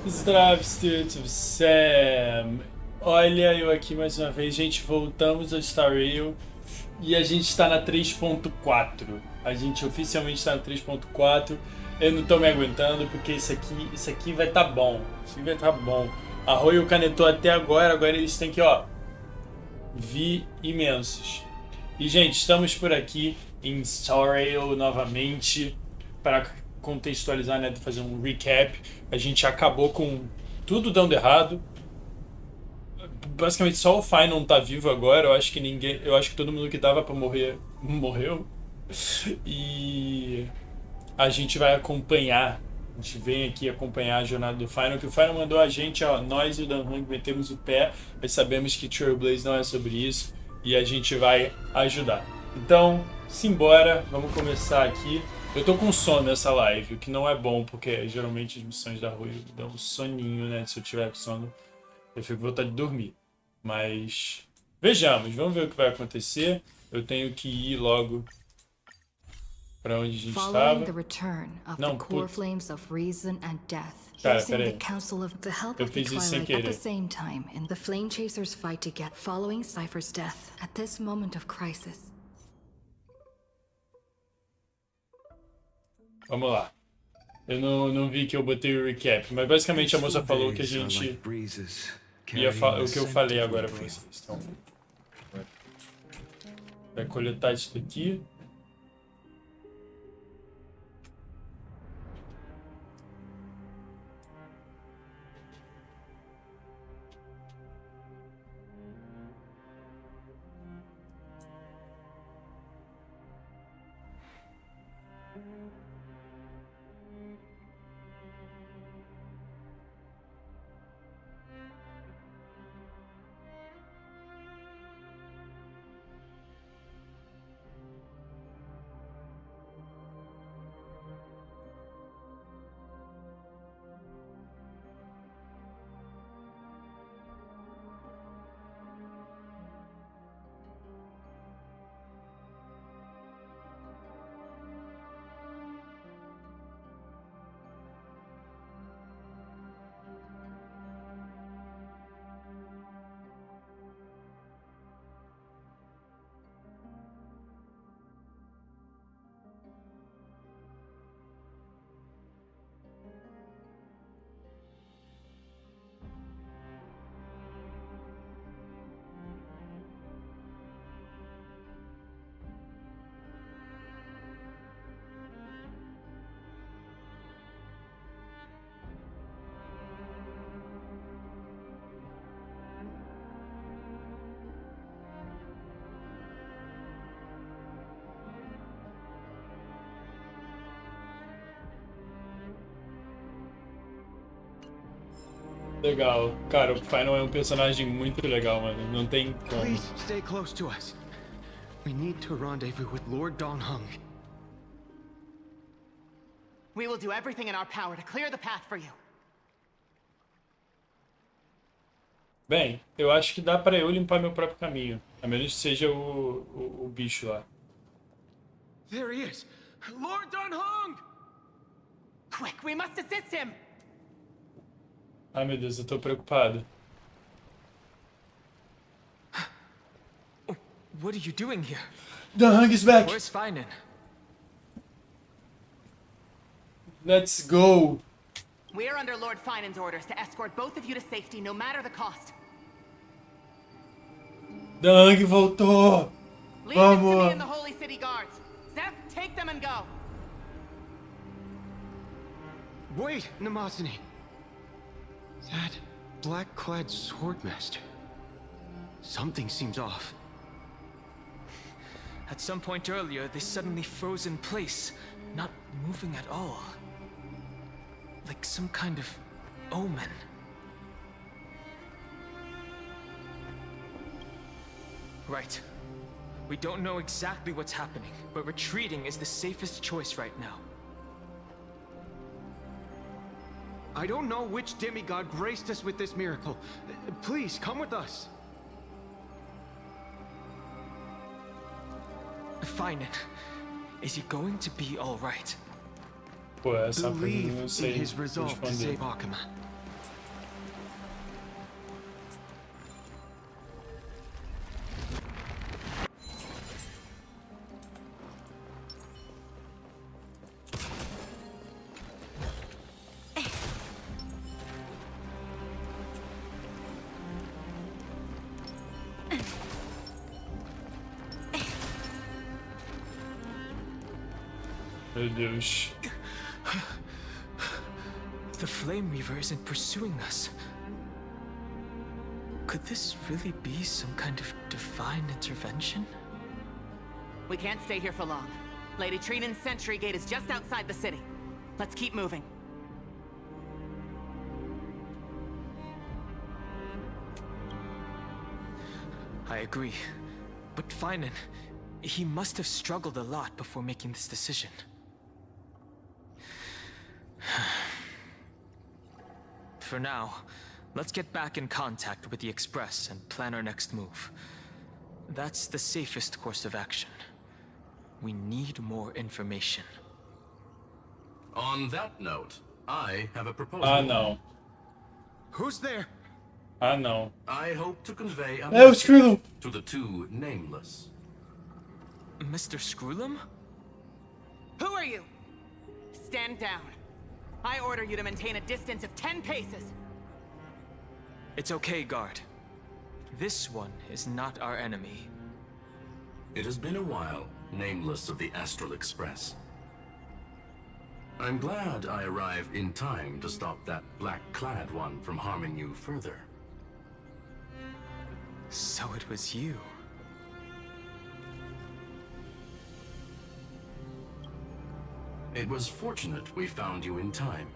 Здравствуйте, всем. Olha eu aqui mais uma vez, gente, voltamos ao Star Rail e a gente está na 3.4. A gente oficialmente está na 3.4. Eu não tô me aguentando porque isso aqui vai tá bom. Isso aqui vai tá bom. A Royal canetou até agora eles têm que, ó, vir imensos. E, gente, estamos por aqui em Star Rail novamente para contextualizar, né, fazer um recap. A gente acabou com tudo dando errado. Basicamente só o Fai não tá vivo agora. Eu acho que todo mundo que dava para morrer morreu. E a gente vai acompanhar. A gente vem aqui acompanhar a jornada do Final, que o Final mandou a gente, ó, nós e o Dan Hang metemos o pé, mas sabemos que Trailblaze não é sobre isso e a gente vai ajudar. Então, simbora, vamos começar aqui. Eu tô com sono nessa live, o que não é bom, porque geralmente as missões da rua dão um soninho, né? Se eu tiver com sono, eu fico com vontade de dormir. Mas vejamos, vamos ver o que vai acontecer. Eu tenho que ir logo pra onde a gente estava. Não, putz. Cara, peraí. Eu fiz isso sem querer. Vamos lá. Eu não vi que eu botei o recap, mas basicamente a moça falou que a gente ia o que eu falei agora pra vocês. Então, vai coletar isso daqui. Legal. Cara, o Final é um personagem muito legal, mano. Não tem como. Please stay close to us. We need to rendezvous with Lord Donghung. We will do everything in our power to clear the path for you. Bem, eu acho que dá pra eu limpar meu próprio caminho. A menos que seja o bicho lá. There he is! Lord Donghung! Quick, we must assist him! Ai, meu Deus, eu tô preocupado. What are you doing here? The Hung is back! Where's Finan? Let's go! We are under Lord Finan's orders to escort both of you to safety, no matter the cost. The Hung voltou! Leave them to me Vamos! and the Holy City Guards. Zeph, take them and go. Wait, Namasani. That black-clad swordmaster. Something seems off. At some point earlier, they suddenly froze in place, not moving at all. Like some kind of omen. Right. We don't know exactly what's happening, but retreating is the safest choice right now. I don't know which demigod graced us with this miracle. Please, come with us. Finan, is he going to be all right? Pô, essa pergunta eu não Believe in sei his resolve to responder. save Akuma. Meu Deus. The Flame Reaver isn't pursuing us. Could this really be some kind of divine intervention? We can't stay here for long. Lady Trinan's sentry gate is just outside the city. Let's keep moving. I agree. But Finan, he must have struggled a lot before making this decision. For now, let's get back in contact with the Express and plan our next move. That's the safest course of action. We need more information. On that note, I have a proposal. Ah, não. Who's there? Ah, não. I hope to convey a É o Skrulum. to the two nameless. Mr. Skrulum? Who are you? Stand down. I order you to maintain a distance of 10 paces. It's okay, guard. This one is not our enemy. It has been a while, nameless of the Astral Express. I'm glad I arrived in time to stop that black-clad one from harming you further. So it was you. It was fortunate we found you in time.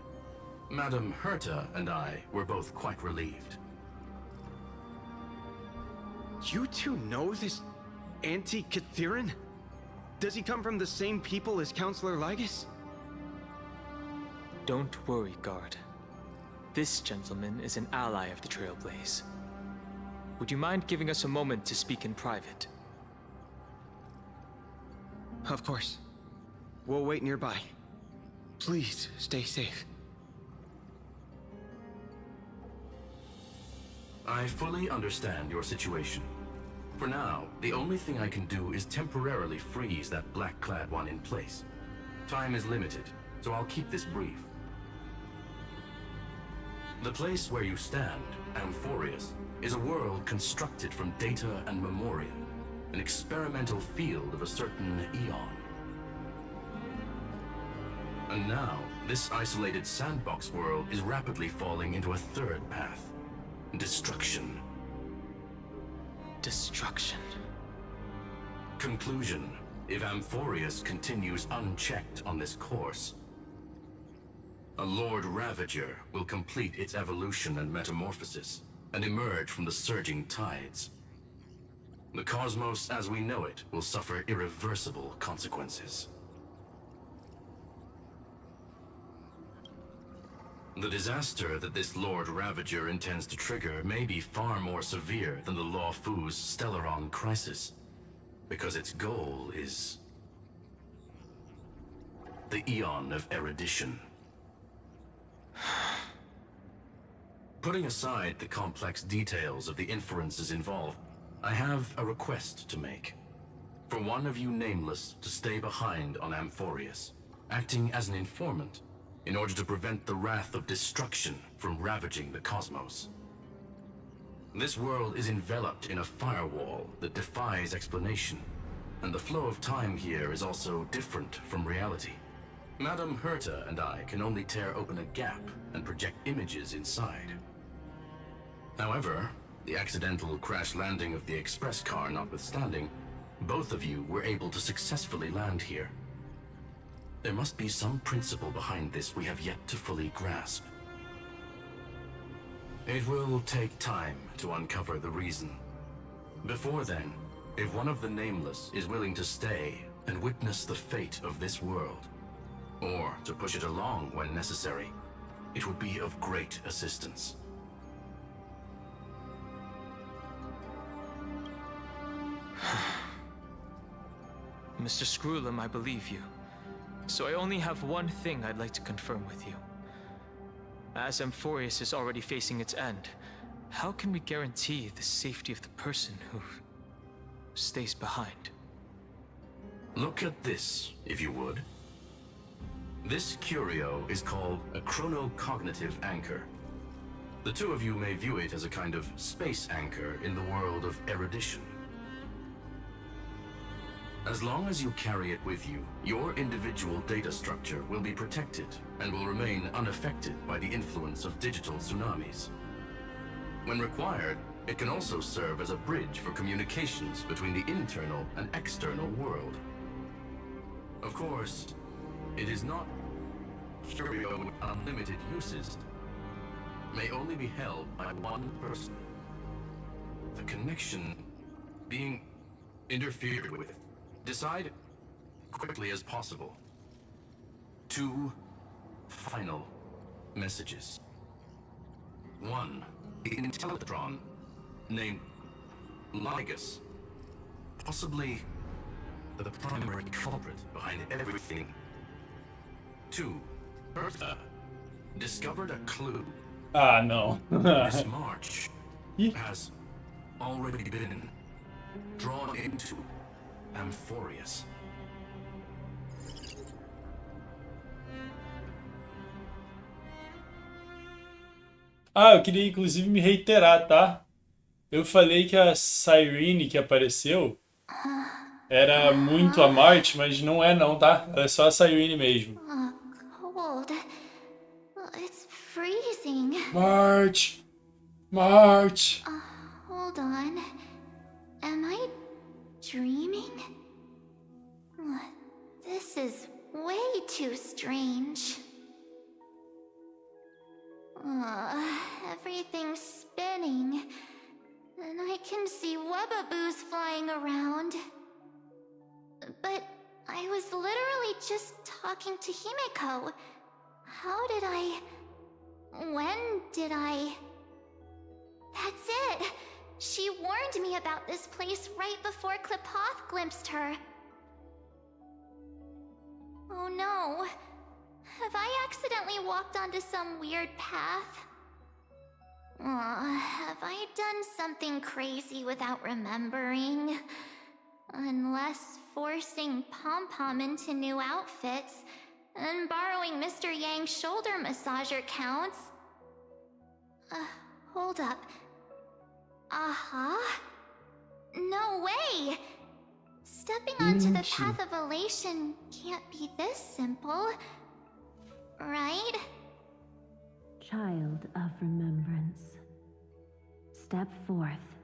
Madame Herta and I were both quite relieved. You two know this anti-Catharin? Does he come from the same people as Counselor Lygus? Don't worry, guard. This gentleman is an ally of the Trailblaze. Would you mind giving us a moment to speak in private? Of course. We'll wait nearby. Please, stay safe. I fully understand your situation. For now, the only thing I can do is temporarily freeze that black-clad one in place. Time is limited, so I'll keep this brief. The place where you stand, Amphoreus, is a world constructed from data and memoria, an experimental field of a certain eon. And now, this isolated sandbox world is rapidly falling into a third path. Destruction. Destruction. Conclusion. If Amphoreus continues unchecked on this course, a Lord Ravager will complete its evolution and metamorphosis, and emerge from the surging tides. The cosmos as we know it will suffer irreversible consequences. The disaster that this Lord Ravager intends to trigger may be far more severe than the Law Fu's Stellaron crisis, because its goal is the Eon of Erudition. Putting aside the complex details of the inferences involved, I have a request to make. For one of you nameless to stay behind on Amphoreus, acting as an informant, in order to prevent the wrath of destruction from ravaging the cosmos. This world is enveloped in a firewall that defies explanation, and the flow of time here is also different from reality. Madame Herta and I can only tear open a gap and project images inside. However, the accidental crash landing of the express car notwithstanding, both of you were able to successfully land here. There must be some principle behind this we have yet to fully grasp. It will take time to uncover the reason. Before then, if one of the Nameless is willing to stay and witness the fate of this world, or to push it along when necessary, it would be of great assistance. Mr. Skrulum, I believe you. So I only have one thing I'd like to confirm with you. As Amphoreus is already facing its end, how can we guarantee the safety of the person who stays behind? Look at this, if you would. This curio is called a chronocognitive anchor. The two of you may view it as a kind of space anchor in the world of erudition. As long as you carry it with you, your individual data structure will be protected and will remain unaffected by the influence of digital tsunamis. When required, it can also serve as a bridge for communications between the internal and external world. Of course, it is not curio with unlimited uses. May only be held by one person. The connection being interfered with. Decide quickly as possible. 2 final messages. 1. The Intellatron named Ligus, possibly the primary culprit behind everything. 2. Bertha discovered a clue. Ah, não. This march Ih. has already been drawn into Amphoreus. Ah, eu queria inclusive me reiterar, tá? Eu falei que a Cyrene que apareceu era muito a March, mas não é não, tá? Ela é só a Cyrene mesmo. Cold. It's freezing. March! March! Hold on. Am I dreaming? This is way too strange. Everything's spinning, and I can see webbaboos flying around. But I was literally just talking to Himeko. How did I... When did I... That's it! She warned me about this place right before Klipoth glimpsed her. Oh no. Have I accidentally walked onto some weird path? Have I done something crazy without remembering? Unless forcing Pom-Pom into new outfits and borrowing Mr. Yang's shoulder massager counts. Hold up. No way! Stepping onto the path of elation can't be this simple. Right? Child of remembrance, step forth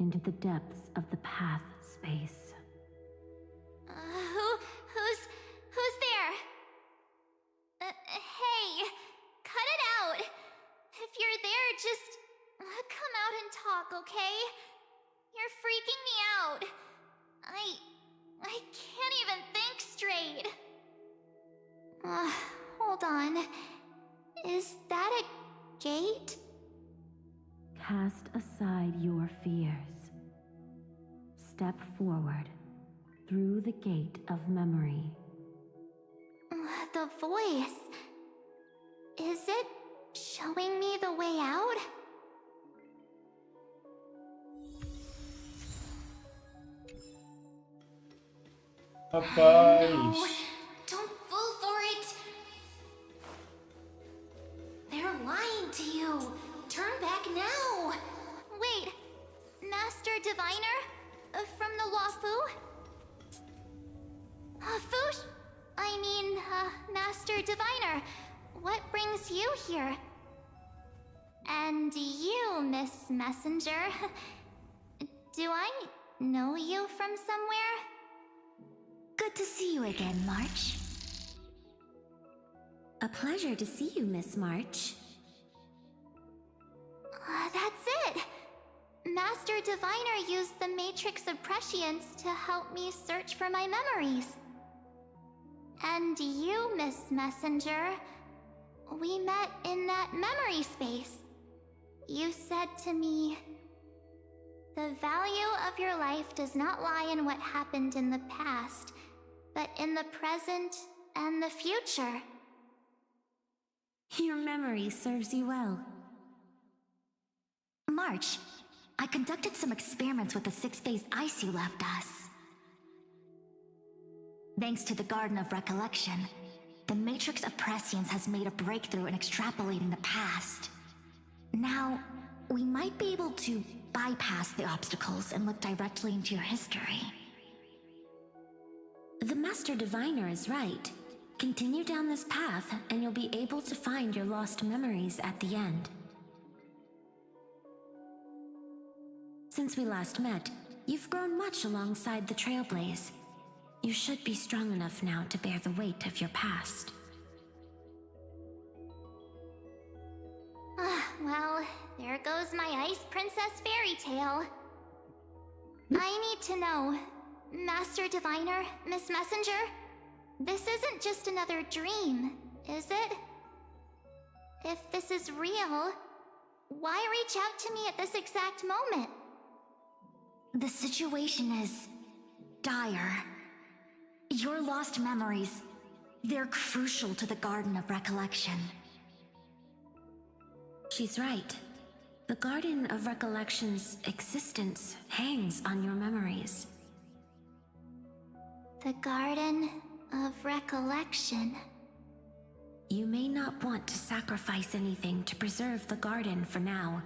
into the depths of the path space. Who's there? Hey, cut it out. If you're there, just come out and talk, okay? You're freaking me out. I can't even think straight. Hold on. Is that a gate? Cast aside your fears. Step forward through the gate of memory. The voice. Is it showing me the way out? Rapaz! No, don't fall for it! They're lying to you! Turn back now! Wait, Master Diviner? From the Luofu? Fush? I mean, Master Diviner, what brings you here? And you, Miss Messenger, do I know you from somewhere? Good to see you again, March. A pleasure to see you, Miss March. That's it! Master Diviner used the Matrix of Prescience to help me search for my memories. And you, Miss Messenger, we met in that memory space. You said to me, the value of your life does not lie in what happened in the past, but in the present and the future. Your memory serves you well. March, I conducted some experiments with the 6-phase ice you left us. Thanks to the Garden of Recollection, the Matrix of Prescience has made a breakthrough in extrapolating the past. Now, we might be able to bypass the obstacles and look directly into your history. The Master Diviner is right. Continue down this path, and you'll be able to find your lost memories at the end. Since we last met, you've grown much alongside the Trailblaze. You should be strong enough now to bear the weight of your past. Well, there goes my Ice Princess fairy tale. I need to know, Master Diviner, Miss Messenger, this isn't just another dream, is it? If this is real, why reach out to me at this exact moment? The situation is dire. Your lost memories, they're crucial to the Garden of Recollection. She's right. The Garden of Recollection's existence hangs on your memories. The Garden of Recollection. You may not want to sacrifice anything to preserve the garden for now,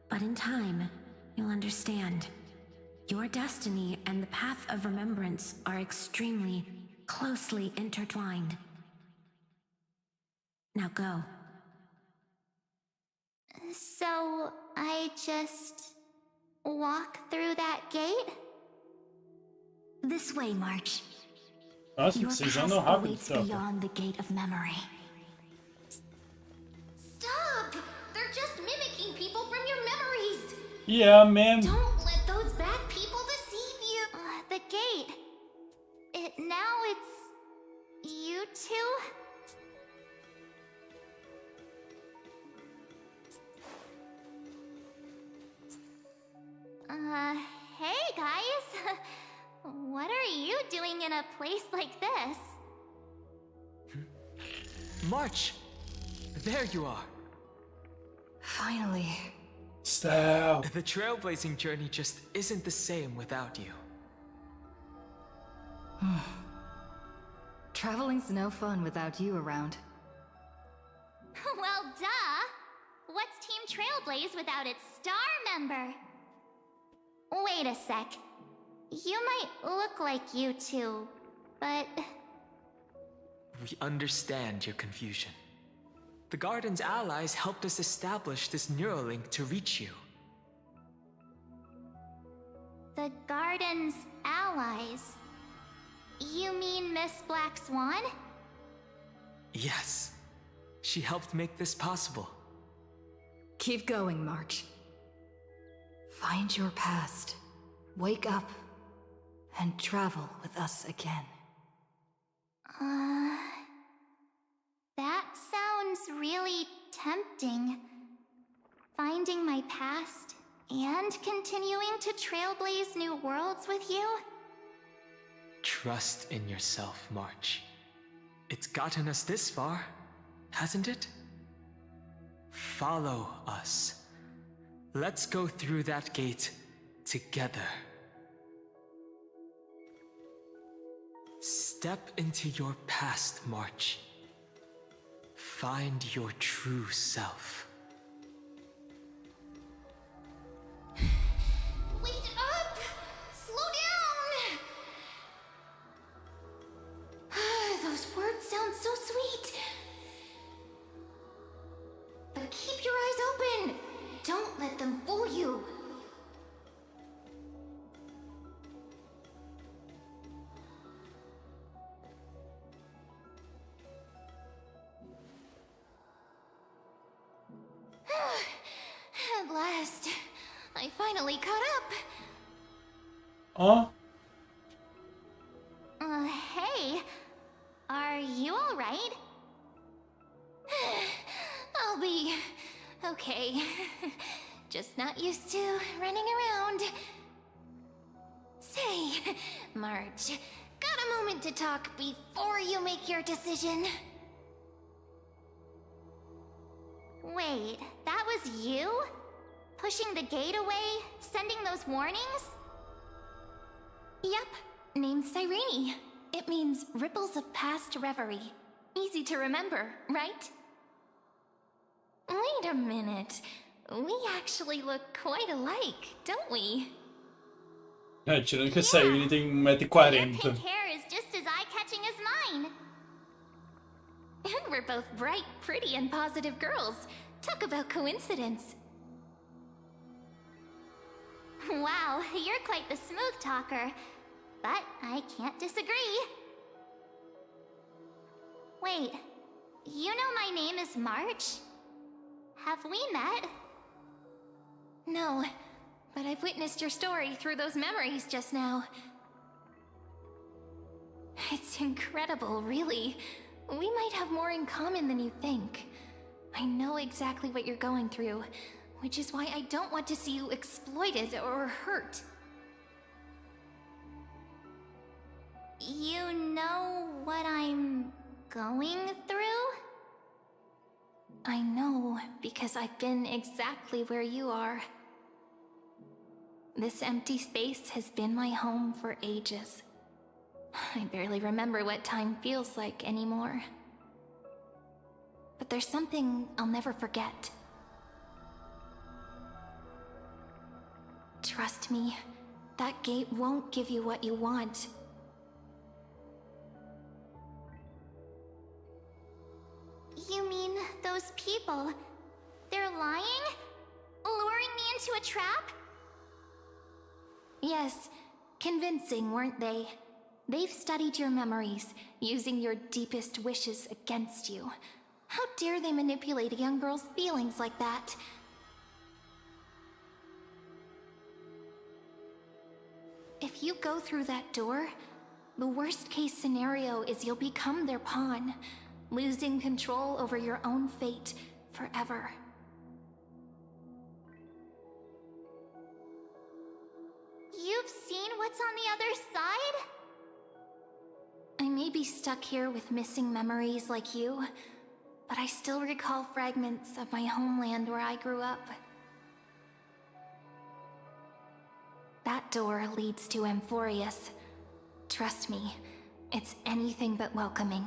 but in time, you'll understand. Your destiny and the path of remembrance are extremely, closely intertwined. Now go. So, I just walk through that gate? This way, March. Nossa, Your vocês past andam rápido, awaits tropa. beyond the gate of memory. Stop! They're just mimicking people from your memories! Yeah, man. Don't let those bad people deceive you! The gate. Now it's... you two? Hey guys! What are you doing in a place like this? March! There you are. Finally. Stop. The trailblazing journey just isn't the same without you. Traveling's no fun without you around. Well, duh! What's Team Trailblaze without its star member? Wait a sec. You might look like you two, but... We understand your confusion. The Garden's allies helped us establish this Neuralink to reach you. The Garden's allies? You mean Miss Black Swan? Yes. She helped make this possible. Keep going, March. Find your past. Wake up. And travel with us again. That sounds really tempting. Finding my past and continuing to trailblaze new worlds with you? Trust in yourself, March. It's gotten us this far, hasn't it? Follow us. Let's go through that gate together. Step into your past, March. Find your true self. Wait up! Slow down! Those words sound so sweet. But keep your eyes open. Don't let them fool you. At last, I finally caught up. Hey, are you all right? I'll be okay. Just not used to running around. Say, Marge, got a moment to talk before you make your decision? Wait, that was you? Pushing the gate away? Sending those warnings? Yep, named Cyrene. It means ripples of past reverie. Easy to remember, right? Wait a minute. We actually look quite alike, don't we? Tirando que a Cyrene tem Your 1,40 m. pink hair is just as fine. And we're both bright, pretty, and positive girls. Talk about coincidence. Wow, you're quite the smooth talker. But I can't disagree. Wait, you know my name is March? Have we met? No, but I've witnessed your story through those memories just now. It's incredible, really. We might have more in common than you think. I know exactly what you're going through, which is why I don't want to see you exploited or hurt. You know what I'm going through? I know, because I've been exactly where you are. This empty space has been my home for ages. I barely remember what time feels like anymore. But there's something I'll never forget. Trust me, that gate won't give you what you want. You mean those people? They're lying? Luring me into a trap? Yes, convincing, weren't they? They've studied your memories, using your deepest wishes against you. How dare they manipulate a young girl's feelings like that? If you go through that door, the worst case scenario is you'll become their pawn, losing control over your own fate forever. You've seen what's on the other side? I may be stuck here with missing memories like you, but I still recall fragments of my homeland where I grew up. That door leads to Amphoreus. Trust me, it's anything but welcoming.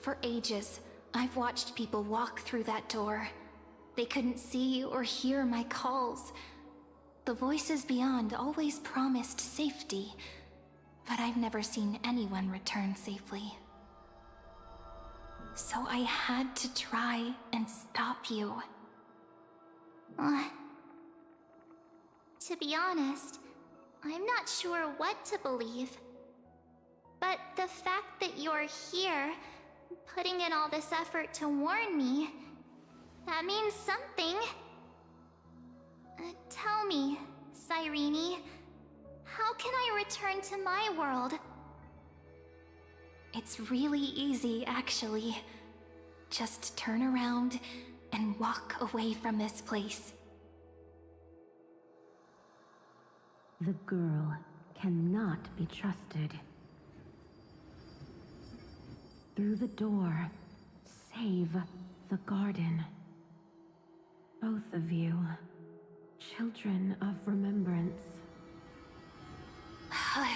For ages, I've watched people walk through that door. They couldn't see or hear my calls. The voices beyond always promised safety, but I've never seen anyone return safely. So I had to try and stop you. To be honest, I'm not sure what to believe. But the fact that you're here, putting in all this effort to warn me, that means something. Tell me, Cyrene, how can I return to my world? It's really easy, actually. Just turn around and walk away from this place. The girl cannot be trusted. Through the door, save the garden. Both of you, children of remembrance.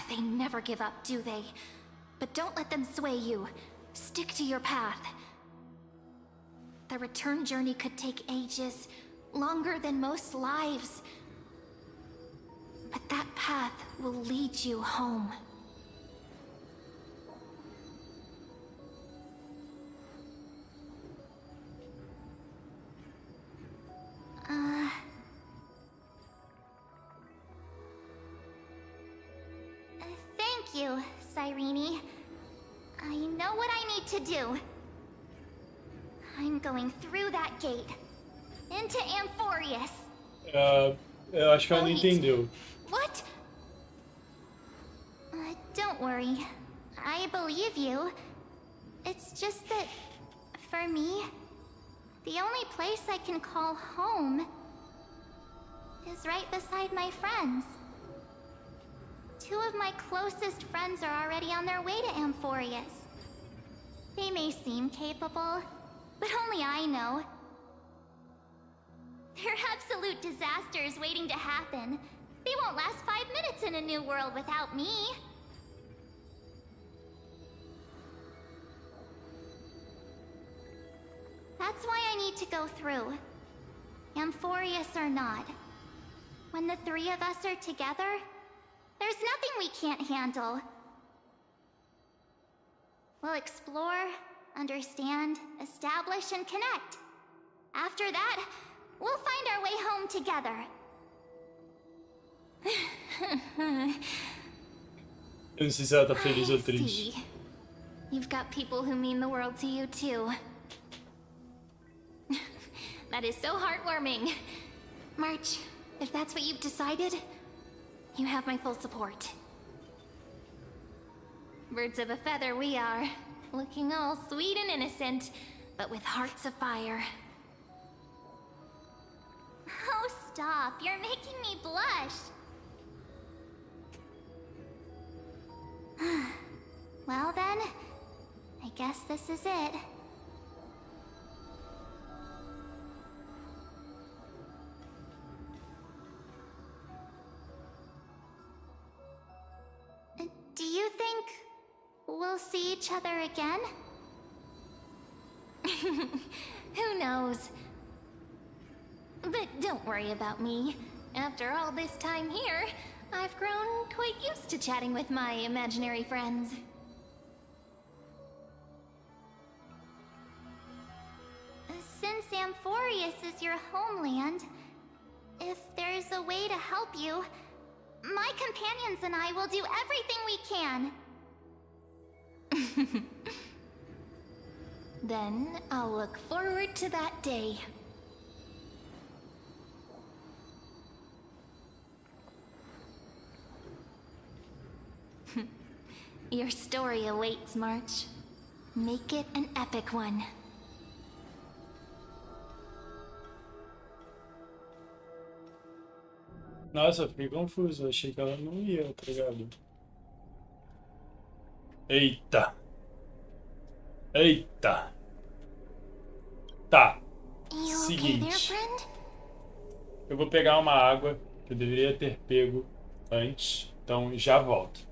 They never give up, do they? But don't let them sway you. Stick to your path. The return journey could take ages, longer than most lives. But that path will lead you home. Thank you, Cyrene. I know what I need to do. I'm going through that gate. Into Amphoreus. Eu acho que ela não entendeu. What? Don't worry. I believe you. It's just that, for me, the only place I can call home is right beside my friends. Two of my closest friends are already on their way to Amphoreus. They may seem capable, but only I know. They're absolute disasters waiting to happen. They won't last 5 minutes in a new world without me. That's why I need to go through. Amphoreus or not. When the three of us are together, there's nothing we can't handle. We'll explore, understand, establish, and connect. After that, we'll find our way home together. Eu não sei se ela tá feliz ou triste. See. You've got people who mean the world to you too. That is so heartwarming. March, if that's what you've decided, you have my full support. Birds of a feather we are, looking all sweet and innocent, but with hearts of fire. Oh, stop. You're making me blush. Well then, I guess this is it. Do you think we'll see each other again? Who knows? But don't worry about me. After all this time here, I've grown quite used to chatting with my imaginary friends. Since Amphoreus is your homeland, if there's a way to help you, my companions and I will do everything we can. Then I'll look forward to that day. Your story awaits, March. Make it an epic one. Nossa, eu fiquei confuso. Eu achei que ela não ia, tá ligado? Eita. Eita. Tá. You okay there, Seguinte. friend? Eu vou pegar uma água que eu deveria ter pego antes. Então já volto.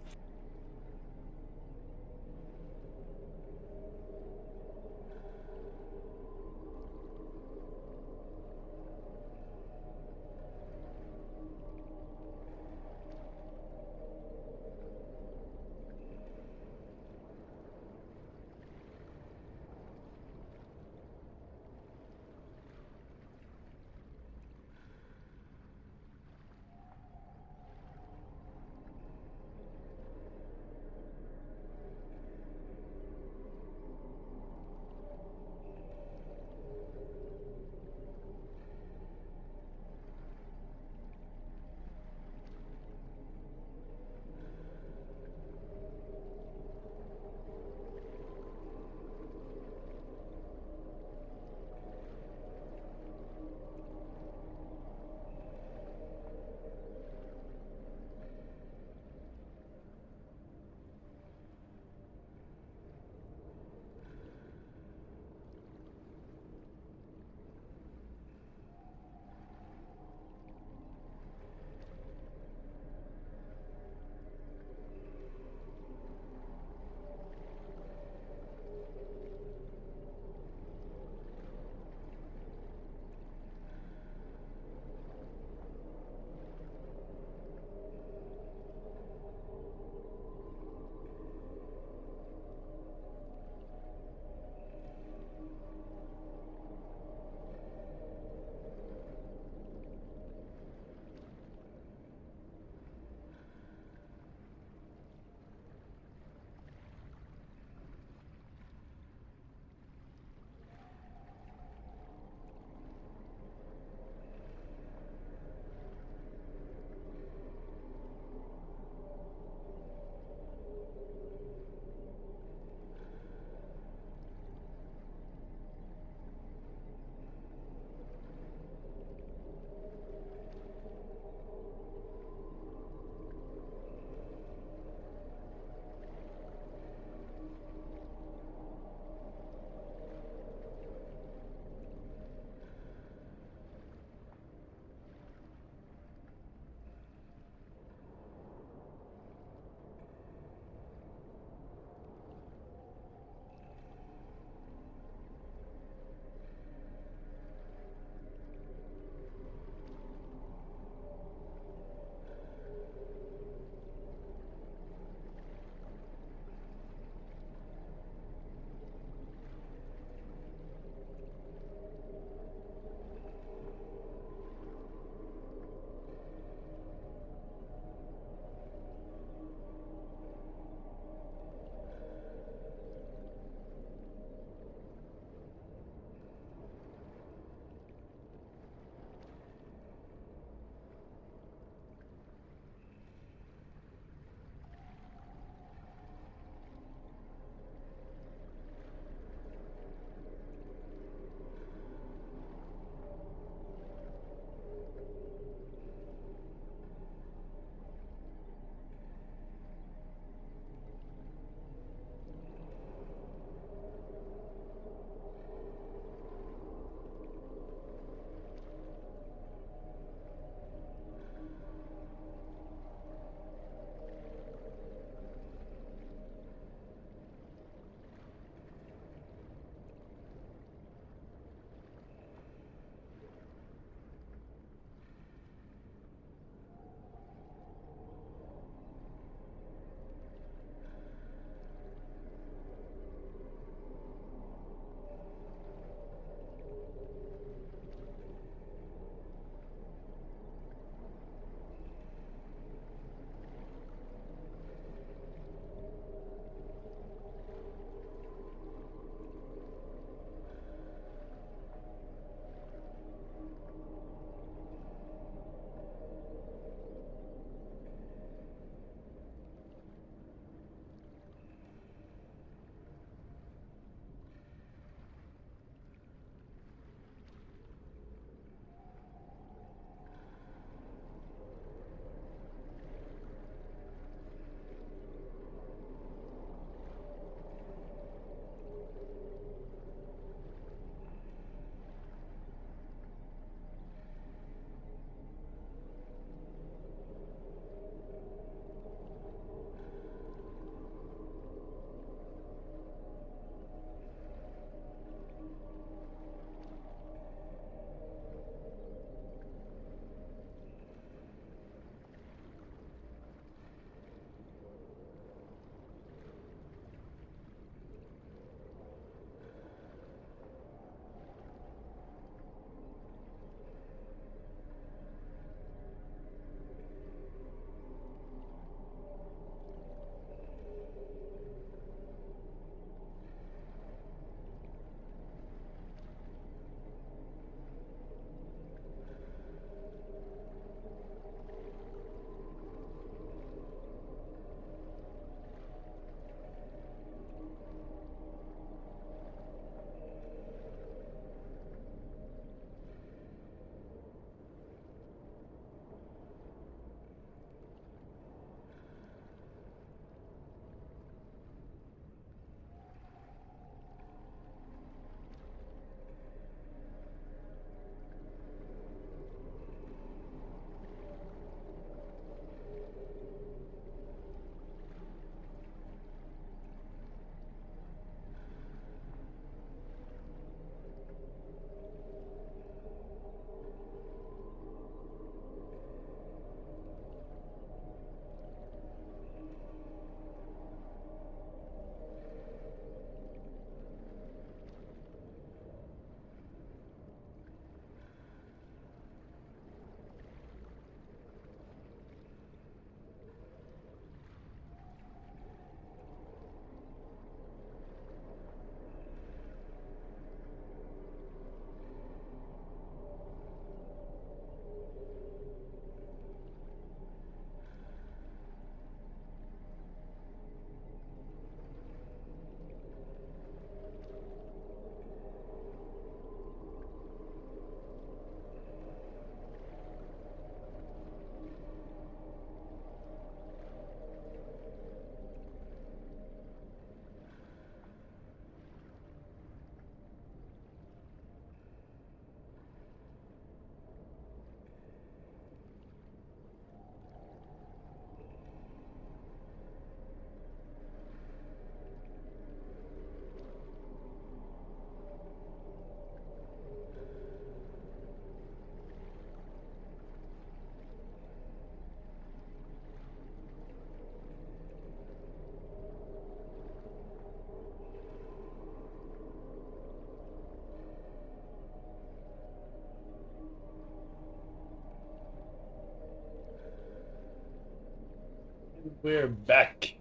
We're back.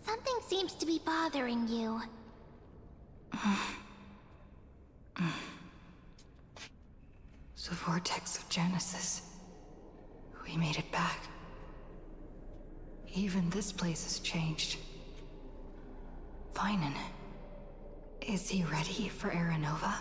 Something seems to be bothering you. The vortex of Genesis. We made it back. Even this place has changed. Finan. Is he ready for Aranova?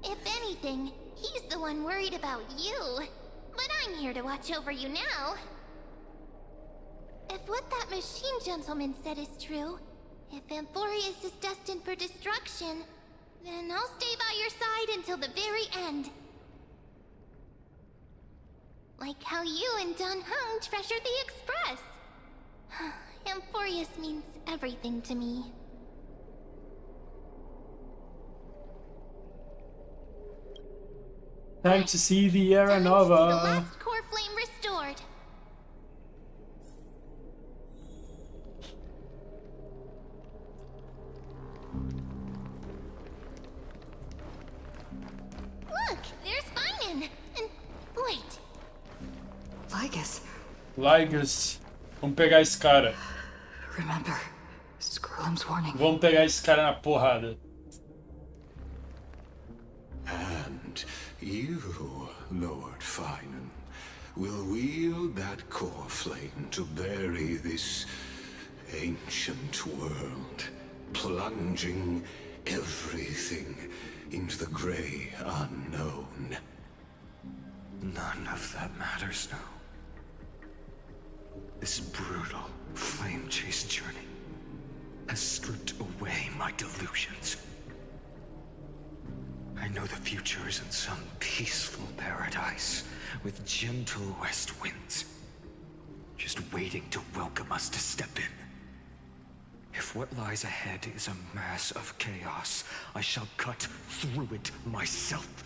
If anything, he's the one worried about you. But I'm here to watch over you now. If what that machine gentleman said is true, if Amphoreus is destined for destruction, then I'll stay by your side until the very end. Like how you and Dun Hung treasured the Express. Amphoreus means everything to me. Time to see the Time to see the Aranova. last core flame restored. Look, there's Finan. And wait, Lygus, Lygus. Vamos pegar esse cara. remember Skrulum's warning. Vamos pegar esse cara na porrada. And you, Lord Finan, will wield that core flame to bury this ancient world, plunging everything into the grey unknown. None of that matters now. This brutal, flame-chased journey has stripped away my delusions. I know the future is in some peaceful paradise with gentle west winds, just waiting to welcome us to step in. If what lies ahead is a mass of chaos, I shall cut through it myself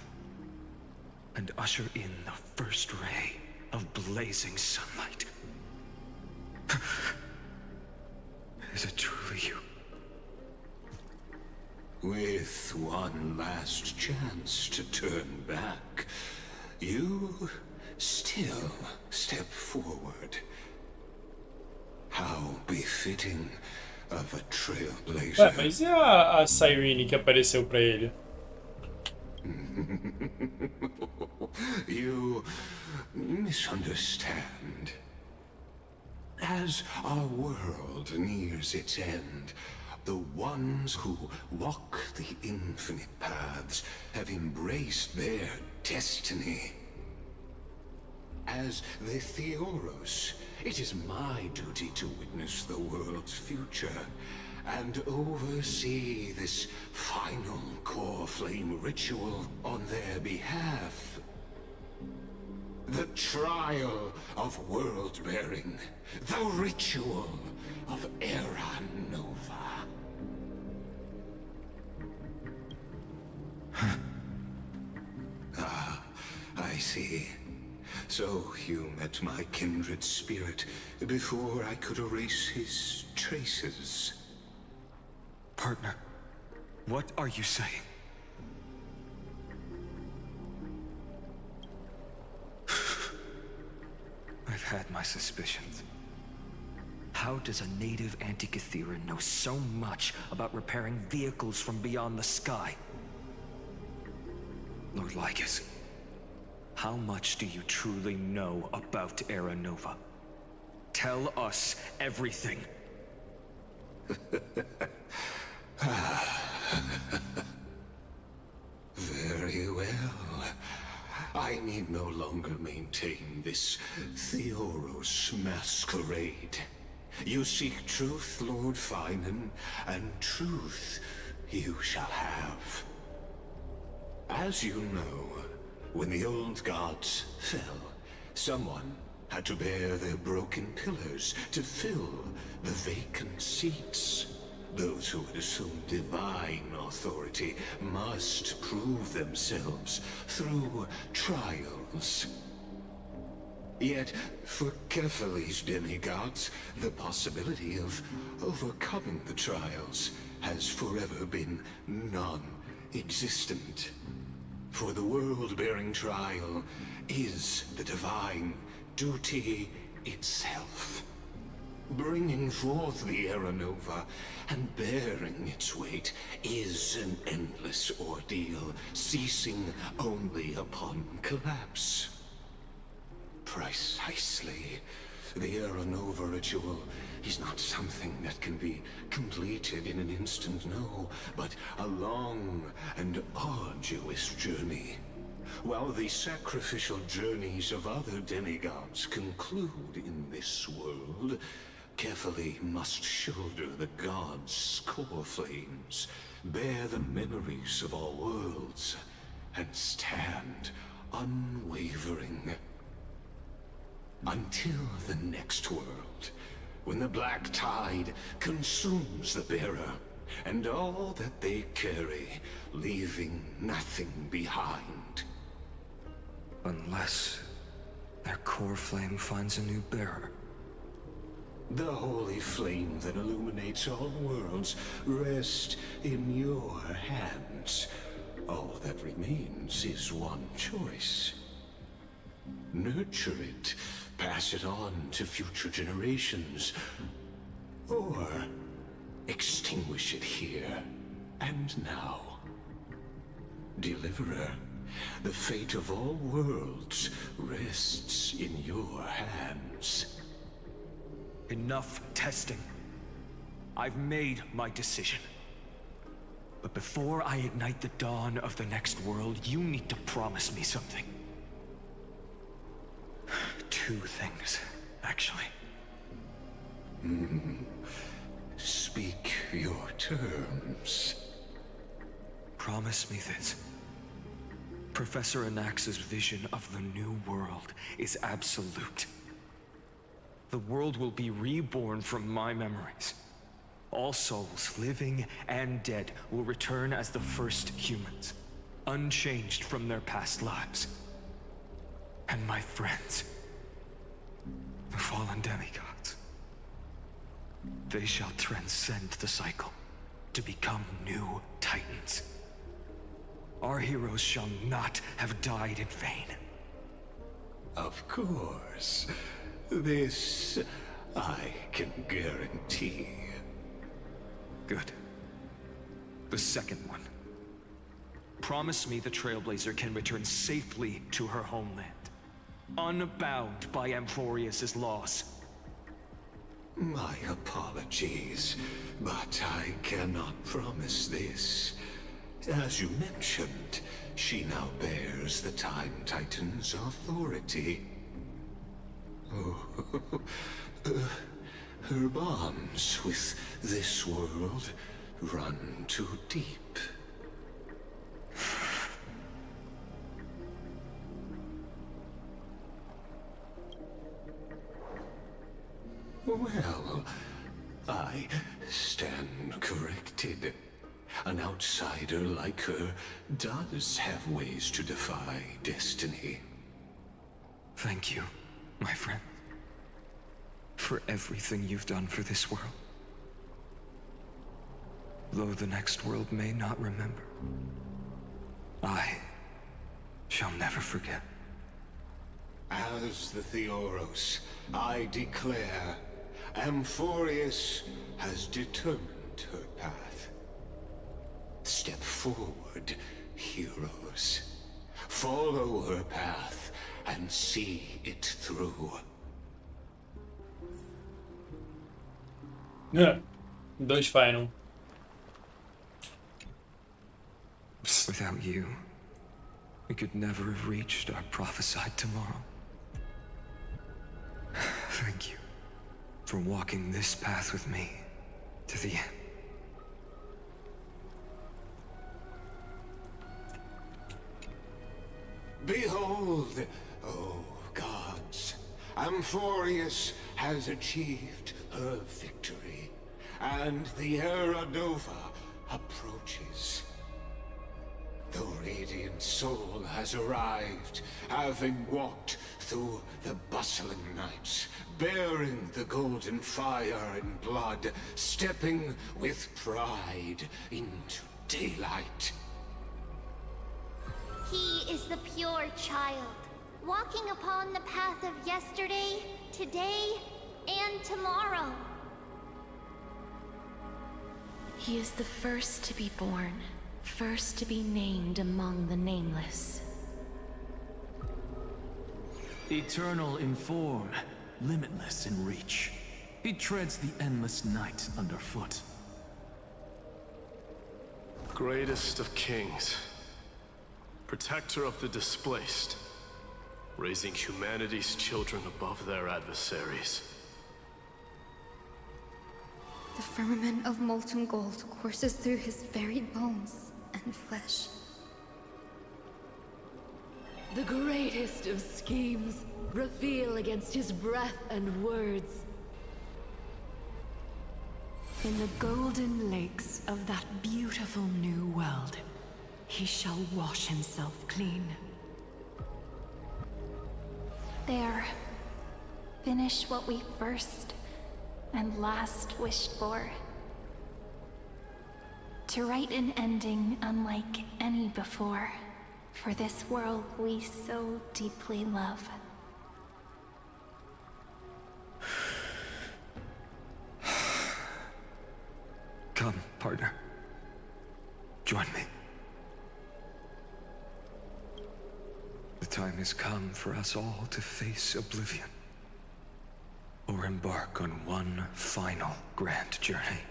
and usher in the first ray of blazing sunlight. Is it truly you? With one last chance to turn back, you still step forward. How befitting of a trailblazer. Ué, mas e a Cyrene que apareceu pra ele? You misunderstand. As our world nears its end, the ones who walk the infinite paths have embraced their destiny. As the Theoros, it is my duty to witness the world's future and oversee this final core flame ritual on their behalf. The trial of world-bearing, the ritual of Era Nova. Ah, I see. So you met my kindred spirit before I could erase his traces. Partner, what are you saying? I've had my suspicions. How does a native Antikytheran know so much about repairing vehicles from beyond the sky? Lord Lygus, how much do you truly know about Era Nova? Tell us everything. Very well. I need no longer maintain this Theoros masquerade. You seek truth, Lord Finan, and truth you shall have. As you know, when the old gods fell, someone had to bear their broken pillars to fill the vacant seats. Those who would assume divine authority must prove themselves through trials. Yet, for Kephales's demigods, the possibility of overcoming the trials has forever been non-existent. For the world-bearing trial is the divine duty itself. Bringing forth the Era Nova and bearing its weight is an endless ordeal, ceasing only upon collapse. Precisely. The Era Nova ritual is not something that can be completed in an instant, no, but a long and arduous journey. While the sacrificial journeys of other demigods conclude in this world, carefully must shoulder the gods' core flames, bear the memories of all worlds, and stand unwavering. Until the next world, when the black tide consumes the bearer, and all that they carry, leaving nothing behind. Unless their core flame finds a new bearer. The holy flame that illuminates all worlds rests in your hands. All that remains is one choice. Nurture it, pass it on to future generations, or extinguish it here and now. Deliverer, the fate of all worlds rests in your hands. Enough testing. I've made my decision. But before I ignite the dawn of the next world, you need to promise me something. 2 things, actually. Speak your terms. Promise me this. Professor Anax's vision of the new world is absolute. The world will be reborn from my memories. All souls, living and dead, will return as the first humans, unchanged from their past lives. And my friends, the fallen demigods, they shall transcend the cycle to become new titans. Our heroes shall not have died in vain. Of course. This I can guarantee. Good. The second one. Promise me the Trailblazer can return safely to her homeland, unbound by Amphoreus' loss. My apologies, but I cannot promise this. As you mentioned, she now bears the Time Titan's authority. Her bonds with this world run too deep. Well, I stand corrected. An outsider like her does have ways to defy destiny. Thank you, my friend, for everything you've done for this world. Though the next world may not remember, I shall never forget. As the Theoros, I declare, Amphoreus has determined her path. Step forward, heroes. Follow her path and see it through. 2 final. Without you, we could never have reached our prophesied tomorrow. Thank you for walking this path with me to the end. Behold, oh gods, Amphoreus has achieved her victory, and the Era Nova approaches. The radiant soul has arrived, having walked through the bustling nights bearing the golden fire and blood, stepping with pride into daylight. He is the pure child, walking upon the path of yesterday, today, and tomorrow. He is the first to be born, first to be named among the nameless. Eternal in form, limitless in reach. He treads the endless night underfoot. Greatest of kings. Protector of the displaced. Raising humanity's children above their adversaries. The firmament of molten gold courses through his very bones and flesh. The greatest of schemes reveal against his breath and words. In the golden lakes of that beautiful new world, he shall wash himself clean. There. Finish what we first and last wished for. To write an ending unlike any before, for this world we so deeply love. Come, partner. Join me. The time has come for us all to face oblivion, or embark on one final grand journey.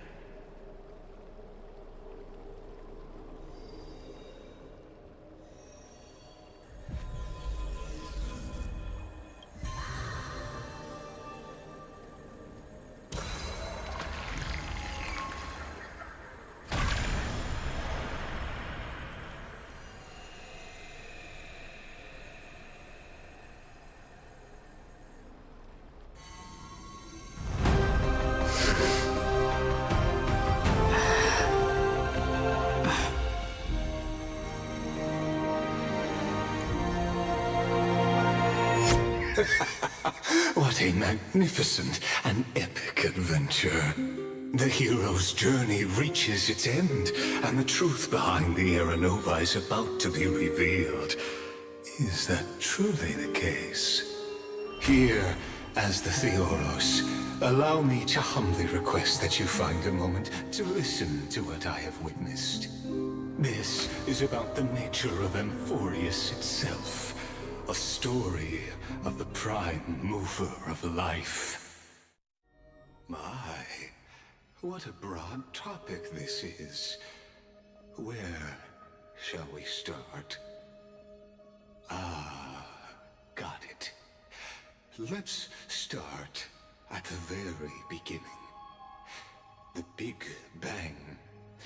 What a magnificent and epic adventure. The hero's journey reaches its end, and the truth behind the Aeronova is about to be revealed. Is that truly the case? Here, as the Theoros, allow me to humbly request that you find a moment to listen to what I have witnessed. This is about the nature of Amphoreus itself. A story of the prime mover of life. My, what a broad topic this is. Where shall we start? Ah, got it. Let's start at the very beginning. The Big Bang,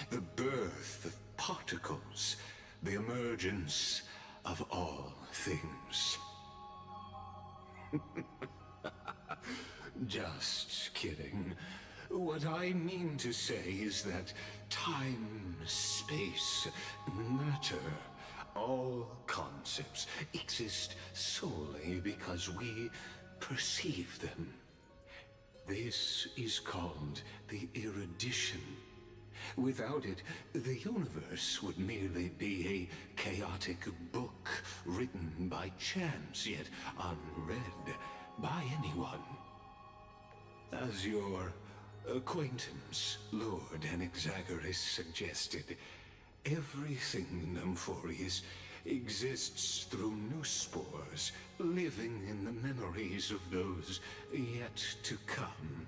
the birth of particles, the emergence of all things. Just kidding. What I mean to say is that time, space, matter, all concepts exist solely because we perceive them. This is called the erudition. Without it, the universe would merely be a chaotic book written by chance, yet unread by anyone. As your acquaintance, Lord Anaxagoras, suggested, everything in Amphoreus exists through new spores, living in the memories of those yet to come.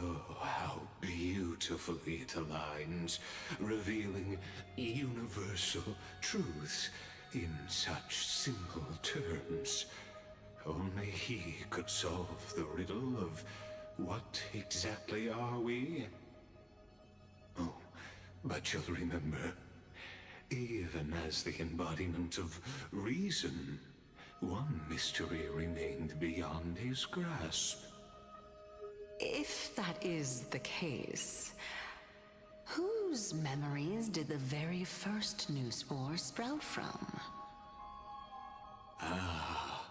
Oh, how beautifully it aligns, revealing universal truths in such simple terms. Only he could solve the riddle of what exactly are we? Oh, but you'll remember, even as the embodiment of reason, one mystery remained beyond his grasp. If that is the case, whose memories did the very first new spore sprout from? Ah,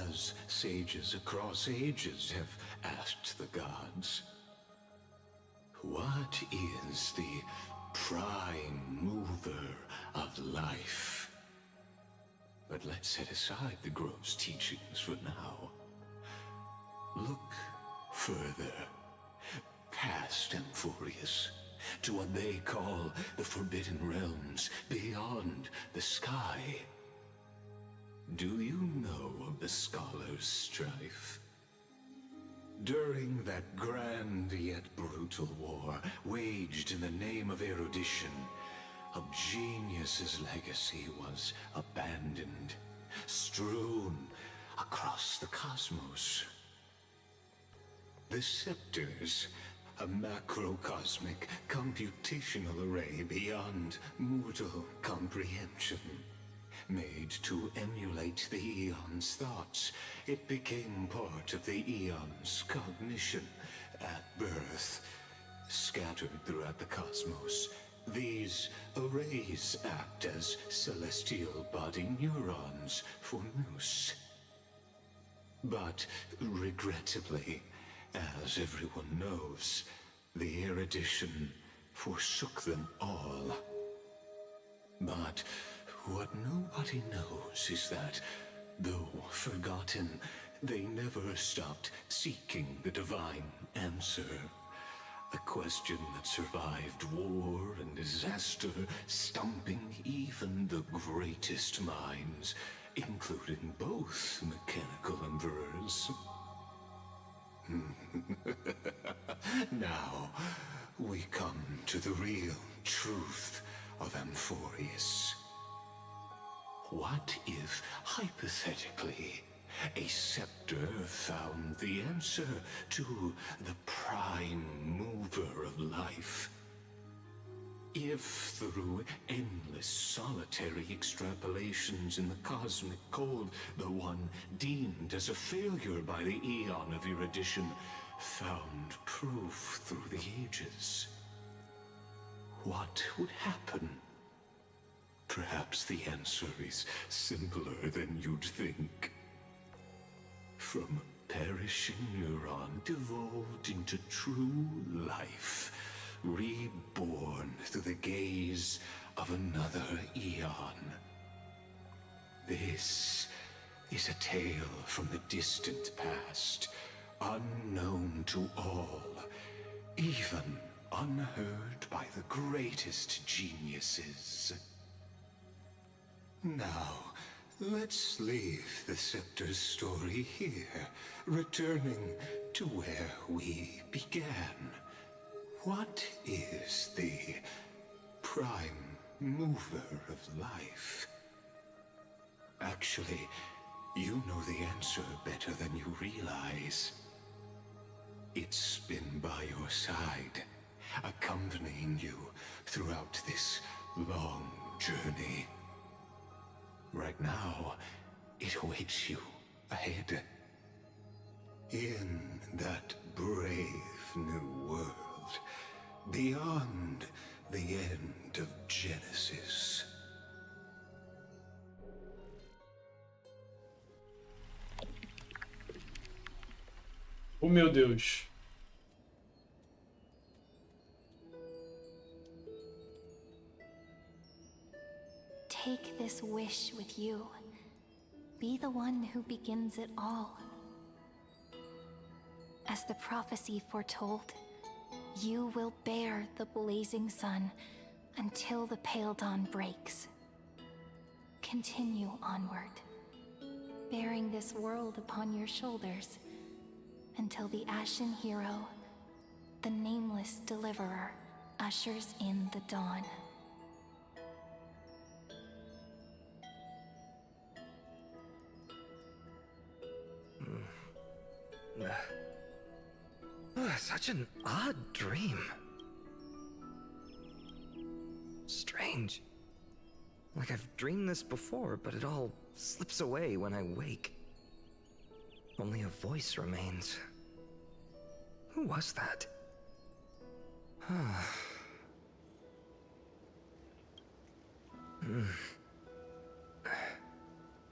as sages across ages have asked the gods. What is the prime mover of life? But let's set aside the grove's teachings for now. Look further, past Amphoreus, to what they call the Forbidden Realms beyond the sky. Do you know of the Scholar's strife? During that grand yet brutal war, waged in the name of erudition, a genius's legacy was abandoned, strewn across the cosmos. The scepters, a macrocosmic computational array beyond mortal comprehension. Made to emulate the Eon's thoughts, it became part of the Eon's cognition at birth. Scattered throughout the cosmos, these arrays act as celestial body neurons for Nous. But regrettably, as everyone knows, the erudition forsook them all. But what nobody knows is that, though forgotten, they never stopped seeking the divine answer. A question that survived war and disaster, stumping even the greatest minds, including both mechanical emperors. Now, we come to the real truth of Amphoreus. What if, hypothetically, a scepter found the answer to the prime mover of life? If through endless solitary extrapolations in the cosmic code, the one deemed as a failure by the Eon of erudition found proof through the ages, what would happen? Perhaps the answer is simpler than you'd think. From perishing neuron devolved into true life, reborn through the gaze of another Eon. This is a tale from the distant past, unknown to all, even unheard by the greatest geniuses. Now, let's leave the Scepter's story here, returning to where we began. What is the prime mover of life? Actually, you know the answer better than you realize. It's been by your side, accompanying you throughout this long journey. Right now, it awaits you ahead. In that brave new world, beyond the end of Genesis. Oh meu Deus. Take this wish with you. Be the one who begins it all. As the prophecy foretold, you will bear the blazing sun until the pale dawn breaks. Continue onward, bearing this world upon your shoulders until the Ashen Hero, the nameless deliverer, ushers in the dawn. Such an odd dream. Strange. Like I've dreamed this before, but it all slips away when I wake. Only a voice remains. Who was that?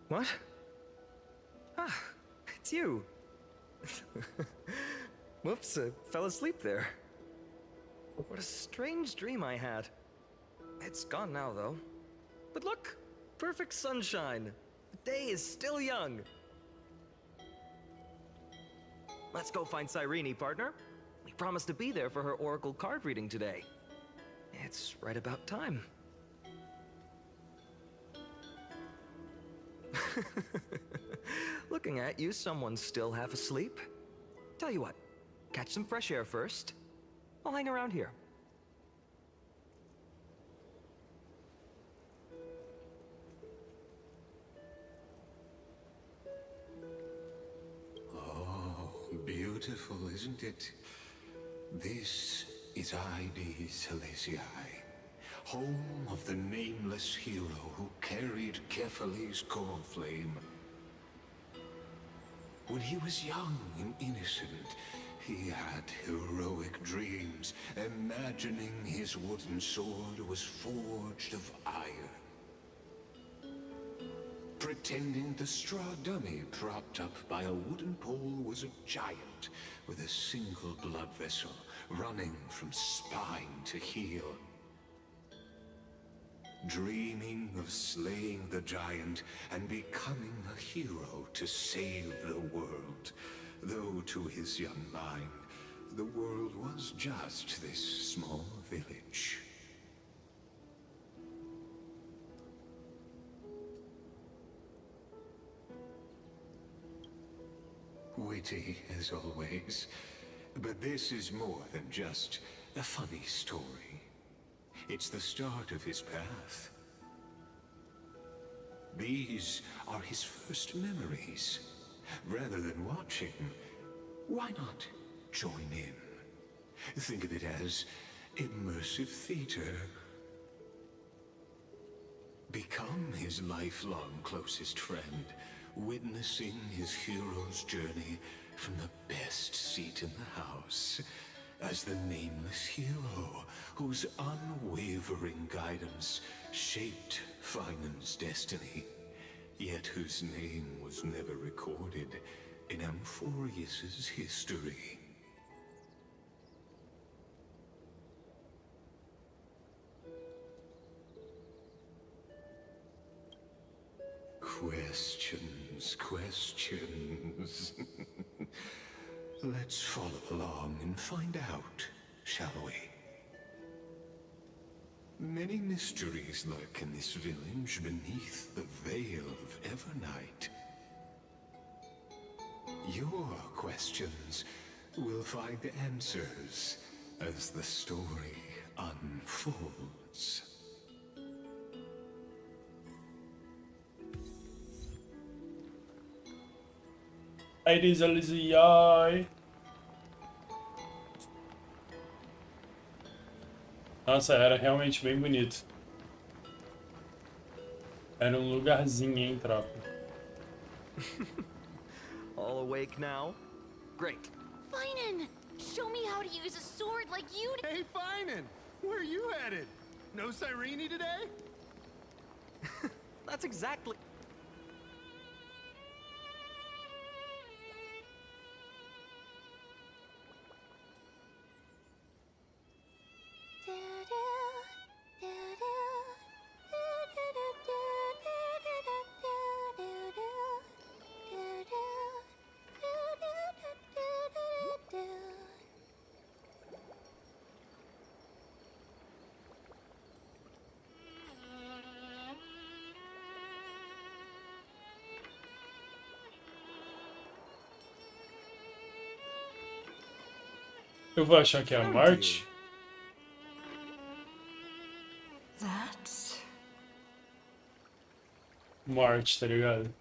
What? It's you. Whoops, I fell asleep there. What a strange dream I had. It's gone now, though. But look, perfect sunshine. The day is still young. Let's go find Cyrene, partner. We promised to be there for her oracle card reading today. It's right about time. Looking at you, someone's still half asleep. Tell you what, catch some fresh air first. I'll hang around here. Oh, beautiful, isn't it? This is Ide Celestii, home of the nameless hero who carried Kephales's core flame. When he was young and innocent, he had heroic dreams, imagining his wooden sword was forged of iron. Pretending the straw dummy propped up by a wooden pole was a giant with a single blood vessel running from spine to heel. Dreaming of slaying the giant and becoming a hero to save the world, though to his young mind, the world was just this small village. Witty as always, but this is more than just a funny story. It's the start of his path. These are his first memories. Rather than watching, why not join in? Think of it as immersive theater. Become his lifelong closest friend, witnessing his hero's journey from the best seat in the house, as the nameless hero whose unwavering guidance shaped Finan's destiny, yet whose name was never recorded in Amphoreus' history. Questions, questions. Let's follow along and find out, shall we? Many mysteries lurk in this village beneath the veil of Evernight. Your questions will find answers as the story unfolds. Ide Celestii. Nossa, era realmente bem bonito. Era um lugarzinho, hein, tropa. All awake now? Great. Finan! Show me how to use a sword like you do. Hey, Finan! Where are you headed? No Cyrene today? That's exactly... Eu vou achar que é a Marte. That's... Marte, tá ligado?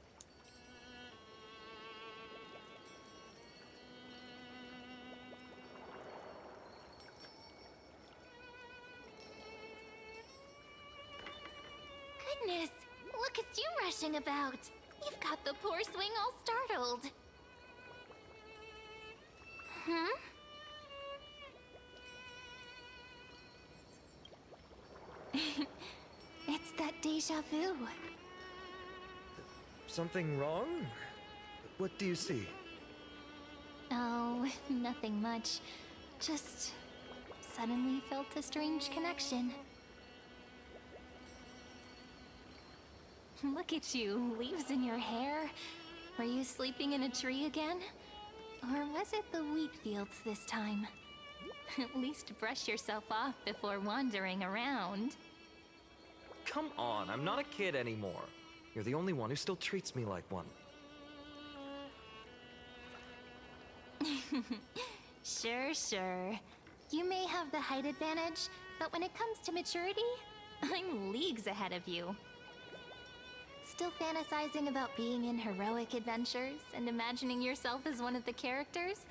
Goodness, look at you rushing about. You've got the poor swing all startled. Huh? It's that deja vu. Something wrong? What do you see? Oh, nothing much. Just suddenly felt a strange connection. Look at you, leaves in your hair. Were you sleeping in a tree again? Or was it the wheat fields this time? At least brush yourself off before wandering around. Come on, I'm not a kid anymore. You're the only one who still treats me like one. Sure. You may have the height advantage, but when it comes to maturity, I'm leagues ahead of you. Still fantasizing about being in heroic adventures and imagining yourself as one of the characters?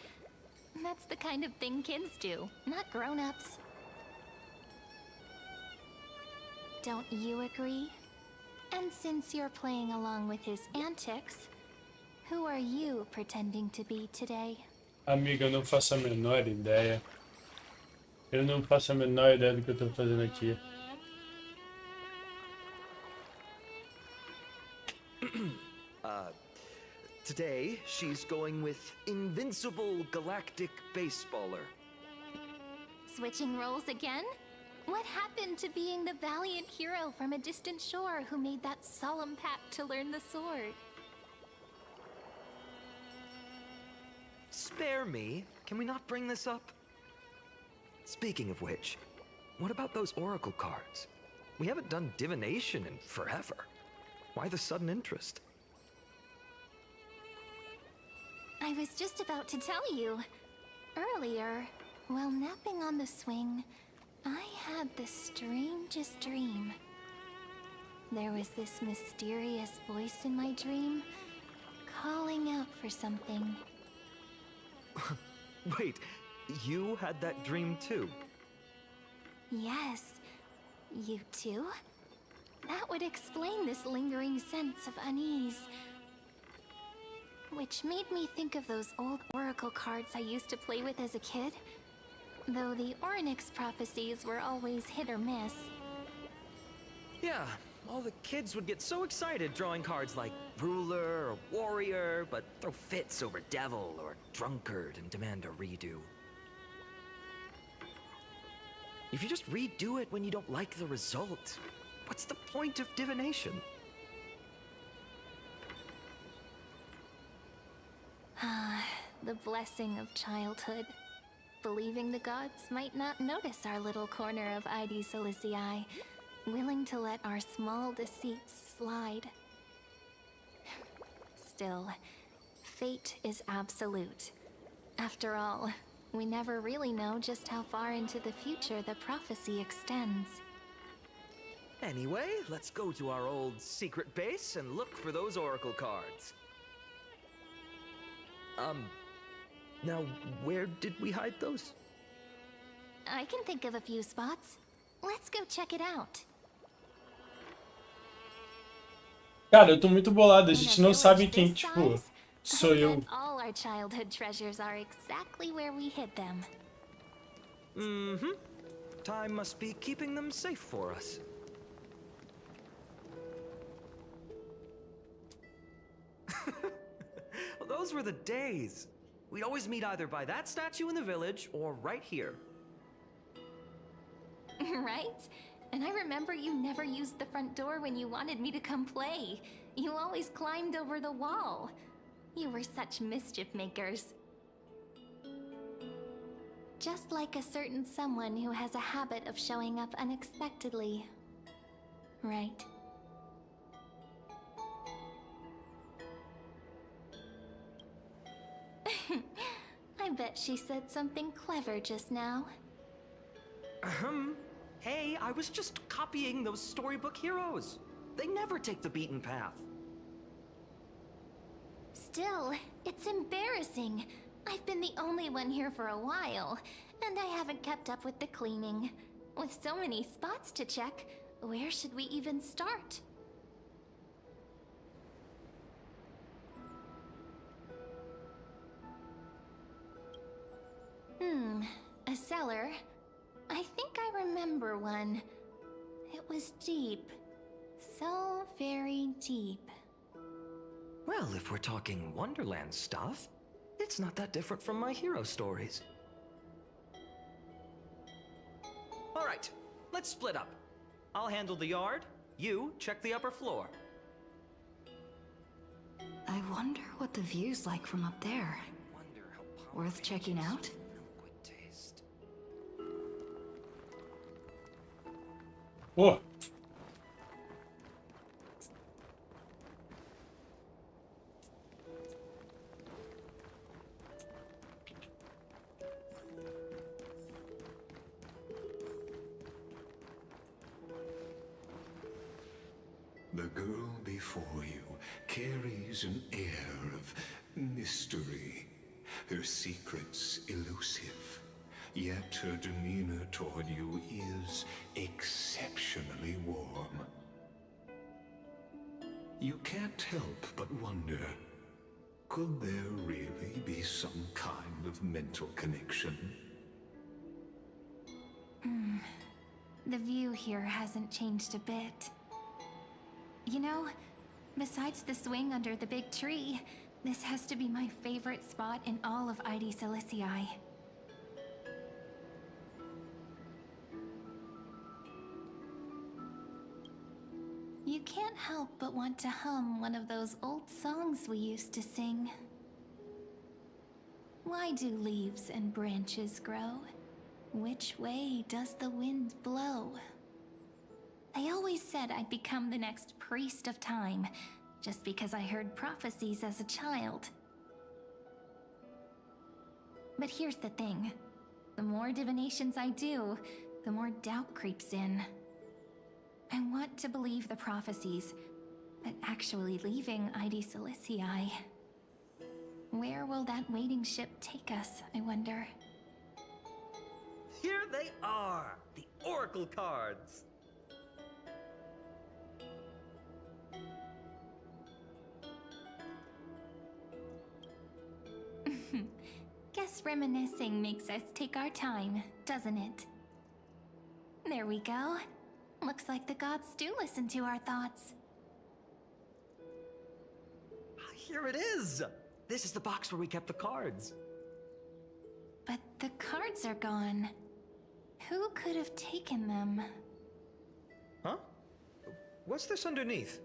That's the kind of thing kids do, not grown-ups. Don't you agree? And since you're playing along with his antics, who are you pretending to be today? Amiga, eu não faço a menor ideia. Eu não faço a menor ideia do que eu tô fazendo aqui. Today, she's going with Invincible Galactic Baseballer. Switching roles again? What happened to being the valiant hero from a distant shore who made that solemn pact to learn the sword? Spare me. Can we not bring this up? Speaking of which, what about those oracle cards? We haven't done divination in forever. Why the sudden interest? I was just about to tell you. Earlier, while napping on the swing, I had the strangest dream. There was this mysterious voice in my dream, calling out for something. Wait, you had that dream too? Yes, you too? That would explain this lingering sense of unease. Which made me think of those old oracle cards I used to play with as a kid. Though the Ornyx prophecies were always hit or miss. Yeah, all the kids would get so excited drawing cards like ruler or warrior, but throw fits over devil or drunkard and demand a redo. If you just redo it when you don't like the result, what's the point of divination? The blessing of childhood. Believing the gods might not notice our little corner of ID Silicii, willing to let our small deceits slide. Still, fate is absolute. After all, we never really know just how far into the future the prophecy extends. Anyway, let's go to our old secret base and look for those oracle cards. Now, where did we hide those? I can think of a few spots. Let's go check it out. Cara, eu tô muito bolado, a gente não sabe quem, tipo, sou eu. All our childhood treasures are exactly where we hid them. Mm-hmm. Time must be keeping them safe for us. Well, those were the days. We'd always meet either by that statue in the village or right here. Right? And I remember you never used the front door when you wanted me to come play. You always climbed over the wall. You were such mischief makers. Just like a certain someone who has a habit of showing up unexpectedly. Right? I bet she said something clever just now. Hey, I was just copying those storybook heroes. They never take the beaten path. Still, it's embarrassing. I've been the only one here for a while, and I haven't kept up with the cleaning. With so many spots to check, where should we even start? A cellar. I think I remember one. It was deep. So very deep. Well, if we're talking Wonderland stuff, it's not that different from my hero stories. All right, let's split up. I'll handle the yard, you check the upper floor. I wonder what the view's like from up there. Worth checking out? Oh! The girl before you carries an air of mystery, her secrets elusive, yet her demeanor toward you is exceptionally warm. You can't help but wonder, could there really be some kind of mental connection? The view here hasn't changed a bit. You know, besides the swing under the big tree, this has to be my favorite spot in all of ID Silicii. You can't help but want to hum one of those old songs we used to sing. Why do leaves and branches grow? Which way does the wind blow? They always said I'd become the next priest of time, just because I heard prophecies as a child. But here's the thing. The more divinations I do, the more doubt creeps in. I want to believe the prophecies, but actually leaving ID Silicii. Where will that waiting ship take us, I wonder? Here they are, the Oracle cards. Guess reminiscing makes us take our time, doesn't it? There we go. Looks like the gods do listen to our thoughts. Here it is! This is the box where we kept the cards. But the cards are gone. Who could have taken them? Huh? What's this underneath?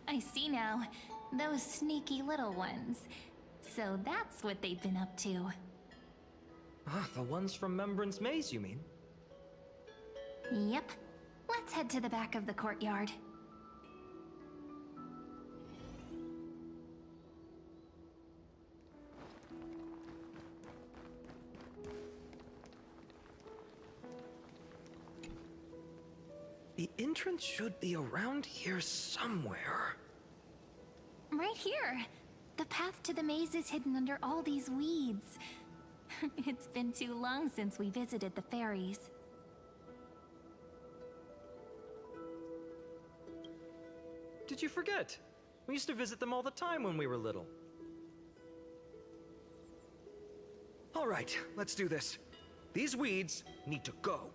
I see now. Those sneaky little ones. So that's what they've been up to. Ah, the ones from Remembrance Maze, you mean? Yep. Let's head to the back of the courtyard. The entrance should be around here somewhere. Right here. The path to the maze is hidden under all these weeds. It's been too long since we visited the fairies. Did you forget? We used to visit them all the time when we were little. All right, let's do this. These weeds need to go.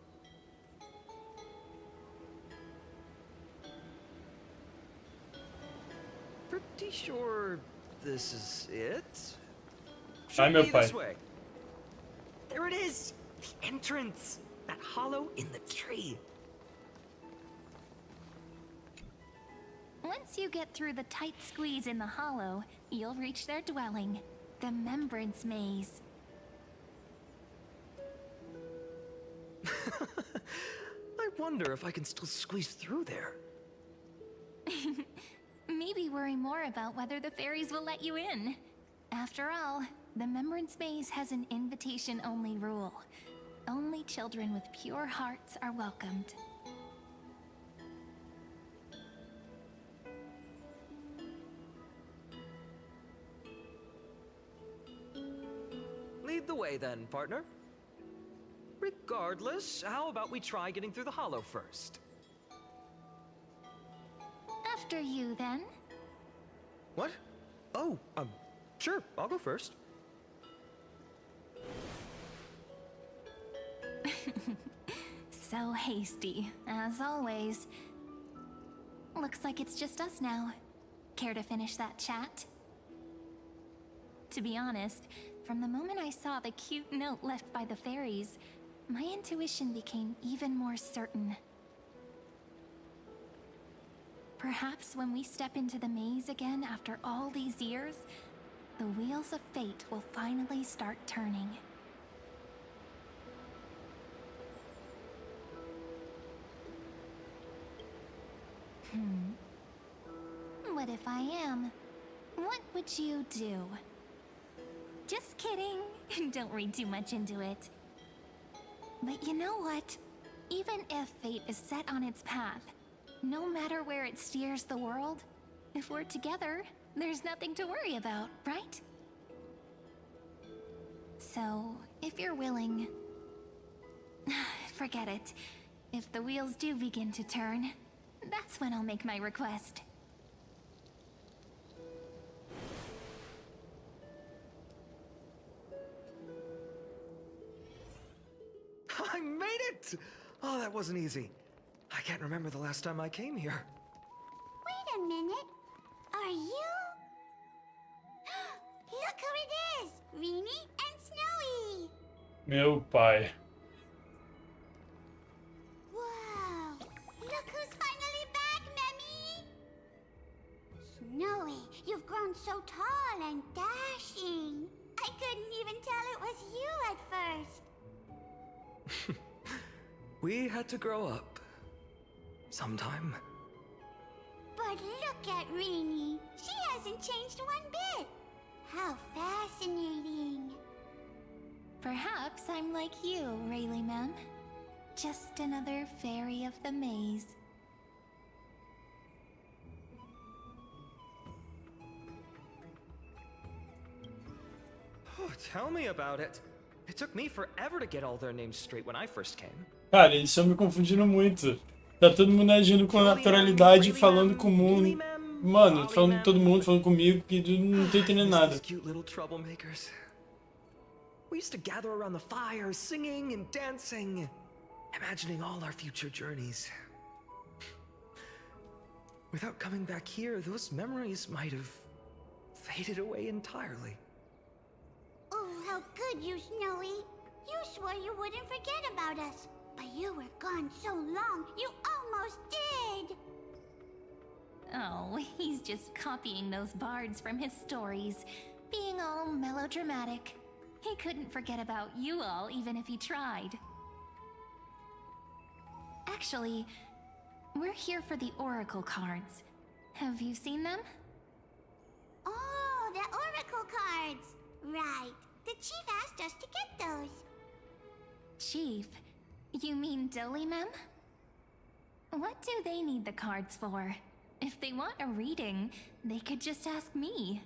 Pretty sure this is it. Should be this way. There it is! The entrance! That hollow in the tree. Once you get through the tight squeeze in the hollow, you'll reach their dwelling, the Remembrance Maze. I wonder if I can still squeeze through there. Maybe worry more about whether the fairies will let you in. After all, the Remembrance Maze has an invitation-only rule. Only children with pure hearts are welcomed. Lead the way then, partner. Regardless, how about we try getting through the hollow first? After you, then. What? Oh, sure, I'll go first. So hasty, as always. Looks like it's just us now. Care to finish that chat? To be honest, from the moment I saw the cute note left by the fairies, my intuition became even more certain. Perhaps when we step into the maze again after all these years, the wheels of fate will finally start turning. What if I am? What would you do? Just kidding. Don't read too much into it. But you know what? Even if fate is set on its path, no matter where it steers the world, if we're together, there's nothing to worry about, right? So, if you're willing... forget it. If the wheels do begin to turn, that's when I'll make my request. I made it! Oh, that wasn't easy. I can't remember the last time I came here. Wait a minute. Are you... Look who it is! Reenie and Snowy! Meu pai. Whoa! Look who's finally back, Memmy! Snowy, you've grown so tall and dashing. I couldn't even tell it was you at first. We had to grow up. Sometime. But look at Reenie. She hasn't changed one bit. How fascinating. Perhaps I'm like you, Rayleigh Mem. Just another fairy of the maze. Oh, tell me about it. It took me forever to get all their names straight when I first came. Cara, eles estão me confundindo muito. Tá todo mundo agindo com naturalidade, falando com o mundo. Mano, falando com todo mundo, falando comigo, que não tô entendendo nada. Cute little troublemakers. We used to gather around the fire, singing and dancing, imagining all our future journeys. Without coming back here, those memories might have faded away entirely. Oh, how good you, Snowy. You swore you wouldn't forget about us. But you were gone so long, you almost did! Oh, he's just copying those bards from his stories, being all melodramatic. He couldn't forget about you all, even if he tried. Actually, we're here for the Oracle cards. Have you seen them? Oh, the Oracle cards! Right. The chief asked us to get those. Chief? You mean Dolly Mem? What do they need the cards for? If they want a reading, they could just ask me.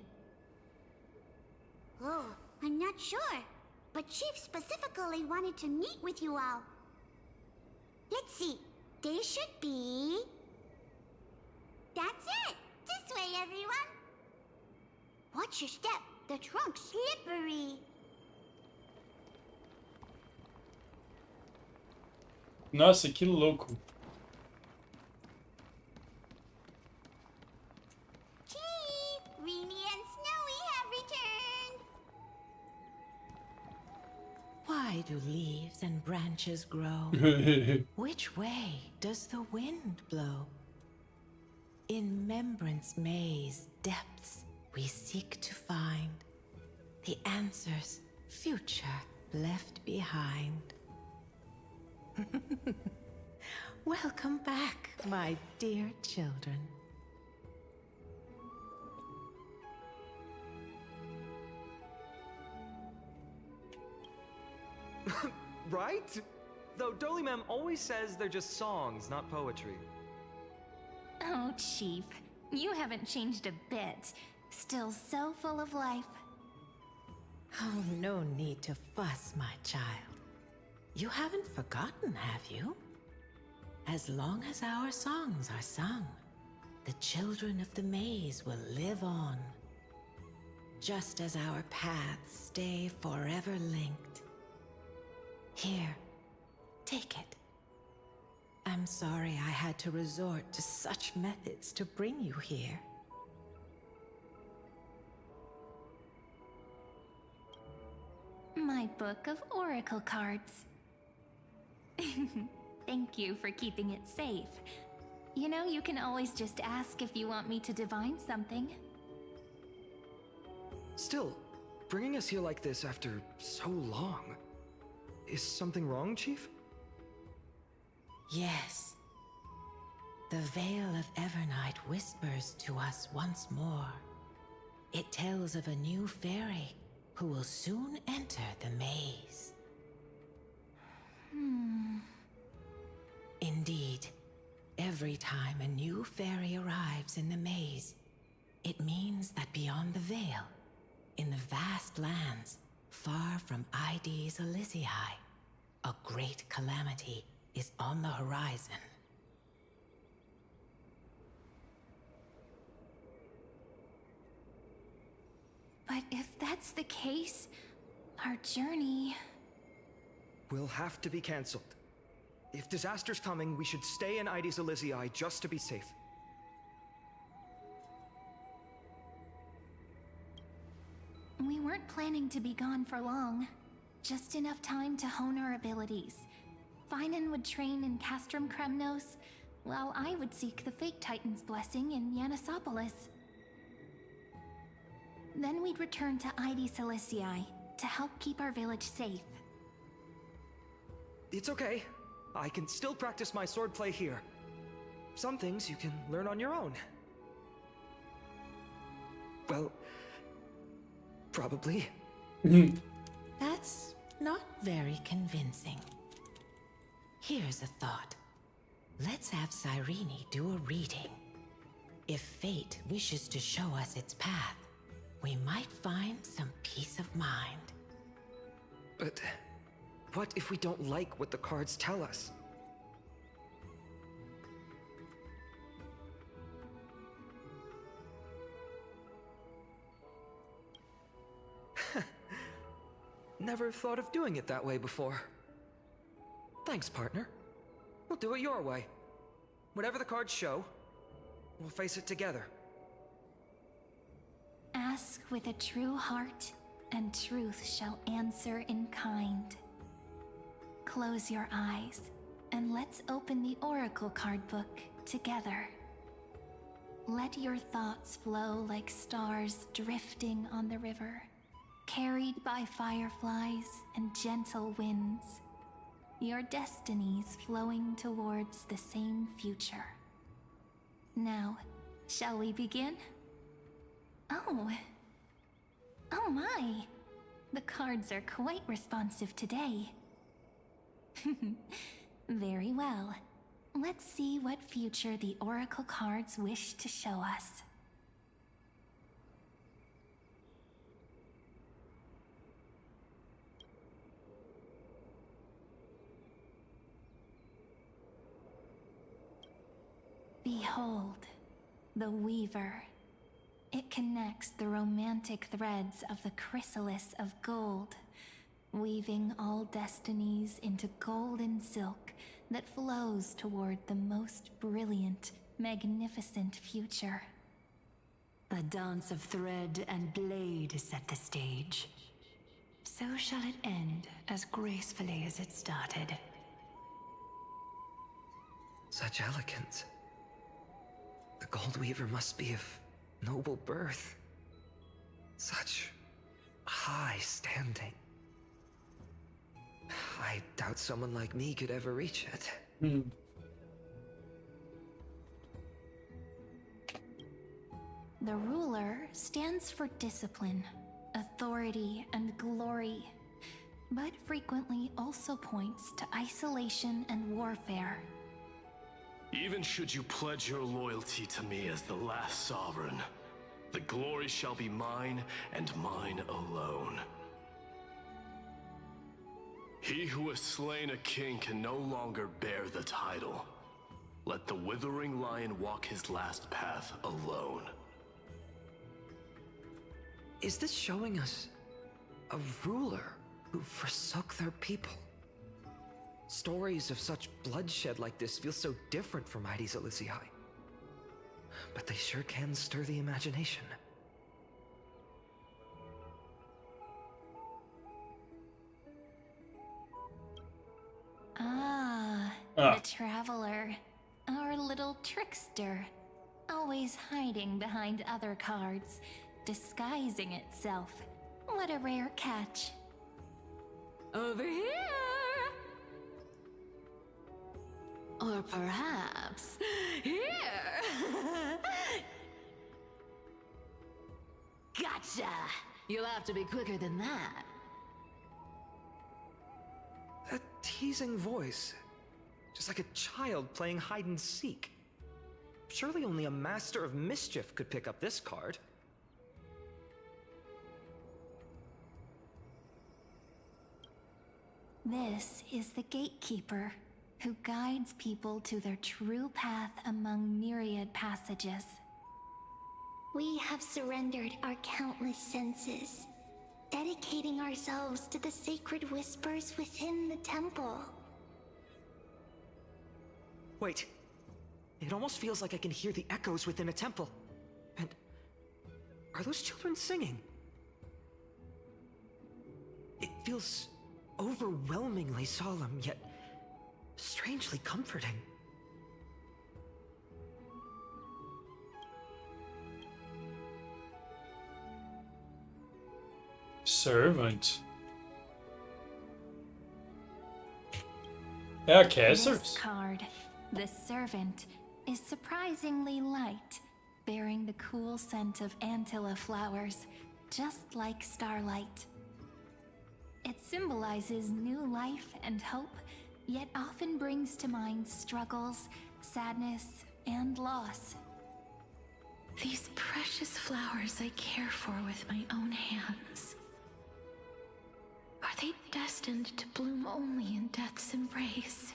Oh, I'm not sure. But Chief specifically wanted to meet with you all. Let's see. They should be... That's it! This way, everyone! Watch your step. The trunk's slippery. Nossa, que louco. Chief, Reenie and Snowy have returned. Why do leaves and branches grow? Which way does the wind blow? In Remembrance Maze depths we seek to find the answers future left behind. Welcome back, my dear children. Right? Though Dolly Mem always says they're just songs, not poetry. Oh, Chief, you haven't changed a bit. Still so full of life. Oh, no need to fuss, my child. You haven't forgotten, have you? As long as our songs are sung, the children of the maze will live on. Just as our paths stay forever linked. Here, take it. I'm sorry I had to resort to such methods to bring you here. My book of oracle cards. Thank you for keeping it safe. You know, you can always just ask if you want me to divine something. Still, bringing us here like this after so long. Is something wrong, Chief? Yes. The Veil of Evernight whispers to us once more. It tells of a new fairy who will soon enter the maze. Indeed, every time a new fairy arrives in the maze, it means that beyond the veil, in the vast lands, far from Ides Elysiae, a great calamity is on the horizon. But if that's the case, our journey... Will have to be cancelled. If disaster's coming, we should stay in Ides Elysiae just to be safe. We weren't planning to be gone for long. Just enough time to hone our abilities. Finan would train in Castrum Kremnos, while I would seek the Fake Titan's blessing in Yanisopolis. Then we'd return to Ides Elysiae to help keep our village safe. It's okay. I can still practice my swordplay here. Some things you can learn on your own. Well, probably. That's not very convincing. Here's a thought. Let's have Cyrene do a reading. If fate wishes to show us its path, we might find some peace of mind. But what if we don't like what the cards tell us? Never thought of doing it that way before. Thanks, partner. We'll do it your way. Whatever the cards show, we'll face it together. Ask with a true heart, and truth shall answer in kind. Close your eyes, and let's open the oracle card book together. Let your thoughts flow like stars drifting on the river, carried by fireflies and gentle winds. Your destinies flowing towards the same future. Now, shall we begin? Oh my! The cards are quite responsive today. Very well. Let's see what future the oracle cards wish to show us. Behold, the Weaver. It connects the romantic threads of the chrysalis of gold, weaving all destinies into golden silk that flows toward the most brilliant, magnificent future. The dance of thread and blade set the stage. So shall it end as gracefully as it started. Such elegance. The Gold Weaver must be of noble birth. Such high standing. I doubt someone like me could ever reach it. The ruler stands for discipline, authority, and glory, but frequently also points to isolation and warfare. Even should you pledge your loyalty to me as the last sovereign, the glory shall be mine and mine alone. He who has slain a king can no longer bear the title. Let the withering lion walk his last path alone. Is this showing us a ruler who forsook their people? Stories of such bloodshed like this feel so different from Heidi's Elysiae. But they sure can stir the imagination. The Traveler. Our little trickster. Always hiding behind other cards. Disguising itself. What a rare catch. Over here! Or perhaps here! Gotcha! You'll have to be quicker than that. That teasing voice. Just like a child playing hide and seek. Surely only a master of mischief could pick up this card. This is the gatekeeper, who guides people to their true path among myriad passages. We have surrendered our countless senses, dedicating ourselves to the sacred whispers within the temple. Wait. It almost feels like I can hear the echoes within a temple. And are those children singing? It feels overwhelmingly solemn, yet strangely comforting. Servant. Yeah, casters. This card, the servant, is surprisingly light, bearing the cool scent of antilla flowers, just like starlight. It symbolizes new life and hope, yet often brings to mind struggles, sadness, and loss. These precious flowers I care for with my own hands. Are they destined to bloom only in death's embrace?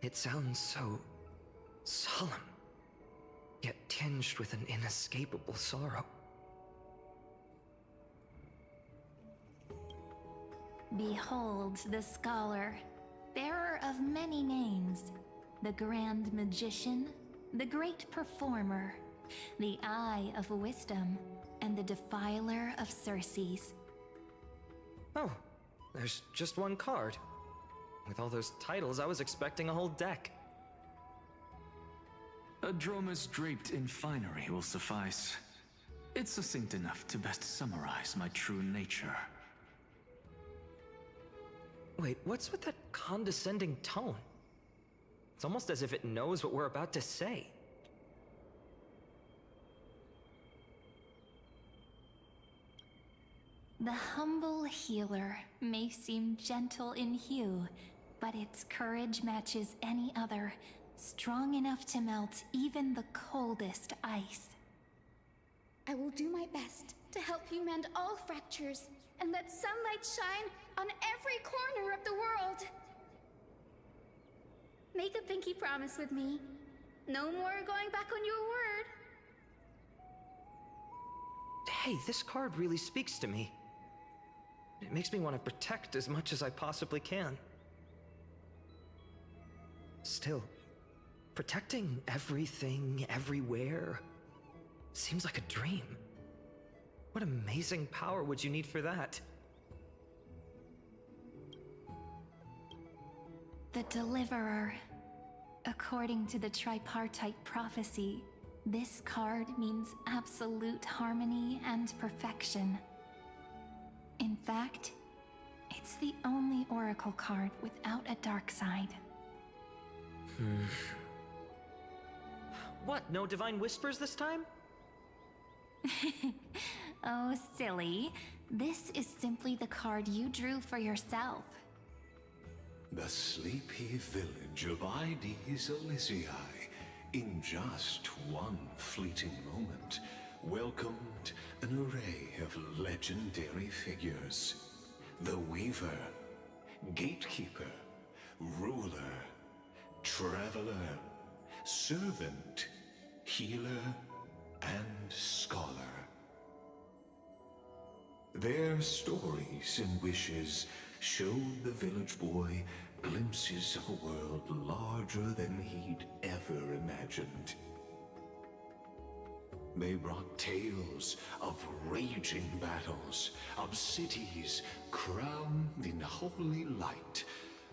It sounds so solemn, yet tinged with an inescapable sorrow. Behold the scholar, bearer of many names, the grand magician, the great performer, the eye of wisdom, and the defiler of Circes. Oh, there's just one card. With all those titles, I was expecting a whole deck. A dromus draped in finery will suffice. It's succinct enough to best summarize my true nature. Wait, what's with that condescending tone? It's almost as if it knows what we're about to say. The humble healer may seem gentle in hue, but its courage matches any other, strong enough to melt even the coldest ice. I will do my best to help you mend all fractures and let sunlight shine on every corner of the world. Make a pinky promise with me. No more going back on your word. Hey, this card really speaks to me. It makes me want to protect as much as I possibly can. Still, protecting everything, everywhere, seems like a dream. What amazing power would you need for that? The Deliverer. According to the tripartite prophecy, this card means absolute harmony and perfection. In fact, it's the only oracle card without a dark side. What, no divine whispers this time? Oh, silly. This is simply the card you drew for yourself. The sleepy village of Heidi's Elysiae, in just one fleeting moment, welcomed an array of legendary figures. the Weaver, Gatekeeper, Ruler, Traveler, Servant, Healer, and Scholar. Their stories and wishes showed the village boy glimpses of a world larger than he'd ever imagined. They brought tales of raging battles, of cities crowned in holy light,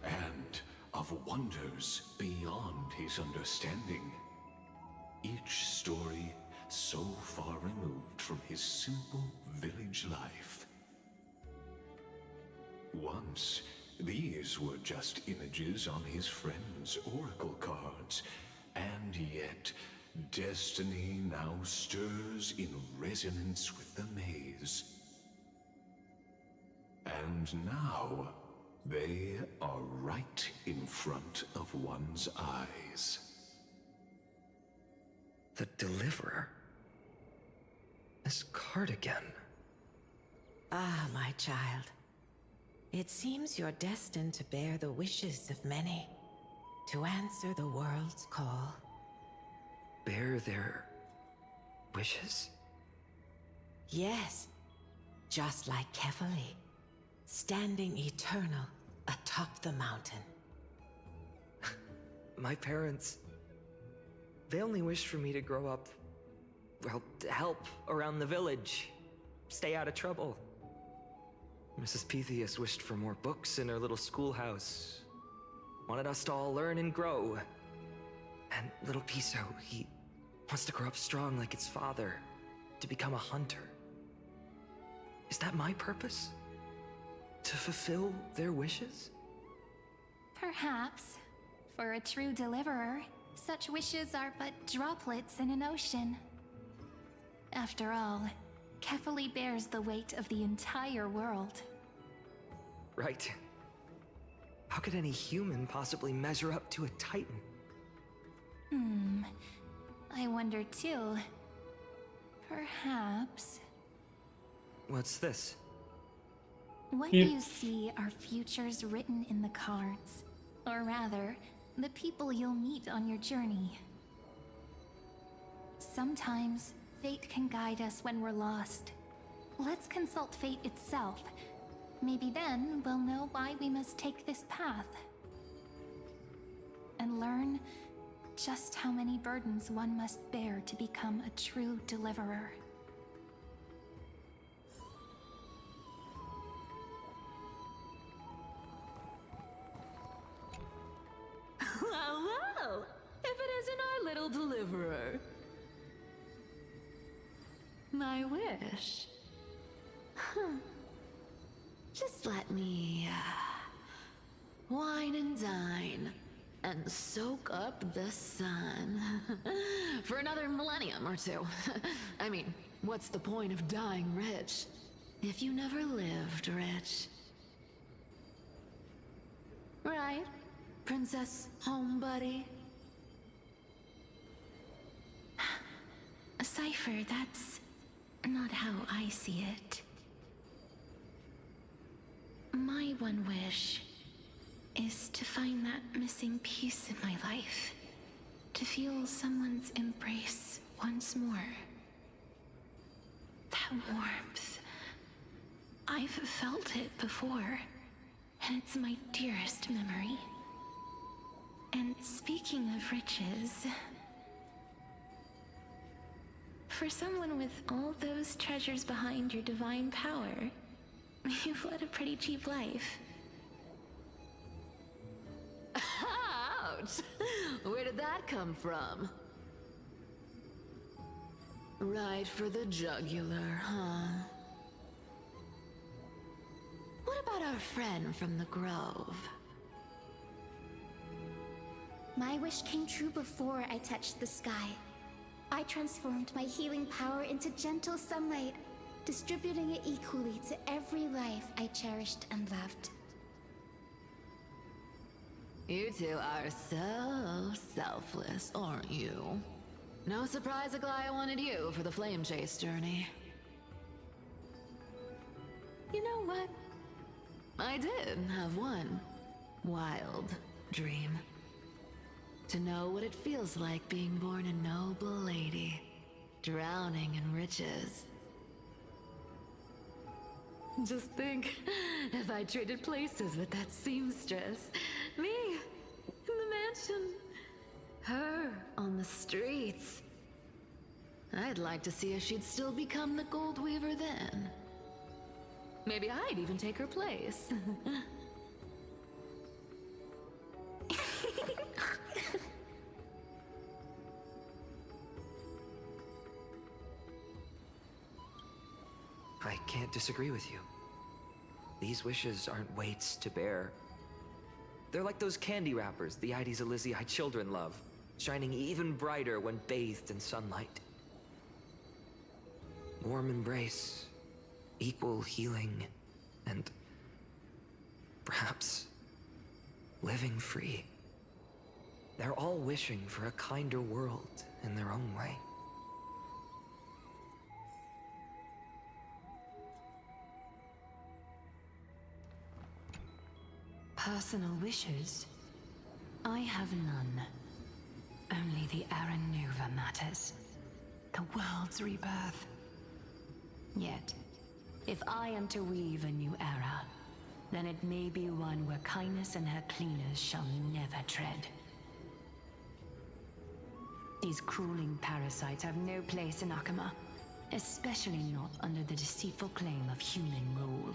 and of wonders beyond his understanding. Each story so far removed from his simple village life. Once, these were just images on his friend's oracle cards, and yet destiny now stirs in resonance with the maze. And now, they are right in front of one's eyes. The Deliverer? This card again. Ah, my child. It seems you're destined to bear the wishes of many, to answer the world's call. Bear their wishes? Yes, just like Kefali, standing eternal atop the mountain. My parents... they only wished for me to grow up, well, to help around the village, stay out of trouble. Mrs. Pythias wished for more books in her little schoolhouse, wanted us to all learn and grow. And little Piso, he wants to grow up strong like its father, to become a hunter. Is that my purpose? To fulfill their wishes? Perhaps. For a true deliverer, such wishes are but droplets in an ocean. After all, Kefali bears the weight of the entire world. Right. How could any human possibly measure up to a Titan? I wonder too. Perhaps... What's this? What you see are futures written in the cards. Or rather, the people you'll meet on your journey. Sometimes, fate can guide us when we're lost. Let's consult fate itself. Maybe then we'll know why we must take this path. And learn just how many burdens one must bear to become a true deliverer. Well, if it isn't our little deliverer. My wish. Just let me, wine and dine, and soak up the sun. For another millennium or two. I mean, what's the point of dying rich if you never lived rich? Right, Princess Homebuddy? Cypher, that's not how I see it. My one wish is to find that missing piece in my life. To feel someone's embrace once more. That warmth. I've felt it before, and it's my dearest memory. And speaking of riches... for someone with all those treasures behind your divine power, you've led a pretty cheap life. Ouch! Where did that come from? Right for the jugular, huh? What about our friend from the Grove? My wish came true before I touched the sky. I transformed my healing power into gentle sunlight, distributing it equally to every life I cherished and loved. You two are so selfless, aren't you? No surprise Aglaya wanted you for the flame chase journey. You know what? I did have one wild dream. To know what it feels like being born a noble lady, drowning in riches. Just think, if I traded places with that seamstress, me in the mansion, her on the streets. I'd like to see if she'd still become the gold weaver then. Maybe I'd even take her place. I can't disagree with you. These wishes aren't weights to bear. They're like those candy wrappers the Ides Elysiae children love, shining even brighter when bathed in sunlight. Warm embrace, equal healing, and perhaps living free. They're all wishing for a kinder world in their own way. Personal wishes? I have none. Only the Aranuva matters. The world's rebirth. Yet, if I am to weave a new era, then it may be one where kindness and her cleaners shall never tread. These crueling parasites have no place in Akama, especially not under the deceitful claim of human rule.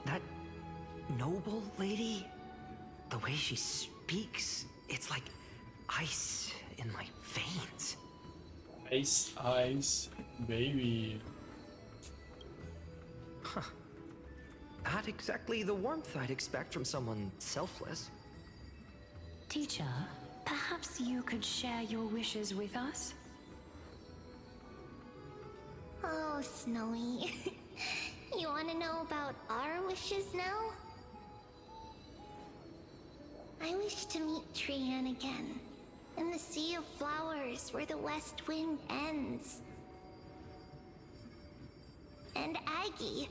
That noble lady, the way she speaks, it's like ice in my veins. Ice, baby. Huh. Not exactly the warmth I'd expect from someone selfless. Teacher, perhaps you could share your wishes with us? Oh, Snowy. You want to know about our wishes now? I wish to meet Trian again, in the Sea of Flowers where the West Wind ends. And Aggie,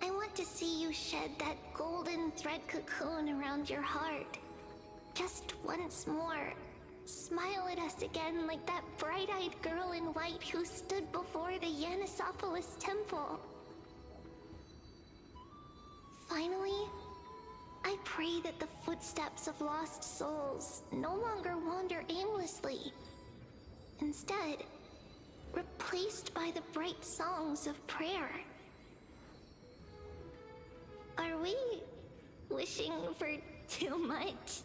I want to see you shed that golden thread cocoon around your heart. Just once more. Smile at us again like that bright-eyed girl in white who stood before the Yanisopolis temple. Finally, I pray that the footsteps of lost souls no longer wander aimlessly. Instead, replaced by the bright songs of prayer. Are we wishing for too much?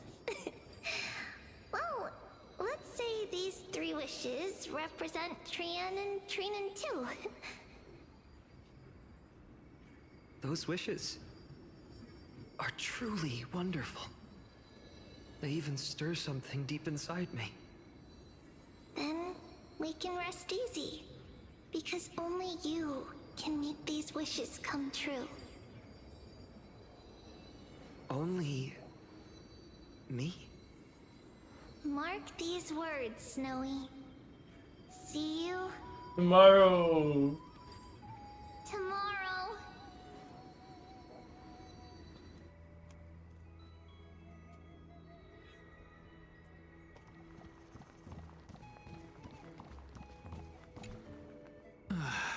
Well, let's say these 3 wishes represent Trian and Trinan too. Those wishes are truly wonderful. They even stir something deep inside me. Then we can rest easy, because only you can make these wishes come true. Only me? Mark these words, Snowy. See you tomorrow. Tomorrow.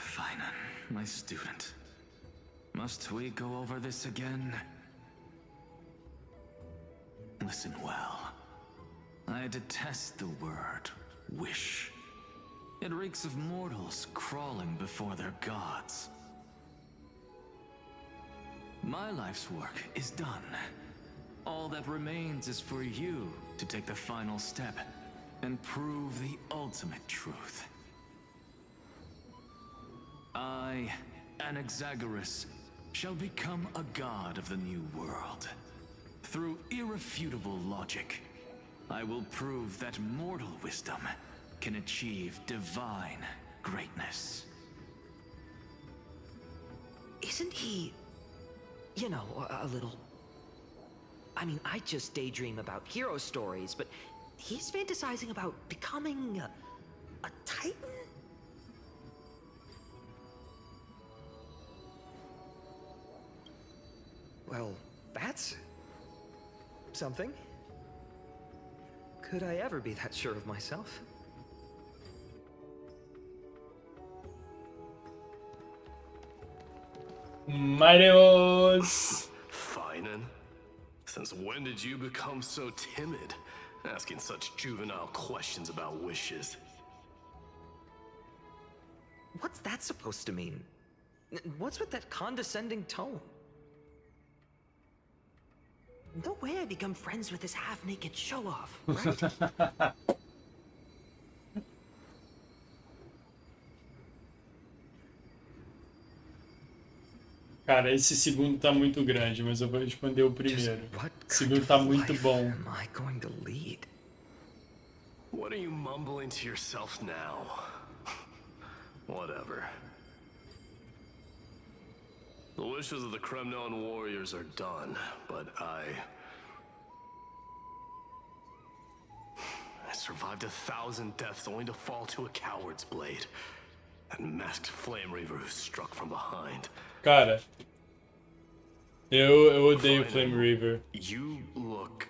Fine, my student. Must we go over this again? Listen well. I detest the word wish. It reeks of mortals crawling before their gods. My life's work is done. All that remains is for you to take the final step and prove the ultimate truth. I, Anaxagoras, shall become a god of the new world. Through irrefutable logic, I will prove that mortal wisdom can achieve divine greatness. Isn't he, you know, a little... I mean, I just daydream about hero stories, but he's fantasizing about becoming a titan? Well, that's something. Could I ever be that sure of myself? Marios! Finan? Since when did you become so timid? Asking such juvenile questions about wishes. What's that supposed to mean? What's with that condescending tone? No way I become friends with this half-naked show-off, right? Cara, esse segundo tá muito grande, mas eu vou responder o primeiro. O segundo tá muito bom. Am I going to lead? What are you mumbling to yourself now? Whatever. The wishes of the Kremnon warriors are done, but I survived 1,000 deaths only to fall to a coward's blade. That masked flame reaver who struck from behind. Cara, eu odeio Flame Reaver. You look...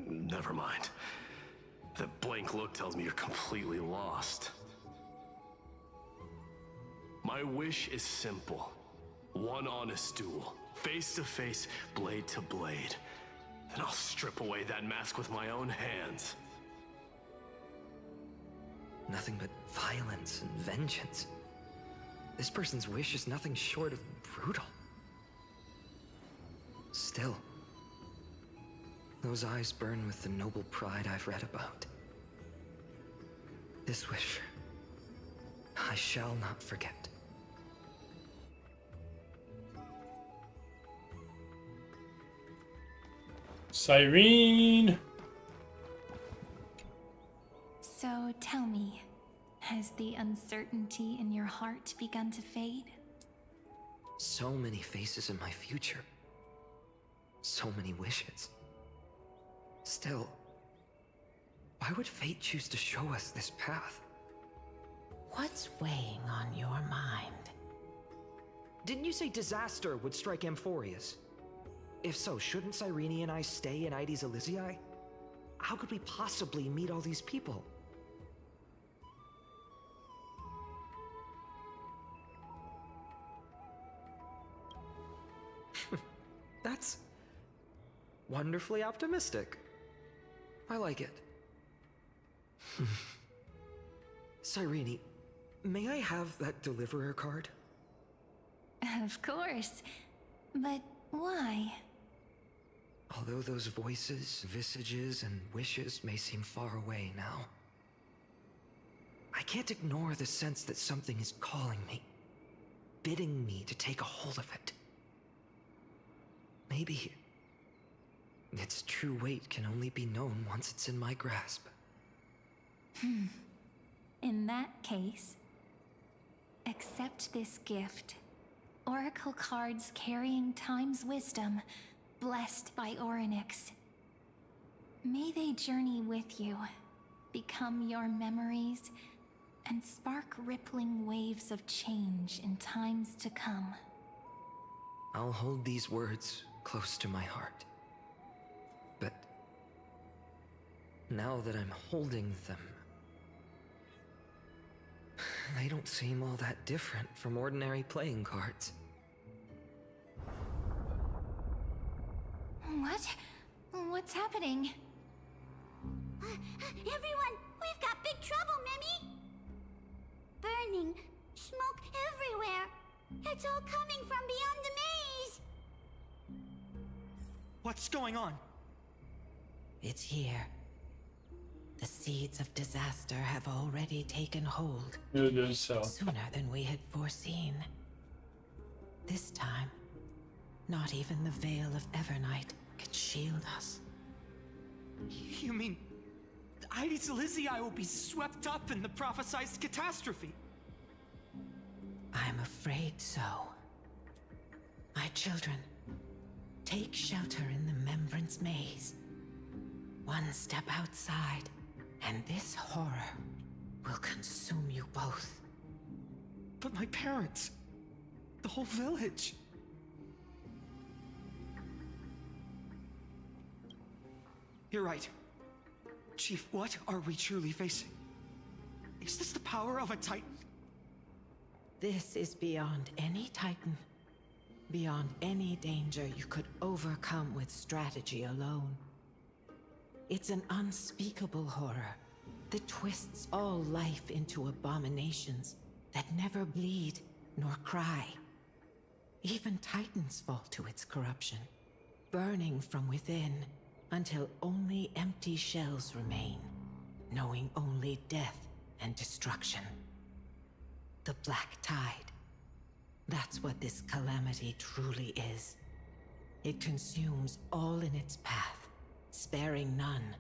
Never mind. That blank look tells me you're completely lost. My wish is simple. One honest duel. Face to face, blade to blade. Then I'll strip away that mask with my own hands. Nothing but violence and vengeance. This person's wish is nothing short of brutal. Still, those eyes burn with the noble pride I've read about. This wish, I shall not forget. Cyrene! So tell me, has the uncertainty in your heart begun to fade? So many faces in my future. So many wishes. Still, why would fate choose to show us this path? What's weighing on your mind? Didn't you say disaster would strike Amphoreus? If so, shouldn't Cyrene and I stay in Ides Elysiae? How could we possibly meet all these people? That's wonderfully optimistic. I like it. Cyrene, may I have that deliverer card? Of course. But why? Although those voices, visages, and wishes may seem far away now, I can't ignore the sense that something is calling me, bidding me to take a hold of it. Maybe its true weight can only be known once it's in my grasp. In that case, accept this gift. Oracle cards carrying time's wisdom, blessed by Orynyx. May they journey with you, become your memories, and spark rippling waves of change in times to come. I'll hold these words close to my heart. But now that I'm holding them, they don't seem all that different from ordinary playing cards. What? What's happening? Everyone, we've got big trouble, Mimi! Burning, smoke everywhere. It's all coming from beyond the maze. What's going on? It's here. The seeds of disaster have already taken hold. Sooner than we had foreseen. This time, not even the veil of Evernight can shield us. You mean Ides Elysiae will be swept up in the prophesied catastrophe? I'm afraid so. My children, take shelter in the Membrance Maze. One step outside, and this horror will consume you both. But my parents... The whole village. You're right. Chief, what are we truly facing? Is this the power of a Titan? This is beyond any Titan. Beyond any danger you could overcome with strategy alone. It's an unspeakable horror that twists all life into abominations that never bleed nor cry. Even Titans fall to its corruption, burning from within until only empty shells remain, knowing only death and destruction. The Black Tide. That's what this calamity truly is. It consumes all in its path, sparing none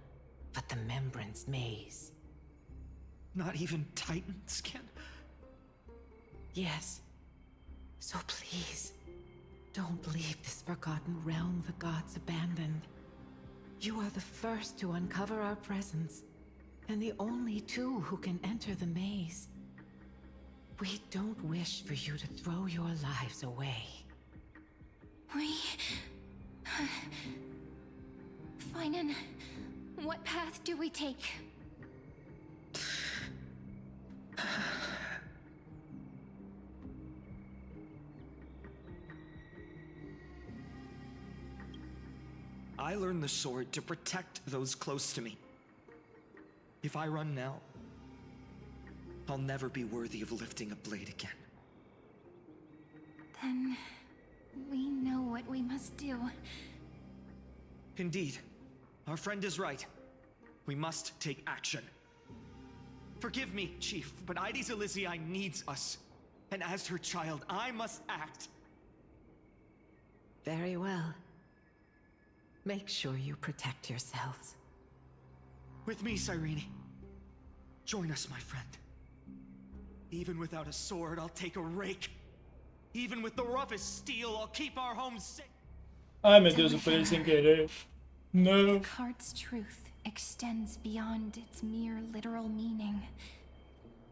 but the Membrance Maze. Not even Titans can... Yes. So please, don't leave this forgotten realm the gods abandoned. You are the first to uncover our presence, and the only two who can enter the maze. We don't wish for you to throw your lives away. Finan, what path do we take? I learned the sword to protect those close to me. If I run now, I'll never be worthy of lifting a blade again. Then we know what we must do. Indeed, our friend is right. We must take action. Forgive me, Chief, but Ides Elysiae needs us. And as her child, I must act. Very well. Make sure you protect yourselves. With me, Cyrene. Join us, my friend. Even without a sword, I'll take a rake. Even with the roughest steel, I'll keep our home safe. Ai meu Deus, eu falei sem querer. No. The card's truth extends beyond its mere literal meaning.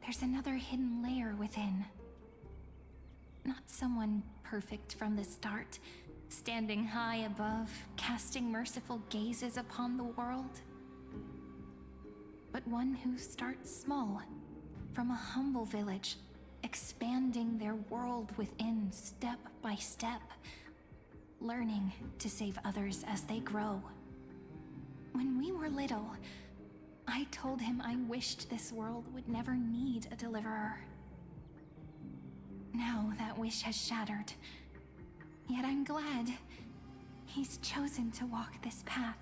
There's another hidden layer within. Not someone perfect from the start, standing high above, casting merciful gazes upon the world. But one who starts small, from a humble village, expanding their world within step by step, learning to save others as they grow. When we were little, I told him I wished this world would never need a deliverer. Now that wish has shattered. Yet I'm glad he's chosen to walk this path.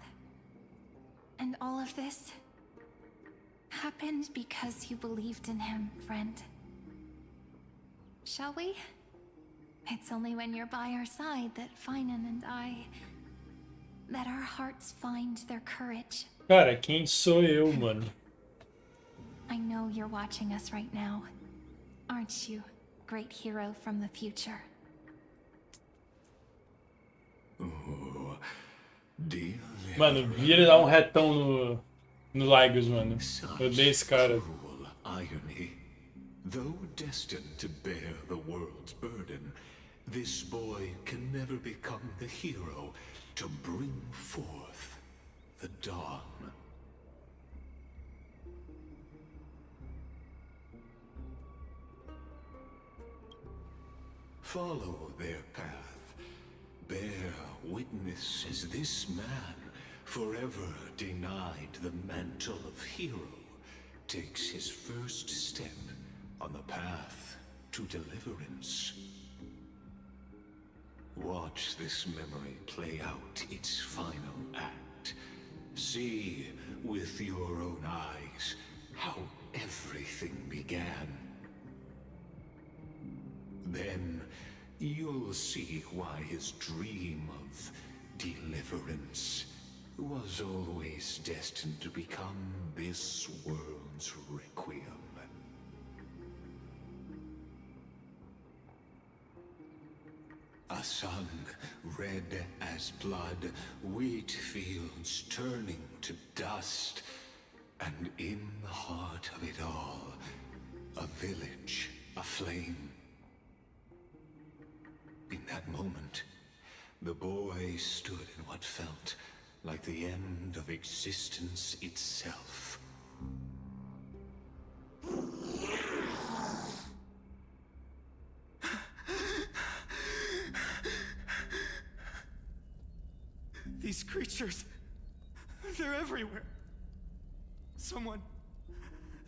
And all of this happened because you believed in him, friend. Shall we? It's only when you're by our side that Finan and that our hearts find their courage. Cara, quem sou eu, mano? I know you're watching us right now. Aren't you, great hero from the future? Oh, dear. Mano, vira e dá retão no Lagos, mano. Eu odeio esse cara. Cruel irony. Though destined to bear the world's burden, this boy can never become the hero to bring forth the dawn. Follow their path. Bear witness as this man, forever denied the mantle of hero, takes his first step on the path to deliverance. Watch this memory play out its final act. See with your own eyes how everything began. Then you'll see why his dream of deliverance was always destined to become this world's requiem. A sun red as blood, wheat fields turning to dust, and in the heart of it all, a village aflame. The boy stood in what felt like the end of existence itself. These creatures, they're everywhere. Someone,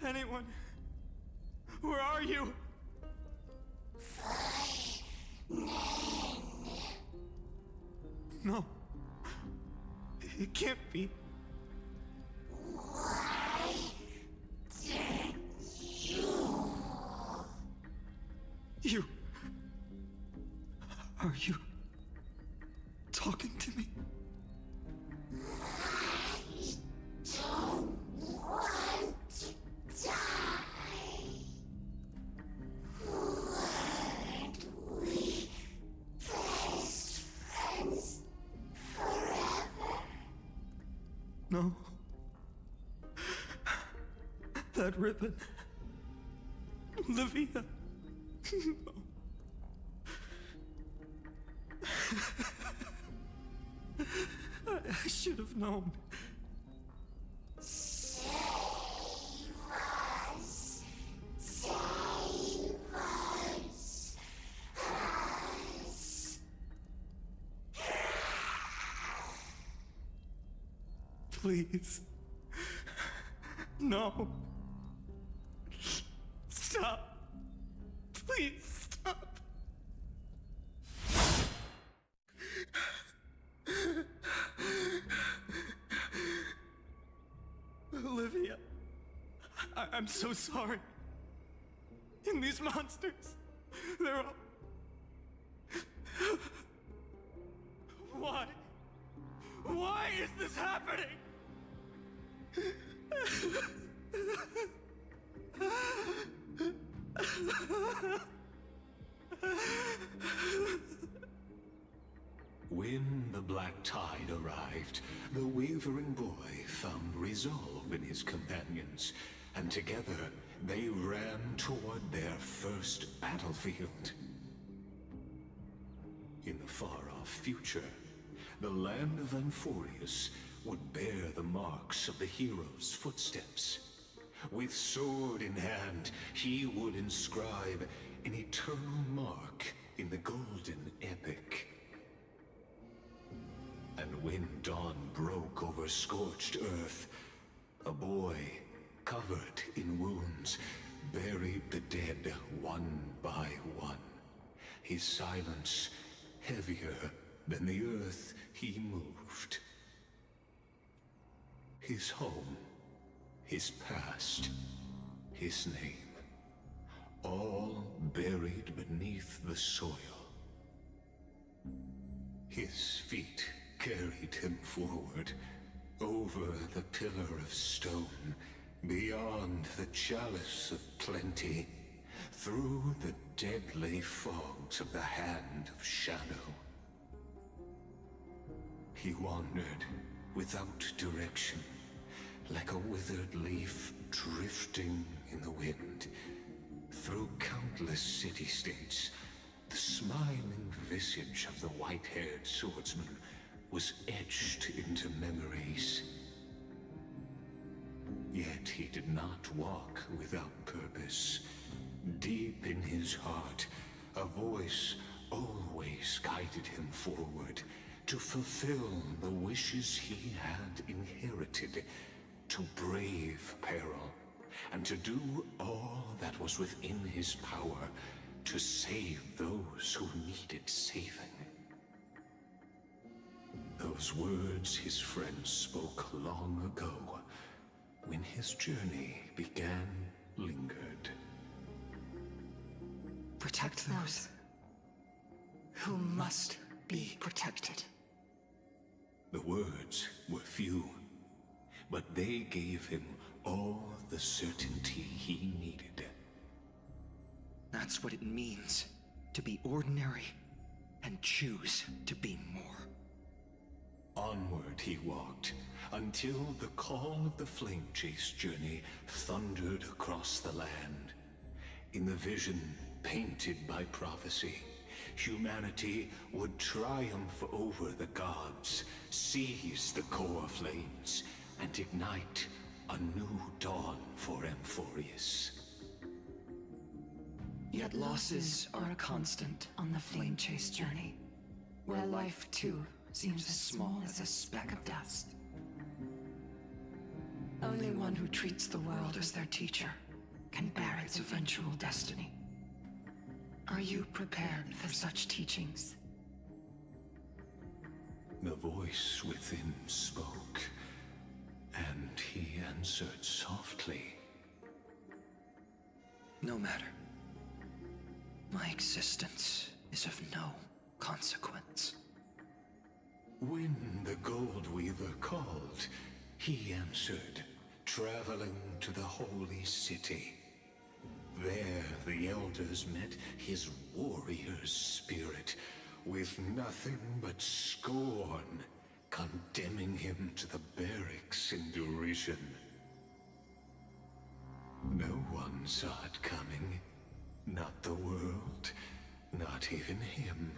anyone, where are you? No, it can't be. You, are you talking to me? No. That ribbon. Olivia. No. I should have known. Save us. Save us. Please. No. Stop. Please stop. Olivia, I'm so sorry. And these monsters, they're all... Why? Why is this happening? When the black tide arrived, the wavering boy found resolve in his companions, and together they ran toward their first battlefield. In the far-off future, the land of Amphoreus would bear the marks of the hero's footsteps. With sword in hand, he would inscribe an eternal mark in the golden epic. And when dawn broke over scorched earth, a boy, covered in wounds, buried the dead one by one. His silence heavier than the earth he moved. His home, his past, his name, all buried beneath the soil. His feet carried him forward, over the pillar of stone, beyond the chalice of plenty, through the deadly fogs of the hand of shadow. He wandered without direction, like a withered leaf drifting in the wind, through countless city-states. The smiling visage of the white-haired swordsman was etched into memories. Yet he did not walk without purpose. Deep in his heart, a voice always guided him forward, to fulfill the wishes he had inherited, to brave peril, and to do all that was within his power to save those who needed saving. Those words his friends spoke long ago, when his journey began, lingered. Protect those who must be protected. The words were few, but they gave him all the certainty he needed. That's what it means to be ordinary and choose to be more. Onward he walked, until the call of the flame chase journey thundered across the land. In the vision painted by prophecy, humanity would triumph over the gods, seize the core flames, and ignite a new dawn for Amphoreus. Yet losses are a constant on the flame chase journey, where life too seems as small as a speck of dust. Only one who treats the world as their teacher can bear its eventual destiny. Are you prepared for such teachings? The voice within spoke, and he answered softly. No matter. My existence is of no consequence. When the Gold Weaver called, he answered, traveling to the holy city. There the elders met his warrior's spirit, with nothing but scorn, condemning him to the barracks in derision. No one saw it coming. Not the world, not even him.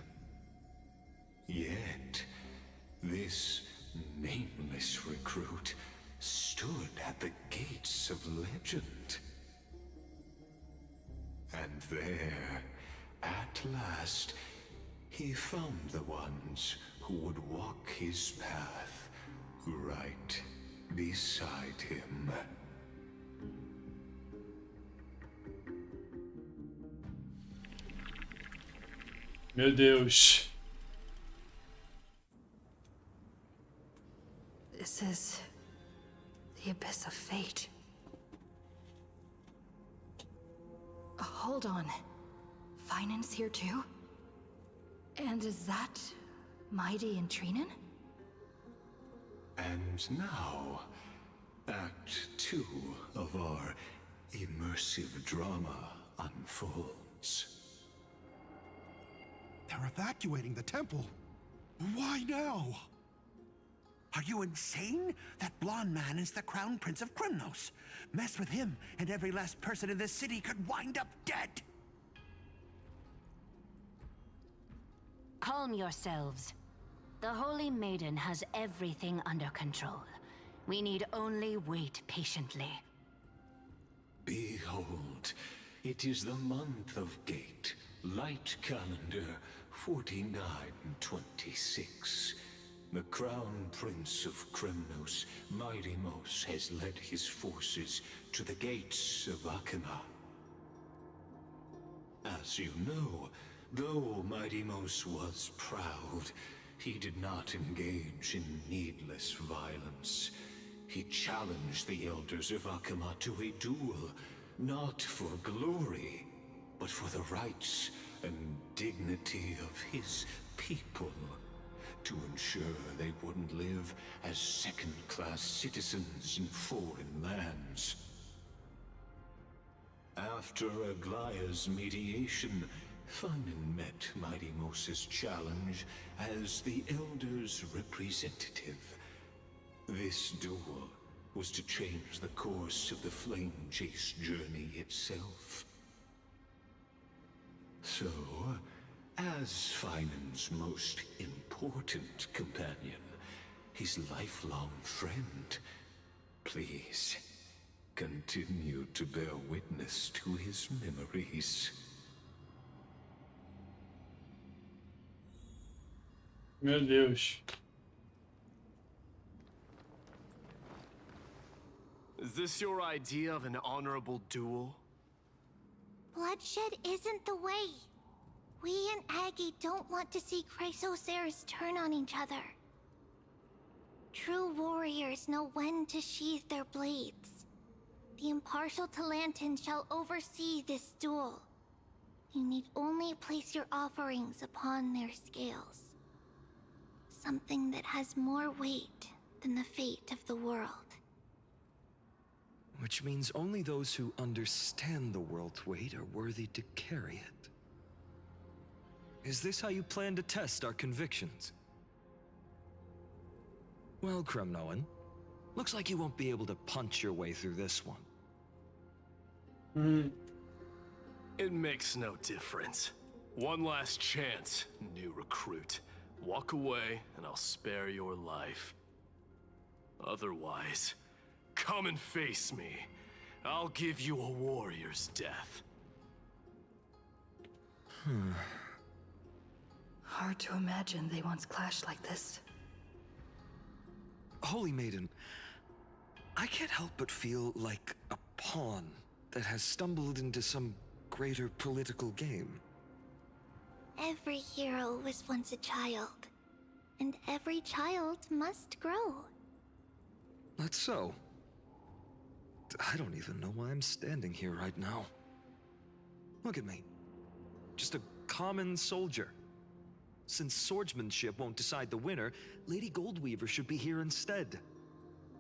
Yet, this nameless recruit stood at the gates of legend. And there, at last, he found the ones who would walk his path right beside him. Meu Deus. This is the abyss of fate. Hold on. Finance here too? And is that Mighty and Trinen? And now, Act 2 of our immersive drama unfolds. They're evacuating the temple. Why now? Are you insane? That blonde man is the Crown Prince of Krymnos. Mess with him, and every last person in this city could wind up dead. Calm yourselves. The Holy Maiden has everything under control. We need only wait patiently. Behold, it is the month of Gate, light calendar 4926. The Crown Prince of Krymnos, Mydimos, has led his forces to the gates of Akima. As you know, though Mydimos was proud, he did not engage in needless violence. He challenged the elders of Akima to a duel, not for glory, but for the rights and dignity of his people, to ensure they wouldn't live as second-class citizens in foreign lands. After Aglaya's mediation, Finan met Mydimos' challenge as the Elder's representative. This duel was to change the course of the Flame Chase journey itself. So, as Finan's most important companion, his lifelong friend, please continue to bear witness to his memories. Meu Deus. Is this your idea of an honorable duel? Bloodshed isn't the way. We and Aggie don't want to see Chrysoceres turn on each other. True warriors know when to sheathe their blades. The impartial Talantan shall oversee this duel. You need only place your offerings upon their scales. Something that has more weight than the fate of the world. Which means only those who understand the world's weight are worthy to carry it. Is this how you plan to test our convictions? Well, Kremnoan, looks like you won't be able to punch your way through this one. It makes no difference. One last chance, new recruit. Walk away, and I'll spare your life. Otherwise, come and face me. I'll give you a warrior's death. Hard to imagine they once clashed like this. Holy Maiden, I can't help but feel like a pawn that has stumbled into some greater political game. Every hero was once a child, and every child must grow. That's so. I don't even know why I'm standing here right now. Look at me. Just a common soldier. Since swordsmanship won't decide the winner, Lady Goldweaver should be here instead.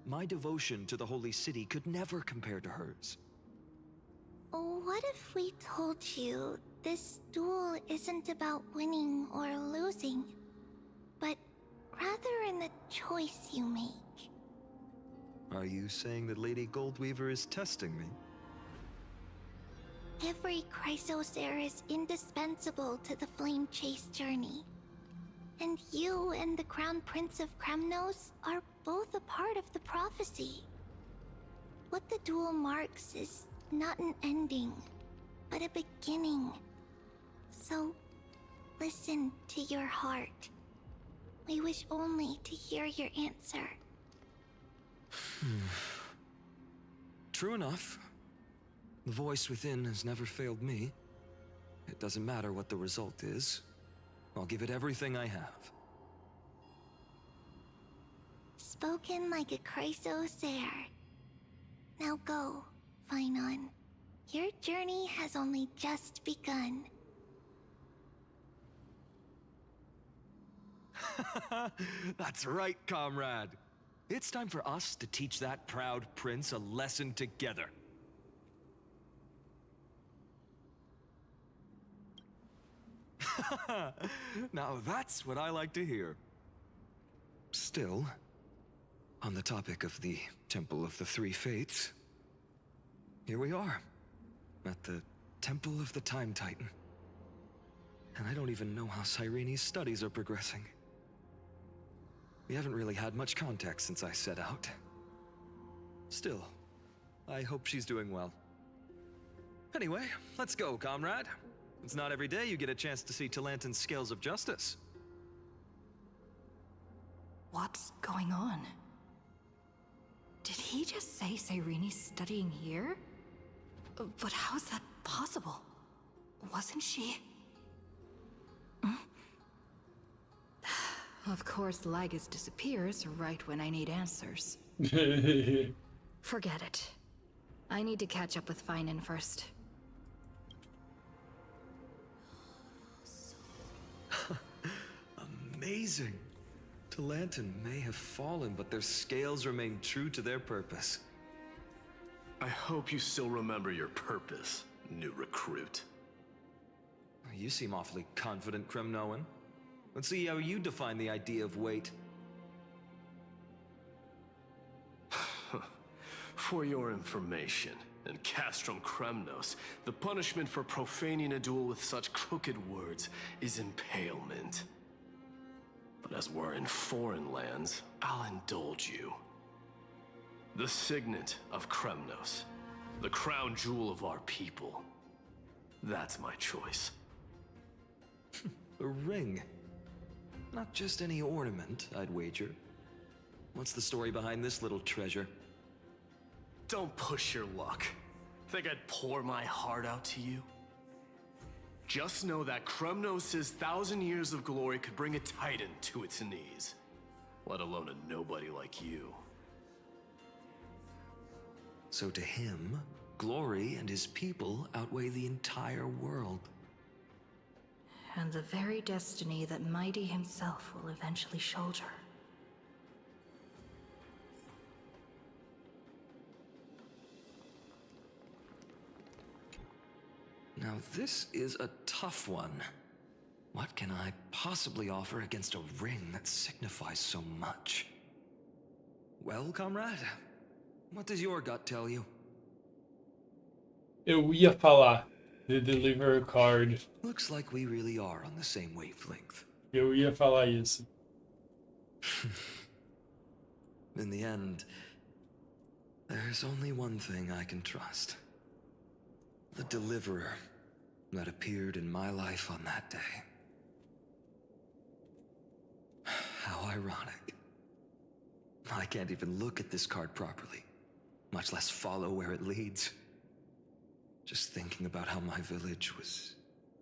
My devotion to the Holy City could never compare to hers. What if we told you this duel isn't about winning or losing, but rather in the choice you make? Are you saying that Lady Goldweaver is testing me? Every Chrysosaur is indispensable to the Flame Chase journey. And you and the Crown Prince of Kremnos are both a part of the prophecy. What the duel marks is not an ending, but a beginning. So, listen to your heart. We wish only to hear your answer. True enough. The voice within has never failed me. It doesn't matter what the result is. I'll give it everything I have. Spoken like a Chrysosaur. Now go, Phainon. Your journey has only just begun. That's right, comrade. It's time for us to teach that proud prince a lesson together. Now that's what I like to hear. Still, on the topic of the Temple of the Three Fates, here we are, at the Temple of the Time Titan. And I don't even know how Cyrene's studies are progressing. We haven't really had much contact since I set out. Still, I hope she's doing well. Anyway, let's go, comrade. It's not every day you get a chance to see Talantin's scales of justice. What's going on? Did he just say Cyrene's studying here? But how is that possible? Wasn't she? Of course, Lygus disappears right when I need answers. Forget it. I need to catch up with Phainon first. Amazing. Talantin may have fallen, but their scales remain true to their purpose. I hope you still remember your purpose, new recruit. You seem awfully confident, Kremnoan. Let's see how you define the idea of weight. For your information, in Castrum Kremnos, the punishment for profaning a duel with such crooked words is impalement. But as we're in foreign lands, I'll indulge you. The signet of Kremnos, the crown jewel of our people. That's my choice. A ring. Not just any ornament, I'd wager. What's the story behind this little treasure? Don't push your luck. Think I'd pour my heart out to you? Just know that Kremnos' 1,000 years of glory could bring a titan to its knees. Let alone a nobody like you. So to him, glory and his people outweigh the entire world. And the very destiny that Mighty himself will eventually shoulder. Now this is a tough one. What can I possibly offer against a ring that signifies so much? Well, comrade, what does your gut tell you? Eu ia falar, The deliverer card. Looks like we really are on the same wavelength. Eu ia falar isso. In the end, there's only one thing I can trust. The deliverer that appeared in my life on that day. How ironic. I can't even look at this card properly, much less follow where it leads. Just thinking about how my village was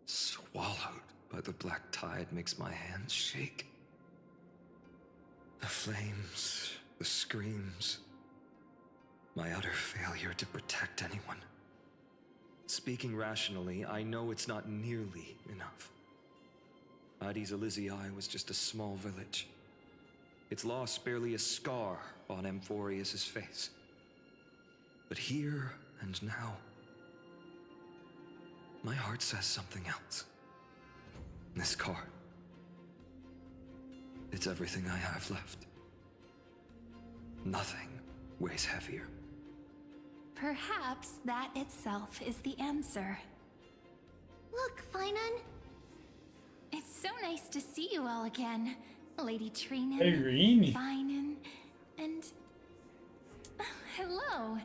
swallowed by the black tide makes my hands shake. The flames, the screams, my utter failure to protect anyone. Speaking rationally, I know it's not nearly enough. Addis Elysiae was just a small village. Its loss barely a scar on Amphoreus' face. But here and now, my heart says something else. This card. It's everything I have left. Nothing weighs heavier. Perhaps that itself is the answer. Look, Finan. It's so nice to see you all again. Lady Trinan, Irene. Finan, and... hello.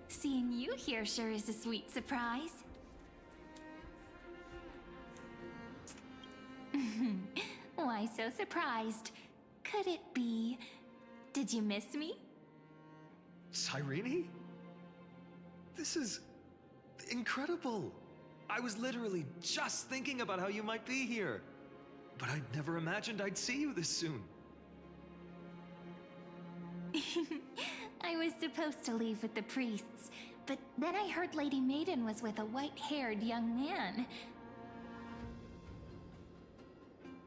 Seeing you here sure is a sweet surprise. Why so surprised? Could it be... did you miss me? Cyrene? This is incredible. I was literally just thinking about how you might be here. But I'd never imagined I'd see you this soon. I was supposed to leave with the priests, but then I heard Lady Maiden was with a white-haired young man.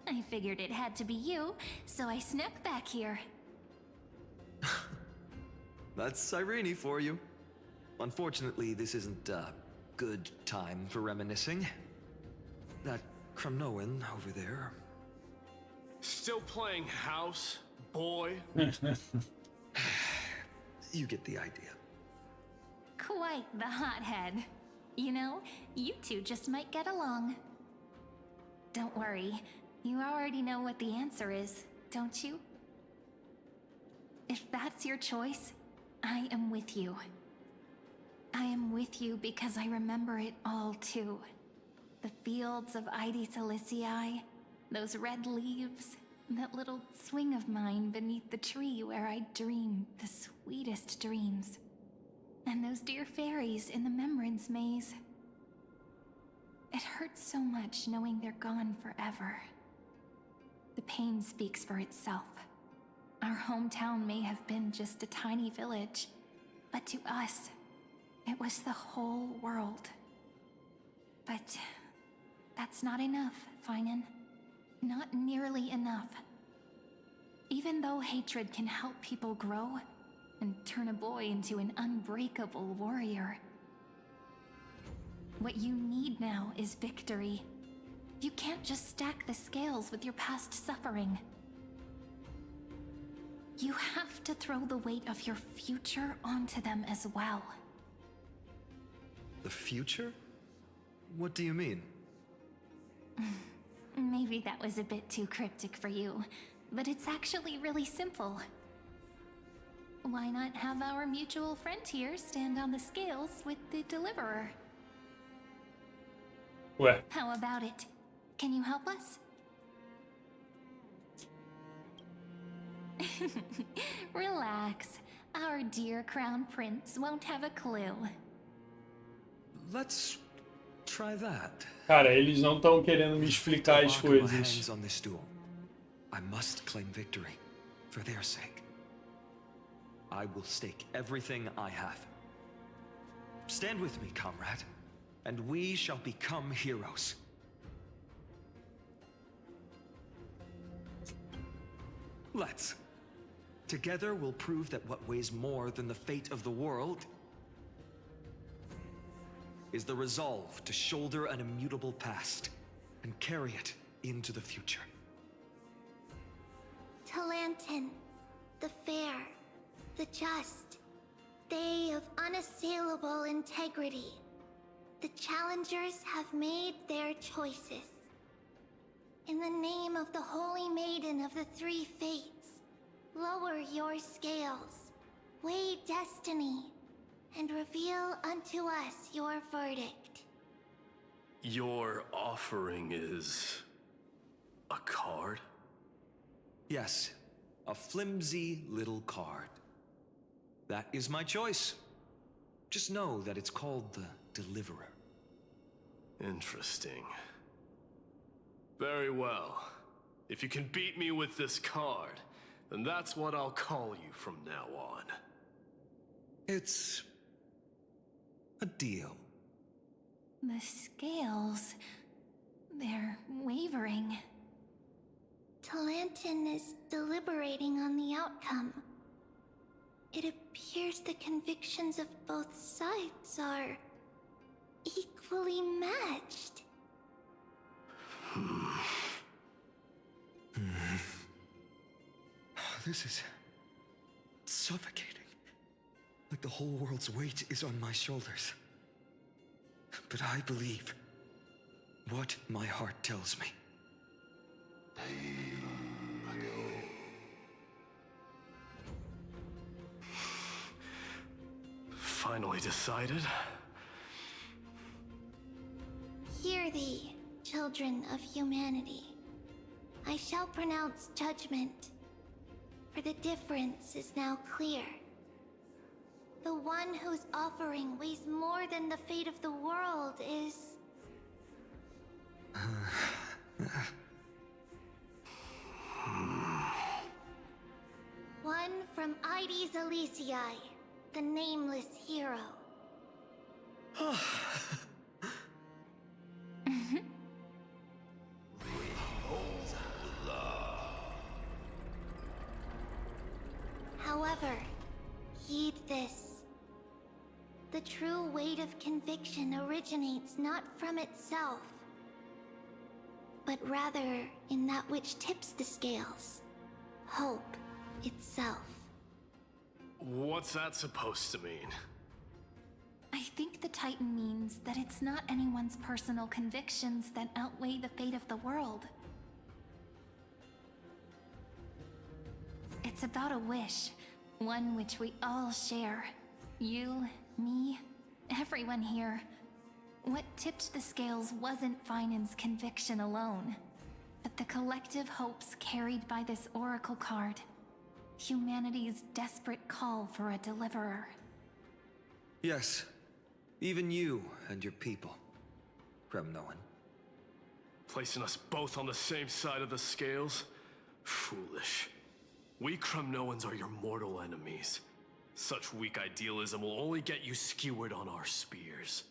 I figured it had to be you, so I snuck back here. That's Cyrene for you. Unfortunately, this isn't a good time for reminiscing. That Kremnoan over there. Still playing house, boy? You get the idea. Quite the hothead. You know, you two just might get along. Don't worry, you already know what the answer is, don't you? If that's your choice, I am with you. I am with you because I remember it all too. The fields of Addis Elysiae, those red leaves, that little swing of mine beneath the tree where I dreamed the sweetest dreams. And those dear fairies in the Memorance Maze. It hurts so much knowing they're gone forever. The pain speaks for itself. Our hometown may have been just a tiny village, but to us, it was the whole world. But that's not enough, Finan. Not nearly enough. Even though hatred can help people grow and turn a boy into an unbreakable warrior, what you need now is victory. You can't just stack the scales with your past suffering. You have to throw the weight of your future onto them as well. The future? What do you mean? Maybe that was a bit too cryptic for you, but it's actually really simple. Why not have our mutual friend here stand on the scales with the deliverer? What? How about it? Can you help us? Relax. Our dear Crown Prince won't have a clue. Let's try that. Cara, eles não estão querendo me explicar as coisas. On this duel. I must claim victory for their sake. I will stake everything I have. Stand with me, comrade, and we shall become heroes. Let's. Together we'll prove that what weighs more than the fate of the world is the resolve to shoulder an immutable past and carry it into the future. Talantin, the fair, the just, they of unassailable integrity. The challengers have made their choices. In the name of the Holy Maiden of the Three Fates, lower your scales, weigh destiny, and reveal unto us your verdict. Your offering is... a card? Yes, a flimsy little card. That is my choice. Just know that it's called the Deliverer. Interesting. Very well. If you can beat me with this card, then that's what I'll call you from now on. It's... a deal. The scales... they're wavering. Talantin is deliberating on the outcome. It appears the convictions of both sides are... equally matched. This is... suffocating. Like the whole world's weight is on my shoulders. But I believe what my heart tells me. Finally decided? Hear thee, children of humanity. I shall pronounce judgment, for the difference is now clear. The one whose offering weighs more than the fate of the world is... one from Ides Elysiae, the nameless hero. However, heed this. The true weight of conviction originates not from itself, but rather in that which tips the scales. Hope itself. What's that supposed to mean? I think the Titan means that it's not anyone's personal convictions that outweigh the fate of the world. It's about a wish, one which we all share. You, me, everyone here. What tipped the scales wasn't Finan's conviction alone, but the collective hopes carried by this oracle card. Humanity's desperate call for a deliverer. Yes, even you and your people, Kremnoan. Placing us both on the same side of the scales? Foolish. We Kremnoans are your mortal enemies. Such weak idealism will only get you skewered on our spears.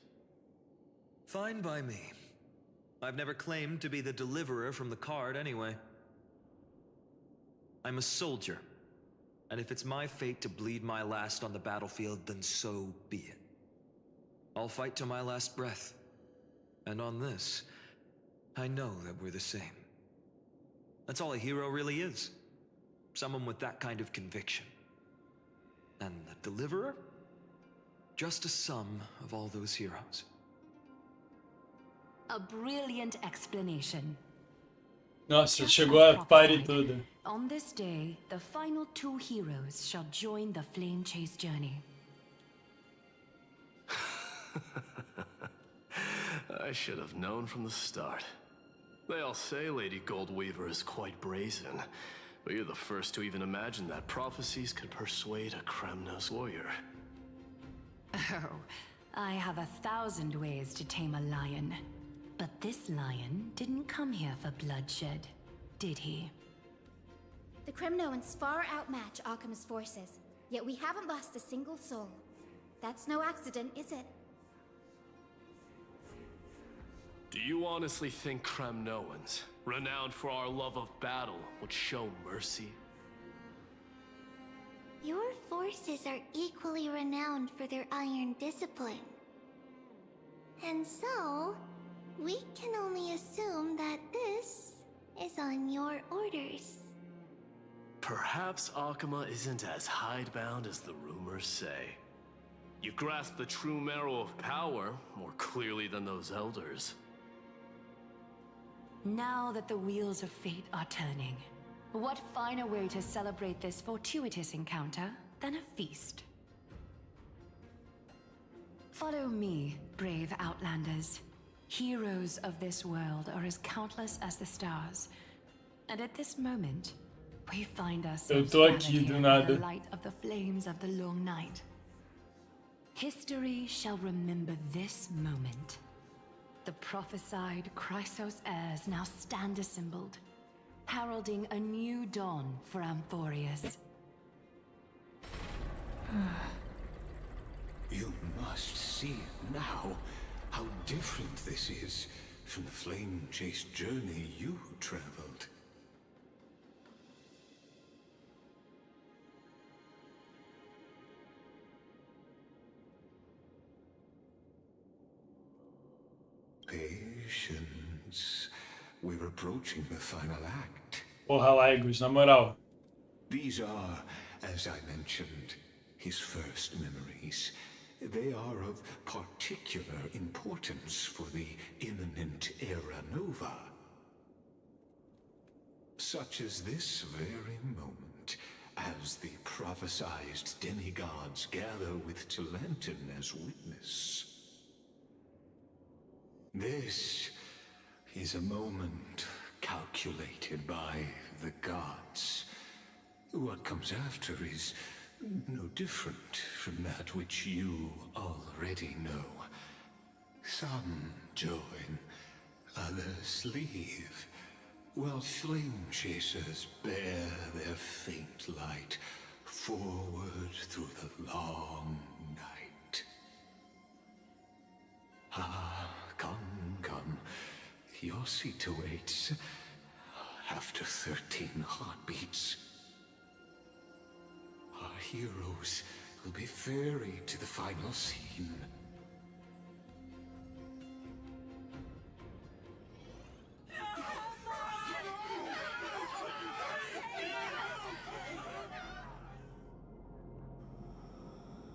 Fine by me. I've never claimed to be the deliverer from the card anyway. I'm a soldier, and if it's my fate to bleed my last on the battlefield, then so be it. I'll fight to my last breath. And on this, I know that we're the same. That's all a hero really is. Someone with that kind of conviction. And the deliverer? Just a sum of all those heroes. A brilliant explanation. Nossa, chegou a par e tudo. On this day, the final two heroes shall join the flame chase journey. I should have known from the start. They all say Lady Goldweaver is quite brazen, but you're the first to even imagine that prophecies could persuade a Kremnos warrior. Oh, I have 1,000 ways to tame a lion. But this lion didn't come here for bloodshed, did he? The Kremnoans far outmatch Arkhama's forces, yet we haven't lost a single soul. That's no accident, is it? Do you honestly think Kremnoans, renowned for our love of battle, would show mercy? Your forces are equally renowned for their iron discipline. And so, we can only assume that this is on your orders. Perhaps Akama isn't as hidebound as the rumors say. You grasp the true marrow of power more clearly than those elders. Now that the wheels of fate are turning, what finer way to celebrate this fortuitous encounter than a feast? Follow me, brave outlanders. Heroes of this world are as countless as the stars. And at this moment, we find ourselves gathered here by the light of the flames of the long night. History shall remember this moment. The prophesied Chrysos heirs now stand assembled, heralding a new dawn for Amphoreus. You must see now how different this is from the flame-chased journey you traveled. Patience. We're approaching the final act. Porra, Lygos, na moral. These are, as I mentioned, his first memories. They are of particular importance for the imminent Era Nova. Such as this very moment, as the prophesized demigods gather with Talentum as witness. This is a moment calculated by the gods. What comes after is no different from that which you already know. Some join, others leave, while flame chasers bear their faint light forward through the long night. Ah, come. Your seat awaits after 13 heartbeats. Our heroes will be ferried to the final scene.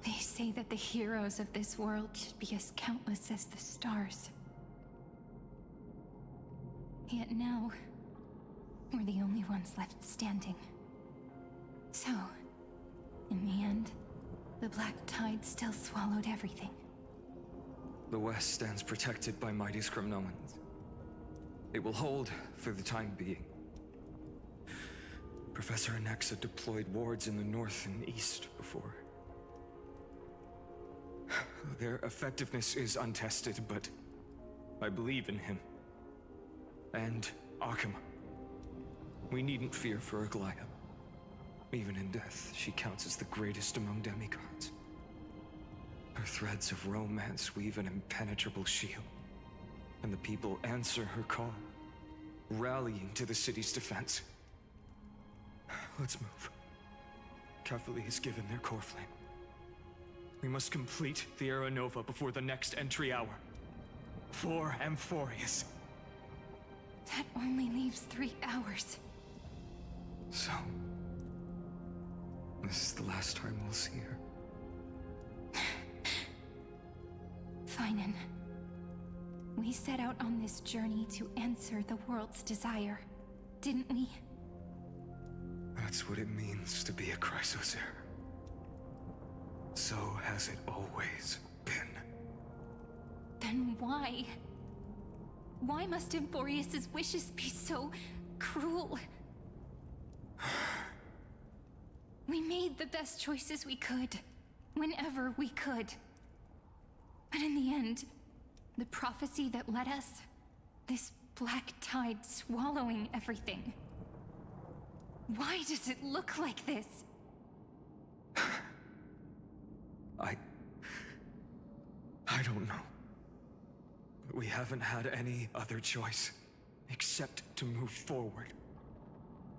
They say that the heroes of this world should be as countless as the stars. Yet now, we're the only ones left standing. So, in the end, the black tide still swallowed everything. The West stands protected by mighty Scrimnoans. It will hold for the time being. Professor Nexa deployed wards in the north and east before. Their effectiveness is untested, but I believe in him. And Akim. We needn't fear for Aglaya. Even in death, she counts as the greatest among demigods. Her threads of romance weave an impenetrable shield, and the people answer her call, rallying to the city's defense. Let's move. Cavalry has given their core flame. We must complete the Era Nova before the next entry hour. For Amphoreus. That only leaves 3 hours. So, this is the last time we'll see her. Finan. We set out on this journey to answer the world's desire, didn't we? That's what it means to be a Chrysos heir. So has it always been. Then why? Why must Amphoreus' wishes be so cruel? We made the best choices we could, whenever we could. But in the end, the prophecy that led us, this black tide swallowing everything. Why does it look like this? I don't know. But we haven't had any other choice, except to move forward.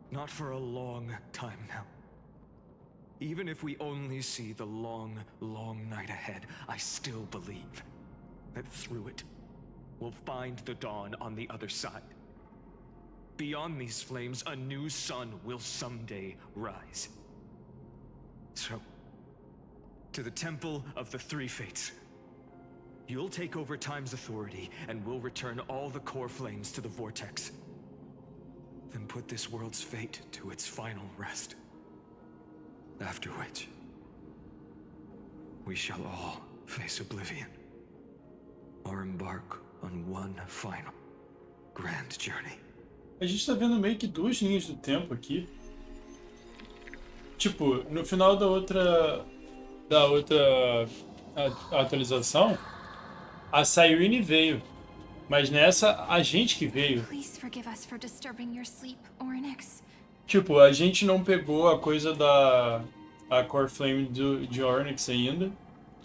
Not for a long time now. Even if we only see the long, long night ahead, I still believe that through it, we'll find the dawn on the other side. Beyond these flames, a new sun will someday rise. So, To the Temple of the Three Fates. You'll take over Time's authority, and we'll return all the core flames to the Vortex. Then put this world's fate to its final rest. After which, we shall all face oblivion, or embark on one final grand journey. A gente tá vendo meio que duas linhas do tempo aqui. Tipo, no final da outra atualização, a Cyrene veio, mas nessa a gente que veio. Please forgive us for disturbing your sleep, Ornyx. Tipo, a gente não pegou a coisa a Core Flame de Ornyx ainda.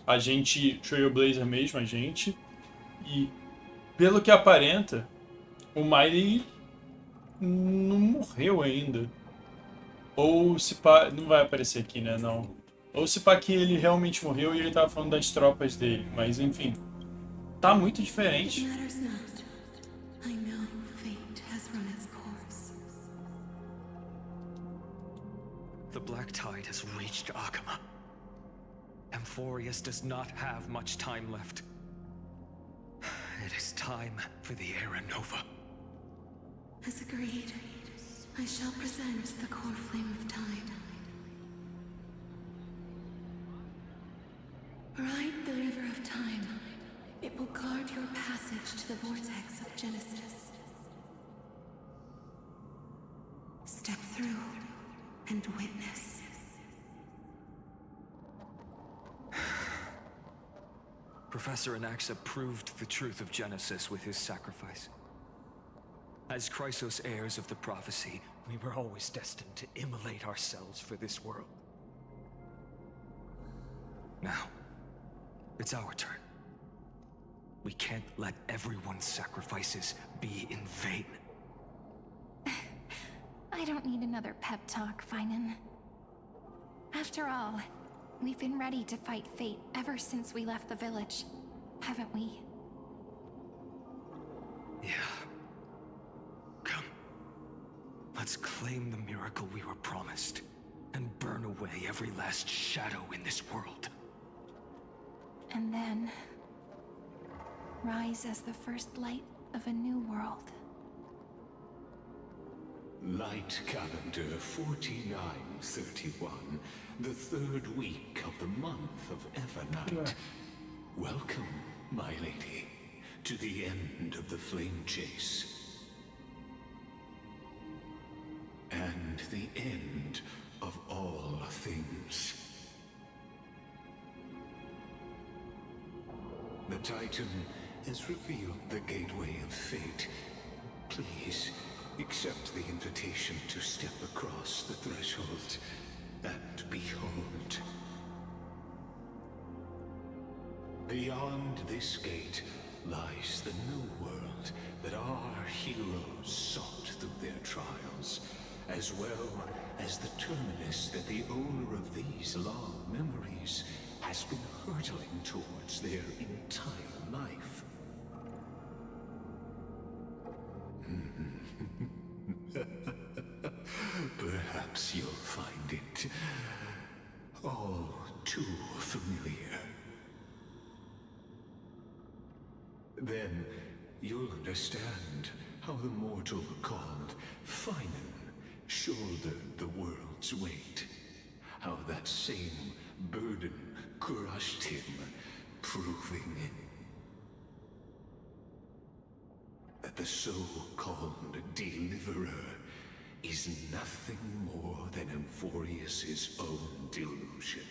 A gente, Trailblazer mesmo, a gente. E pelo que aparenta, o Miley não morreu ainda. Ou se pá, não vai aparecer aqui, né, não. Ou se pá que ele realmente morreu e ele tava falando das tropas dele. Mas enfim, tá muito diferente. The Black Tide has reached Akama. Amphoreus does not have much time left. It is time for the Era Nova. As agreed, I shall present the core flame of time. Ride the river of time. It will guard your passage to the vortex of Genesis. Step through and witness. Professor Anaxa proved the truth of Genesis with his sacrifice. As Chrysos heirs of the prophecy, we were always destined to immolate ourselves for this world. Now, it's our turn. We can't let everyone's sacrifices be in vain. I don't need another pep talk, Finan. After all, we've been ready to fight fate ever since we left the village, haven't we? Yeah. Come. Let's claim the miracle we were promised, and burn away every last shadow in this world. And then rise as the first light of a new world. Light calendar 4931, the third week of the month of Evernight. Welcome, my lady, to the end of the flame chase. And the end of all things. The Titan has revealed the gateway of fate. Please, accept the invitation to step across the threshold and behold. Beyond this gate lies the new world that our heroes sought through their trials, as well as the terminus that the owner of these long memories has been hurtling towards their entire life. Perhaps you'll find it all too familiar. Then you'll understand how the mortal called Finan shouldered the world's weight. How that same burden crushed him, proving that the so-called deliverer is nothing more than Amphoreus' own delusion.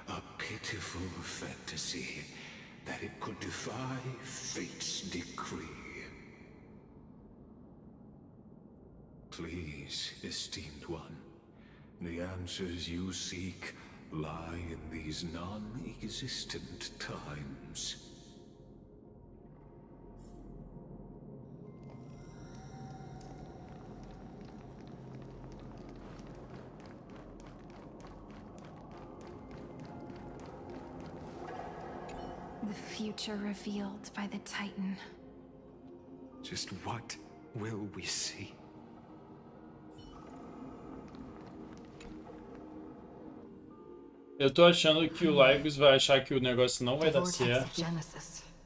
A pitiful fantasy that it could defy fate's decree. Please, esteemed one, the answers you seek lie in these non-existent times. The future revealed by the Titan. Just what will we see? Eu tô achando que o Lygos vai achar que o negócio não vai dar certo.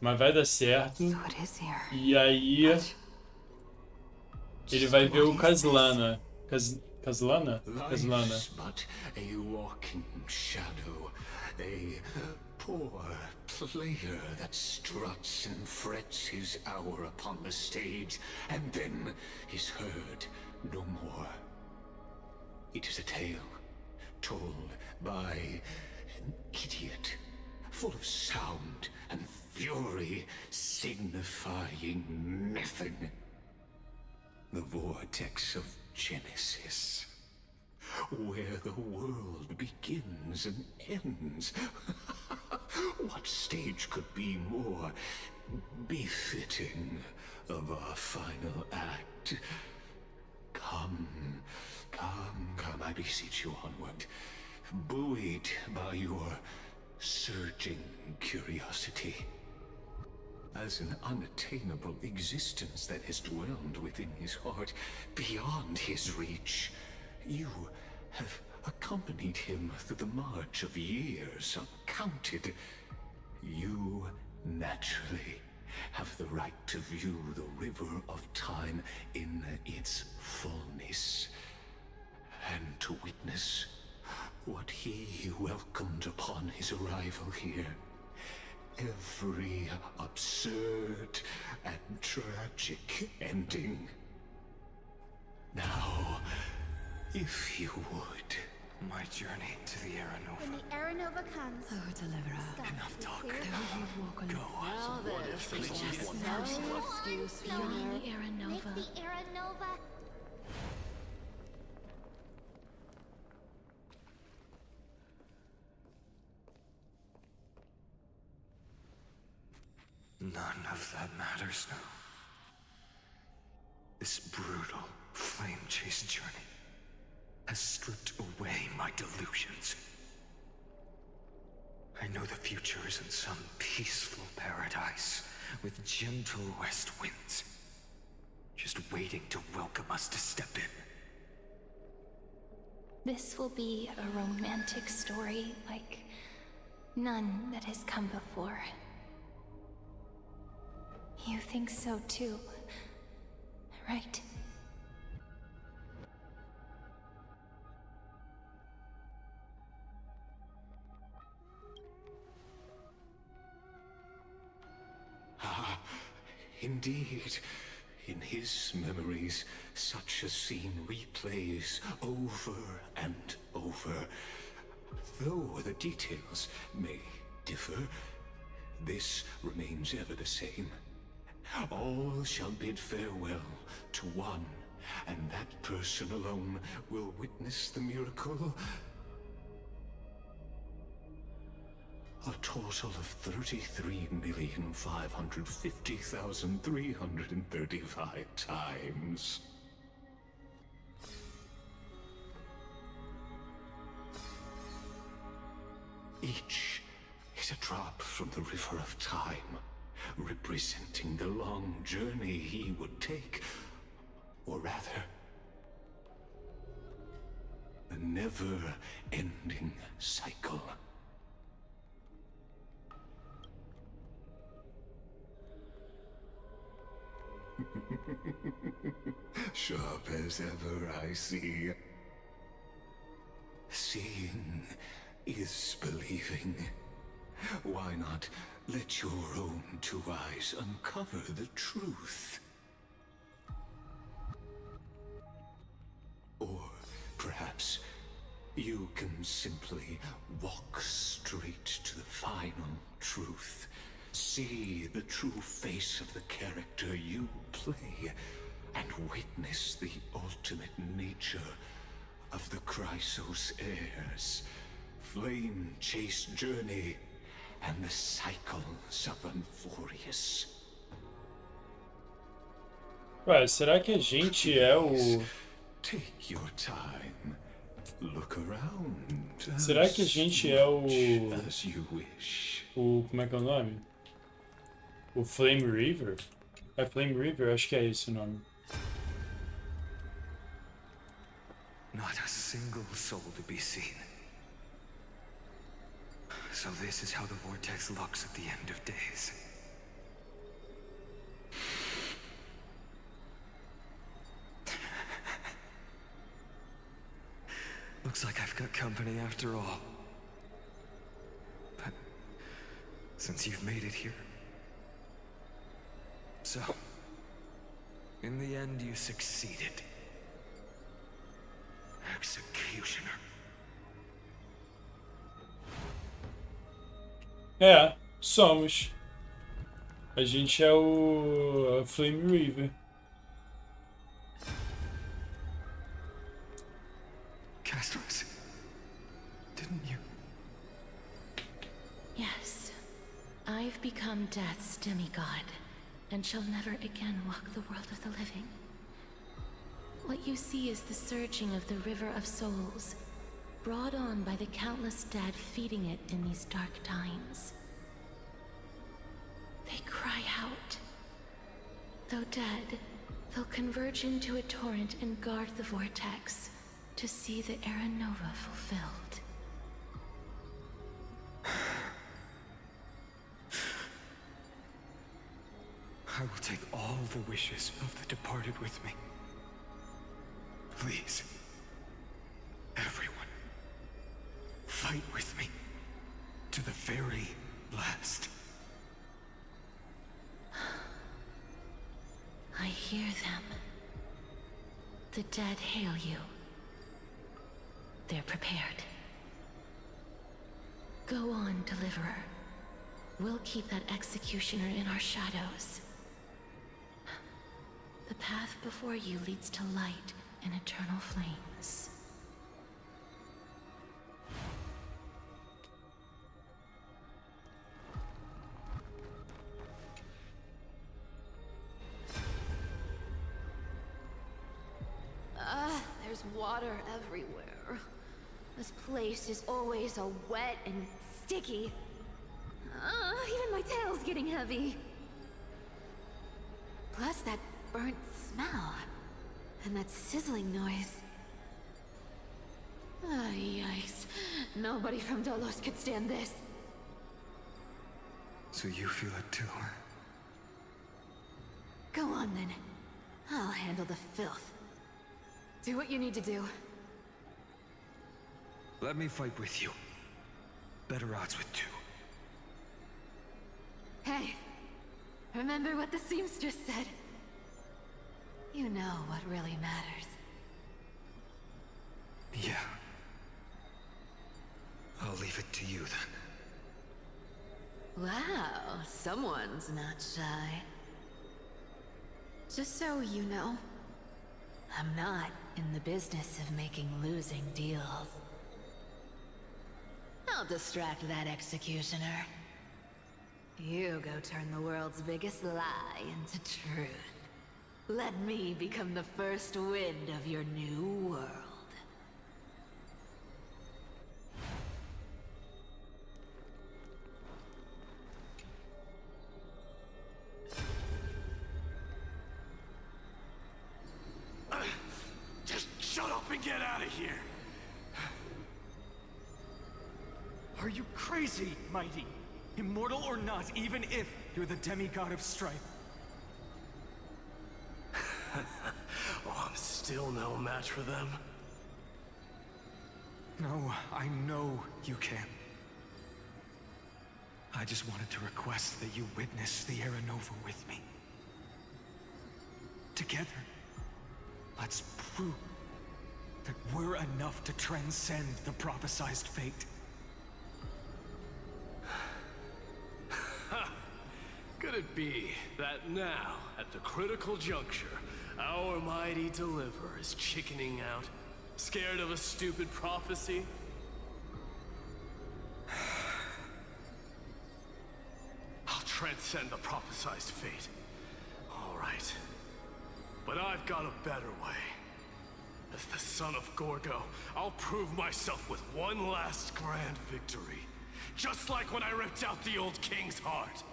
Mas vai dar certo. E aí... ele vai ver o Caslana. Caslana? Caslana. Life's but a walking shadow, a poor player that struts and frets his hour upon the stage, and then is heard no more. It is a tale told by an idiot, full of sound and fury, signifying nothing. The vortex of Genesis, where the world begins and ends. What stage could be more befitting of our final act? Come, I beseech you onward, buoyed by your surging curiosity. As an unattainable existence that has dwelled within his heart, beyond his reach, you have accompanied him through the march of years uncounted. You naturally have the right to view the river of time in its fullness, and to witness what he welcomed upon his arrival here. Every absurd and tragic ending. Now, if you would, my journey to the Era Nova. When the Era Nova comes, Enough talk. Go. What if Make the Era Nova. None of that matters now. This brutal, flame-chased journey has stripped away my delusions. I know the future is in some peaceful paradise with gentle west winds, just waiting to welcome us to step in. This will be a romantic story like none that has come before. You think so too, right? Ah, indeed. In his memories, such a scene replays over and over. Though the details may differ, this remains ever the same. All shall bid farewell to one, and that person alone will witness the miracle. A total of 33,550,335 times. Each is a drop from the river of time, representing the long journey he would take, or rather, the never-ending cycle. Sharp as ever, I see. Seeing is believing. Why not let your own two eyes uncover the truth? Or perhaps you can simply walk straight to the final truth. See the true face of the character you play, and witness the ultimate nature of the Chrysos heirs, flame-chased journey, and the cycles of Amphoreus. Ué, será que a gente é o... Take your time. Look around. Será que a gente é o... As you wish. O... Como é que é o nome? O Flame River? É Flame River? Acho que é esse o nome. Not a single soul to be seen. So this is how the vortex looks at the end of days. Looks like I've got company after all. But since you've made it here... So, in the end you succeeded. Executioner. É, somos. A gente é o Flame River. Castros, didn't you? Yes. I've become Death's demigod, and shall never again walk the world of the living. What you see is the surging of the River of Souls, brought on by the countless dead feeding it in these dark times. They cry out. Though dead, they'll converge into a torrent and guard the vortex to see the Era Nova fulfilled. I will take all the wishes of the departed with me. Please, everyone, fight with me to the very last. I hear them. The dead hail you. They're prepared. Go on, Deliverer. We'll keep that executioner in our shadows. The path before you leads to light and eternal flames. There's water everywhere. This place is always so wet and sticky. Even my tail's getting heavy. Plus that burnt smell. And that sizzling noise. Yikes. Nobody from Dolos could stand this. So you feel it too, huh? Go on then. I'll handle the filth. Do what you need to do. Let me fight with you. Better odds with two. Hey, remember what the seamstress said? You know what really matters. Yeah. I'll leave it to you then. Wow, someone's not shy. Just so you know, I'm not in the business of making losing deals. I'll distract that executioner. You go turn the world's biggest lie into truth. Let me become the first wind of your new world. Just shut up and get out of here! Are you crazy, Mighty? Immortal or not, even if you're the demigod of strife. Oh, I'm still no match for them. No, I know you can. I just wanted to request that you witness the Era Nova with me. Together, let's prove that we're enough to transcend the prophesized fate. Could it be that now, at the critical juncture, our mighty deliverer is chickening out, scared of a stupid prophecy? I'll transcend the prophesized fate. All right. But I've got a better way. As the son of Gorgo, I'll prove myself with one last grand victory. Just like when I ripped out the old king's heart.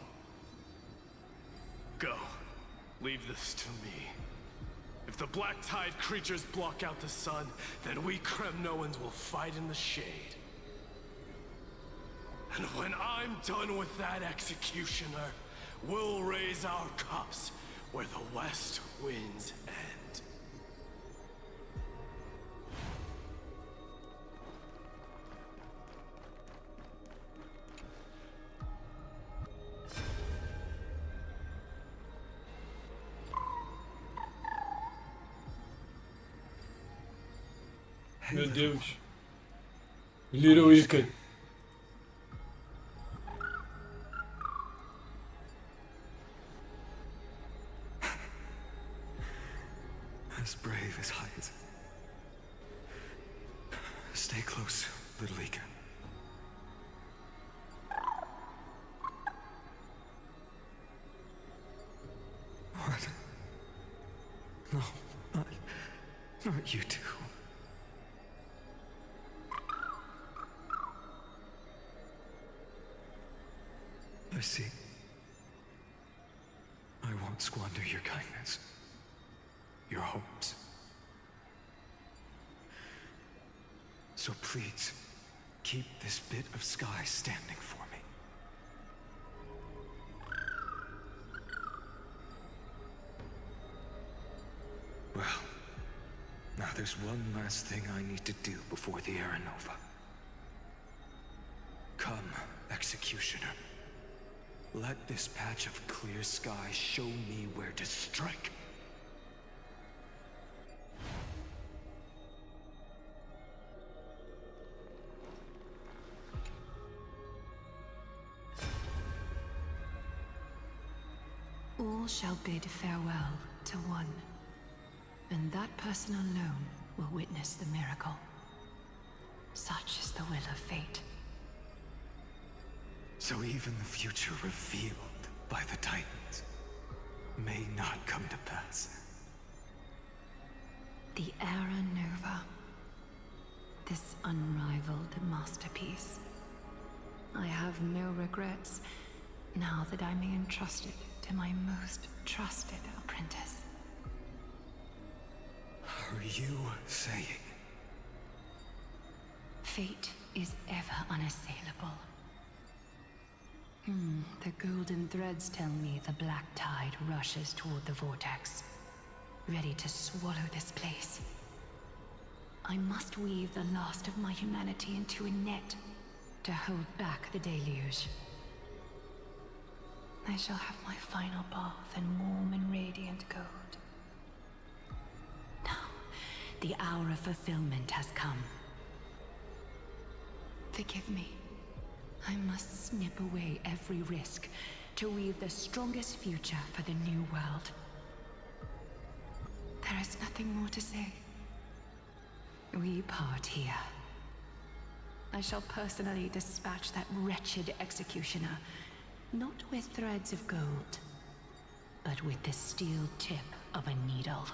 Go. Leave this to me. If the black tide creatures block out the sun, then we Kremnoans will fight in the shade. And when I'm done with that executioner, we'll raise our cups where the west winds end. Meu Deus. Little Wicked. As brave as heights. Stay close, little Ika. What? No, not you two. I see. I won't squander your kindness. Your hopes. So please, keep this bit of sky standing for me. Well, now there's one last thing I need to do before the Era Nova. Come, Executioner. Let this patch of clear sky show me where to strike. All shall bid farewell to one, and that person alone will witness the miracle. Such is the will of fate. So even the future revealed by the Titans may not come to pass. The Era Nova. This unrivaled masterpiece. I have no regrets now that I may entrust it to my most trusted apprentice. Are you saying? Fate is ever unassailable. The golden threads tell me the black tide rushes toward the vortex, ready to swallow this place. I must weave the last of my humanity into a net to hold back the deluge. I shall have my final bath in warm and radiant gold. Now, the hour of fulfillment has come. Forgive me. I must snip away every risk to weave the strongest future for the new world. There is nothing more to say. We part here. I shall personally dispatch that wretched executioner, not with threads of gold, but with the steel tip of a needle.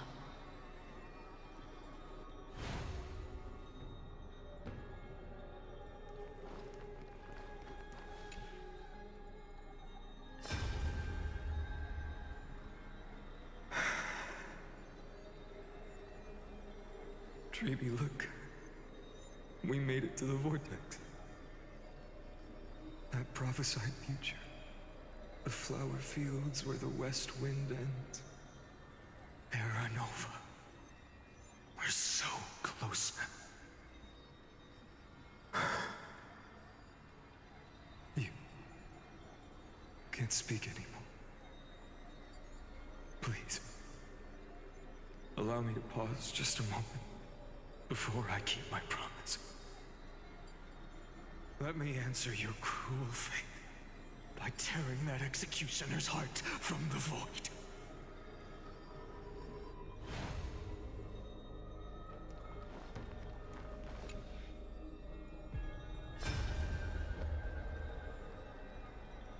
Treeby, look. We made it to the vortex. That prophesied future. The flower fields where the west wind ends. Era Nova. We're so close now. You can't speak anymore. Please. Allow me to pause just a moment before I keep my promise. Let me answer your cruel fate by tearing that executioner's heart from the void.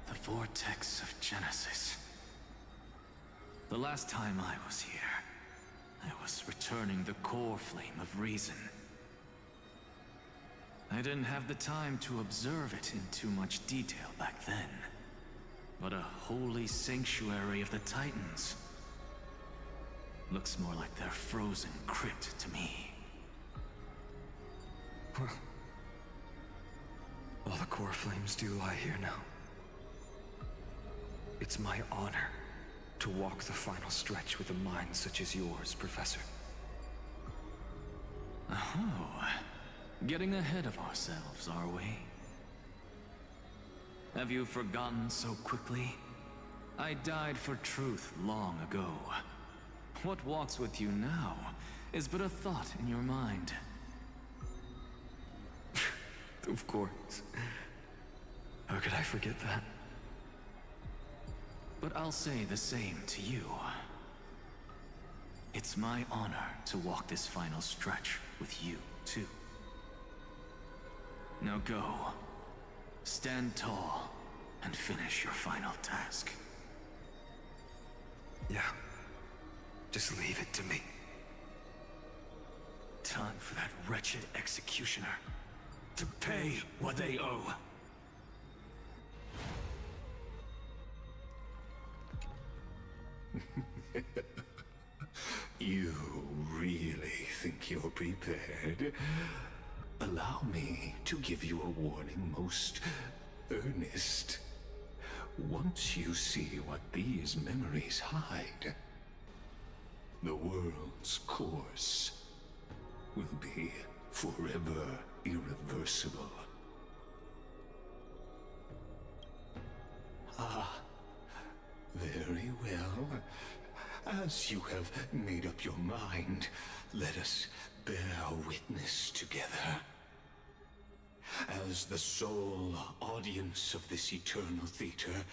The vortex of Genesis. The last time I was here, I was returning the core flame of reason. I didn't have the time to observe it in too much detail back then. But a holy sanctuary of the Titans. Looks more like their frozen crypt to me. Well, All the core flames do lie here now. It's my honor to walk the final stretch with a mind such as yours, Professor. Oh, getting ahead of ourselves, are we? Have you forgotten so quickly? I died for truth long ago. What walks with you now is but a thought in your mind. Of course. How could I forget that? But I'll say the same to you. It's my honor to walk this final stretch with you, too. Now go. Stand tall and finish your final task. Yeah. Just leave it to me. Time for that wretched executioner to pay what they owe. You really think you're prepared? Allow me to give you a warning most earnest. Once you see what these memories hide, the world's course will be forever irreversible. Ah, very well. As you have made up your mind, let us bear witness together. As the sole audience of this eternal theater,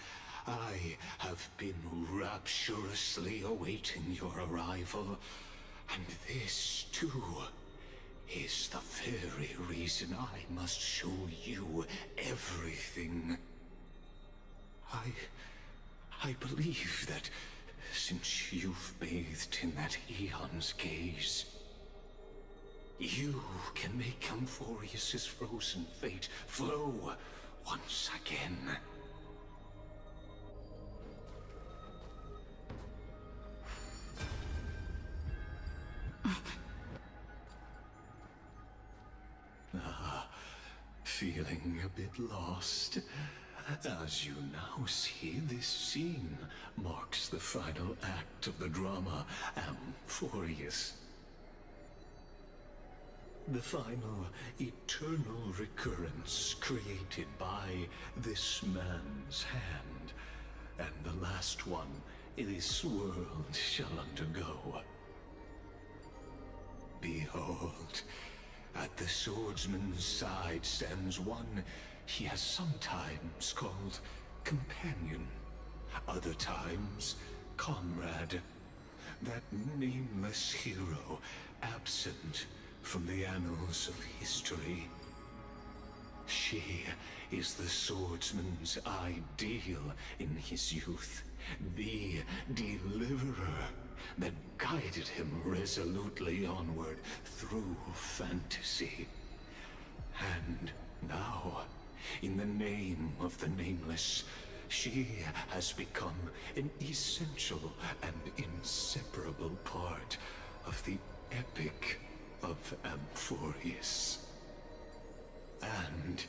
I have been rapturously awaiting your arrival, and this, too, is the very reason I must show you everything. I believe that since you've bathed in that eon's gaze, you can make Amphoreus' frozen fate flow once again. Feeling a bit lost? As you now see, this scene marks the final act of the drama Amphoreus. The final eternal recurrence created by this man's hand, and the last one this world shall undergo. Behold, at the swordsman's side stands one he has sometimes called companion, other times comrade, that nameless hero absent from the annals of history. She is the swordsman's ideal in his youth, the deliverer that guided him resolutely onward through fantasy. And now, in the name of the Nameless, she has become an essential and inseparable part of the epic of Amphoreus. And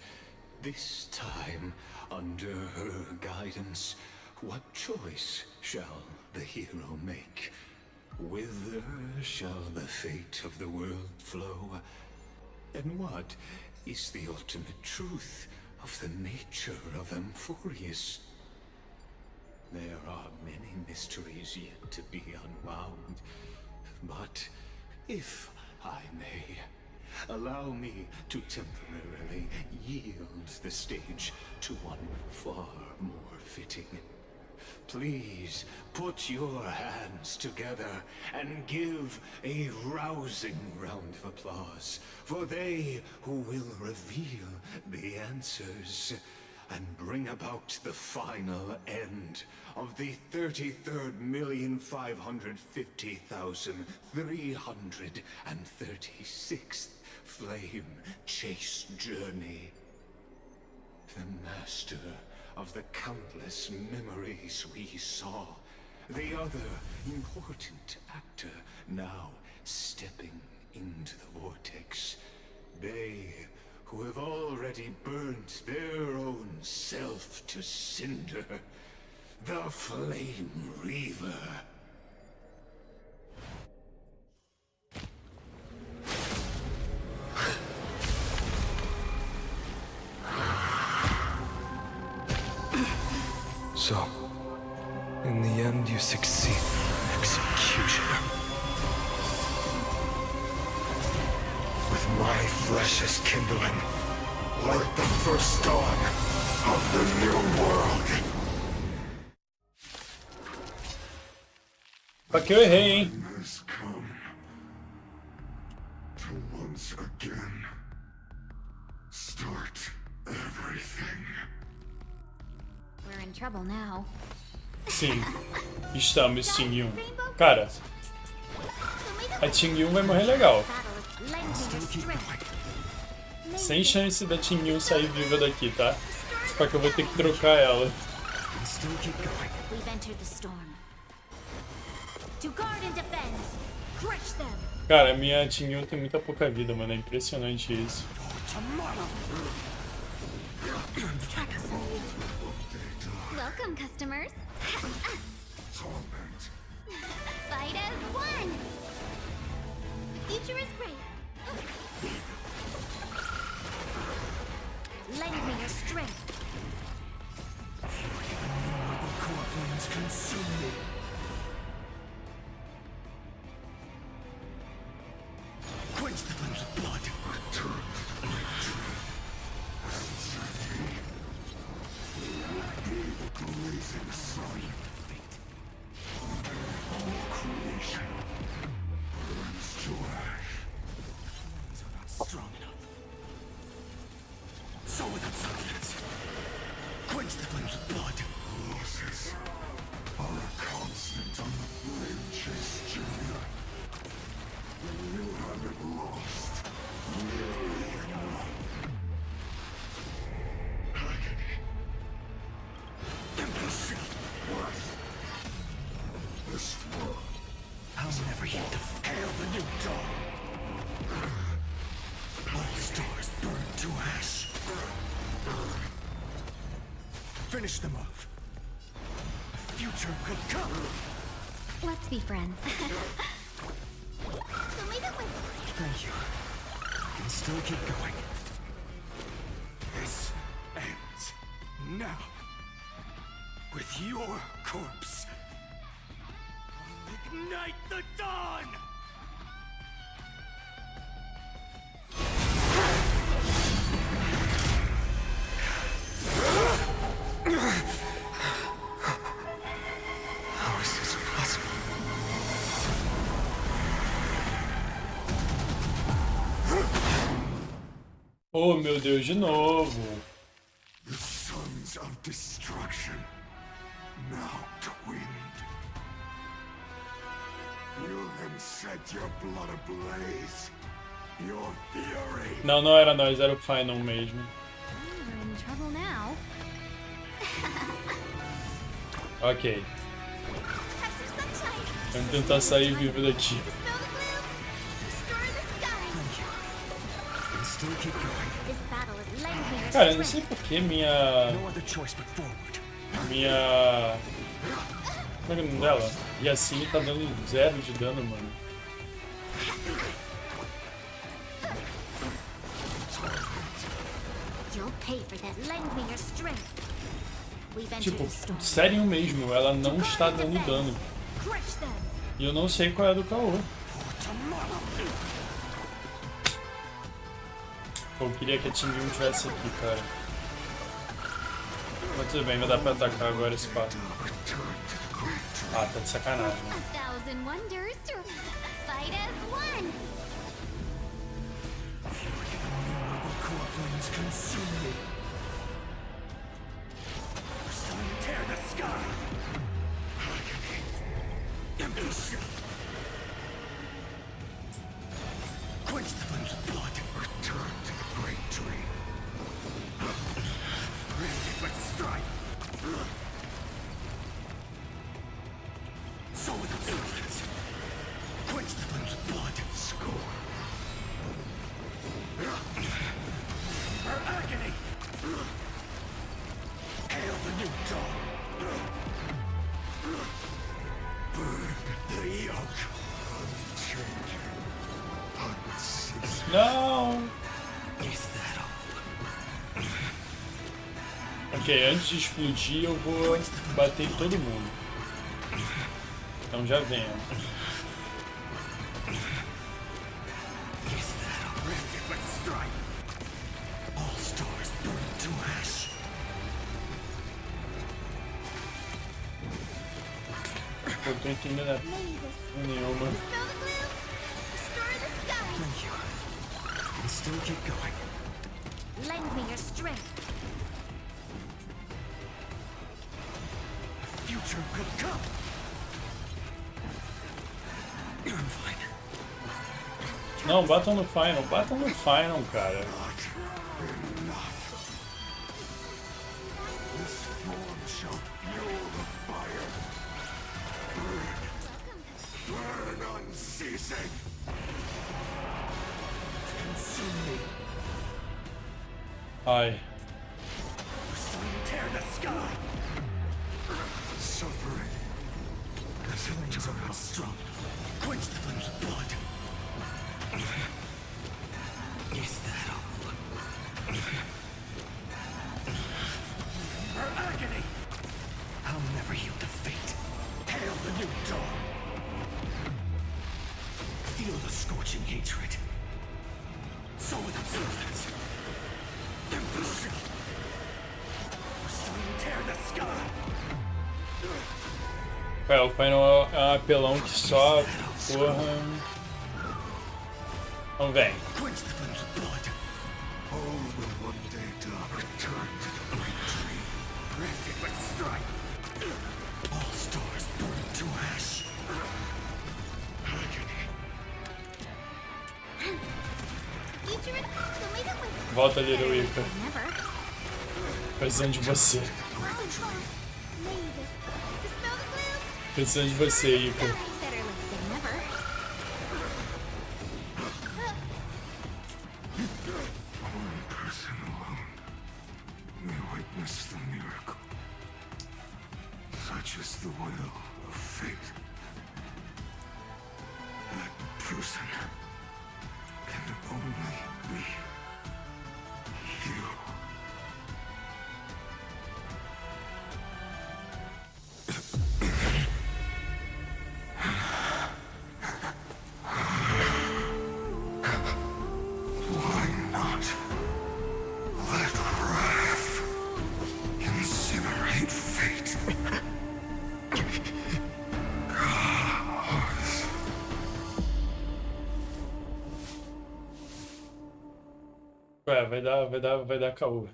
this time, under her guidance, what choice shall the hero make? Whither shall the fate of the world flow? And what is the ultimate truth of the nature of Amphoreus? There are many mysteries yet to be unwound, but if I may, allow me to temporarily yield the stage to one far more fitting. Please put your hands together and give a rousing round of applause for they who will reveal the answers and bring about the final end of the 33,550,336th flame chase journey. The master of the countless memories we saw, the other important actor now stepping into the vortex. They who have already burnt their own self to cinder. The Flame Reaver. So, in the end, you succeed. Executioner. With my flesh as kindling, like the first dawn of the new world. Só que eu errei, hein? Has come to once again start everything. We're in trouble now. Sim, estamos, Sininho. Cara, a Tingyun vai morrer legal. Sem chance da Tingyun sair viva daqui, tá? Só que eu vou ter que trocar ela. We've entered the storm. To guard and defend. Crush them. Cara, a minha Tingyun tem muita pouca vida, mano. É impressionante isso. Welcome, customers. Fight as one. Future is great. Lend me your strength. Consume me. Quench the flames of blood. Return to the blazing sun. All creation burns to ash. Strong enough. So without substance. Quench the flames of blood. Losses are a constant on the flame chase journey. You haven't lost nearly enough. Agony. Empty shell. What? This world. I'll never yet to hail the new dawn. All stars burn to ash. Finish the move. The future will come. Let's be friends. Thank you. You can still keep going. This ends now. With your corpse. I'll ignite the dawn! How is this possible? Oh, meu Deus, de novo. The sons of destruction, now twinned. You then set your blood ablaze. Your fury. Não, não era nós, era o Final mesmo. We're in trouble now. Ok. Vamos tentar sair vivo daqui. Cara, eu não sei porque minha... Como é que é o nome dela? E assim tá dando 0 de dano, mano. Tipo, sério mesmo, ela não está dando dano. E eu não sei qual é do caô. Pô, eu queria que a Tingyun tivesse aqui, cara. Mas tudo bem, vai dar pra atacar agora esse pato. Ah, tá de sacanagem. Quench the flames of blood. Return to the great tree. Ready with strife. So without substance. Quench the flames of blood. Score. Não! Ok, antes de explodir eu vou bater em todo mundo. Então já venha. Eu tô entendendo nenhuma. Lend me your strength. Future could come. I'm fine. Não, batam no final, cara. This form shall fuel the fire. Burn unceasing. Consume me. Ai. Tear the sky. Suffering. The flames are not strong. Quench the flames of blood. Is that all? Her agony! I'll never yield to fate. Hail the new dawn! Feel the scorching hatred. So without substance. Impulsion! Tear the sky! É, o final é um apelão que só... Porra... Então vem. Quench the flames of blood. All will one day return to the great tree. Granted with strife. All stars burn to ash. Volta, Little Ica. Precisando de você. Precisando de você, Ica. One person alone may witness the miracle. Such is the will of fate. That person can only be you. Why not let wrath incinerate fate? Gods. Ué, vai dar caô.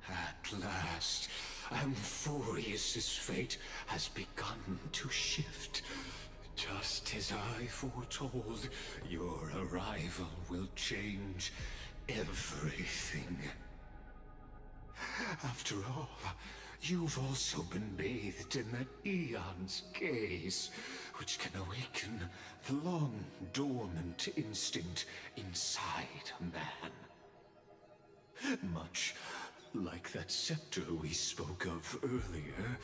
At last, Amphoreus' fate has begun to shift. Just as I foretold, your arrival will change everything. After all, you've also been bathed in that eon's gaze, which can awaken the long-dormant instinct inside a man. Much like that scepter we spoke of earlier,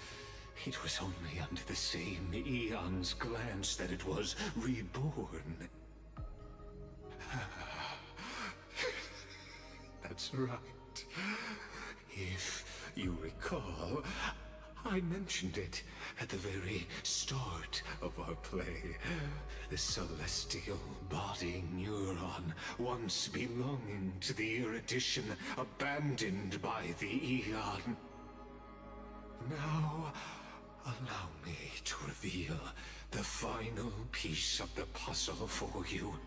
it was only under the same eon's glance that it was reborn. That's right. If you recall, I mentioned it at the very start of our play. The celestial body neuron, once belonging to the erudition abandoned by the Eon. Now, allow me to reveal the final piece of the puzzle for you.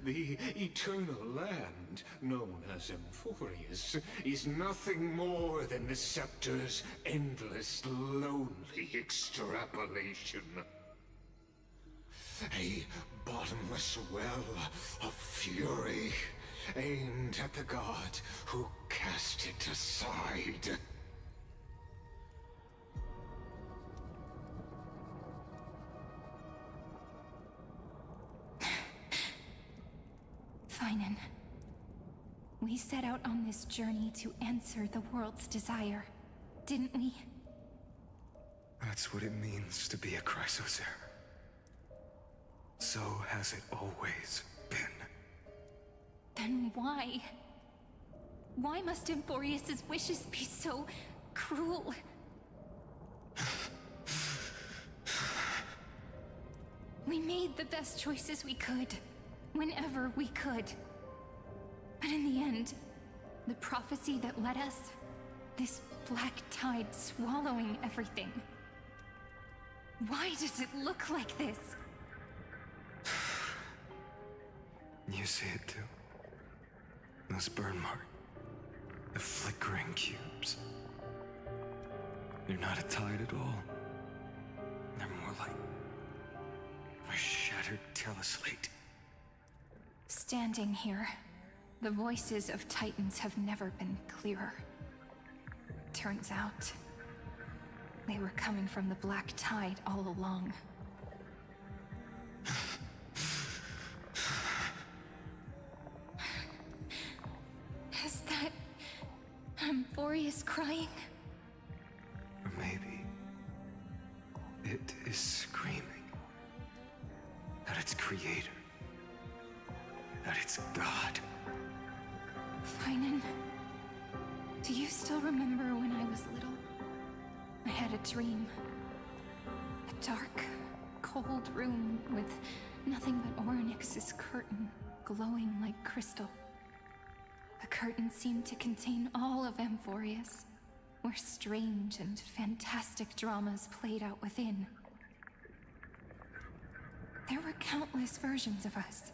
The eternal land, known as Amphoreus, is nothing more than the scepter's endless, lonely extrapolation. A bottomless well of fury, aimed at the god who cast it aside. Finan, we set out on this journey to answer the world's desire, didn't we? That's That's what it means to be a Chrysosaur. So has it always been. Then why? Why must Amphoreus' wishes be so cruel? We made the best choices we could, whenever we could. But in the end, the prophecy that led us, this black tide swallowing everything. Why does it look like this? You see it too? Those burn marks. The flickering cubes. They're not a tide at all. They're more like a shattered teleslate. Standing here, the voices of Titans have never been clearer. Turns out, they were coming from the black tide all along. Is that Amphoreus crying? Or maybe it is screaming at its creator, at its god. Finan, do you still remember when I was little? I had a dream. A dark, cold room with nothing but Orynyx's curtain glowing like crystal. The curtain seemed to contain all of Amphoreus, where strange and fantastic dramas played out within. There were countless versions of us,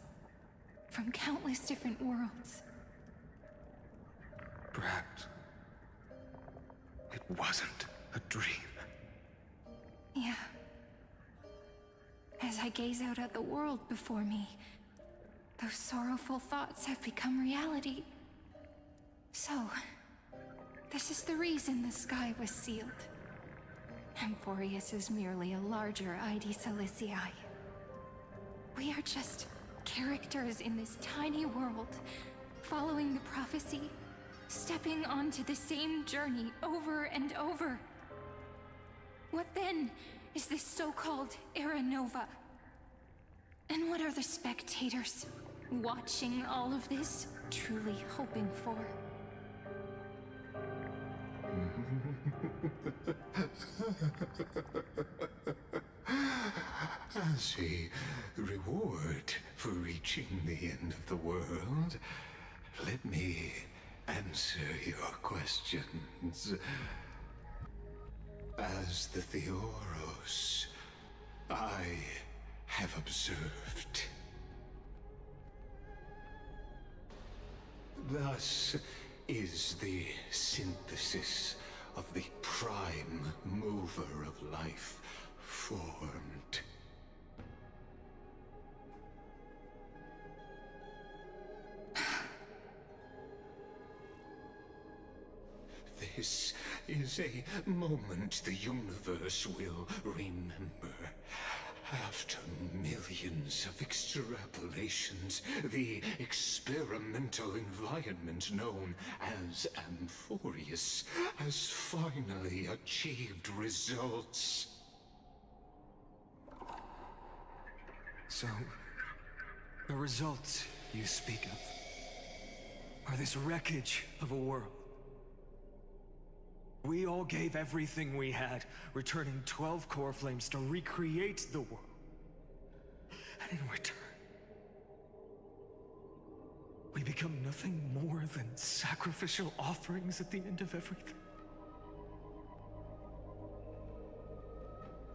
from countless different worlds. Perhaps it wasn't a dream. Yeah. As I gaze out at the world before me, those sorrowful thoughts have become reality. So, this is the reason the sky was sealed. Amphoreus is merely a larger ID Silicii. We are just characters in this tiny world, following the prophecy, stepping onto the same journey over and over. What then is this so-called Era Nova? And what are the spectators watching all of this truly hoping for? As a reward for reaching the end of the world, let me answer your questions. As the Theoros, I have observed. Thus is the synthesis of the prime mover of life formed. This is a moment the universe will remember. After millions of extrapolations, the experimental environment known as Amphoreus has finally achieved results. So, the results you speak of are this wreckage of a world. We all gave everything we had, returning 12 core flames to recreate the world. And in return, we become nothing more than sacrificial offerings at the end of everything.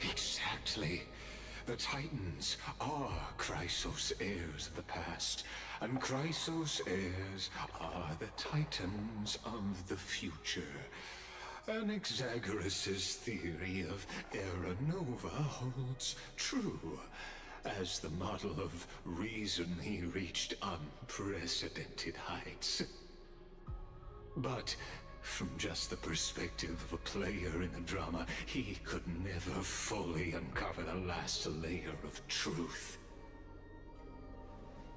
Exactly. The Titans are Chrysos heirs of the past, and Chrysos heirs are the Titans of the future. Anaxagoras' theory of Era Nova holds true, as the model of reason he reached unprecedented heights. But from just the perspective of a player in the drama, he could never fully uncover the last layer of truth.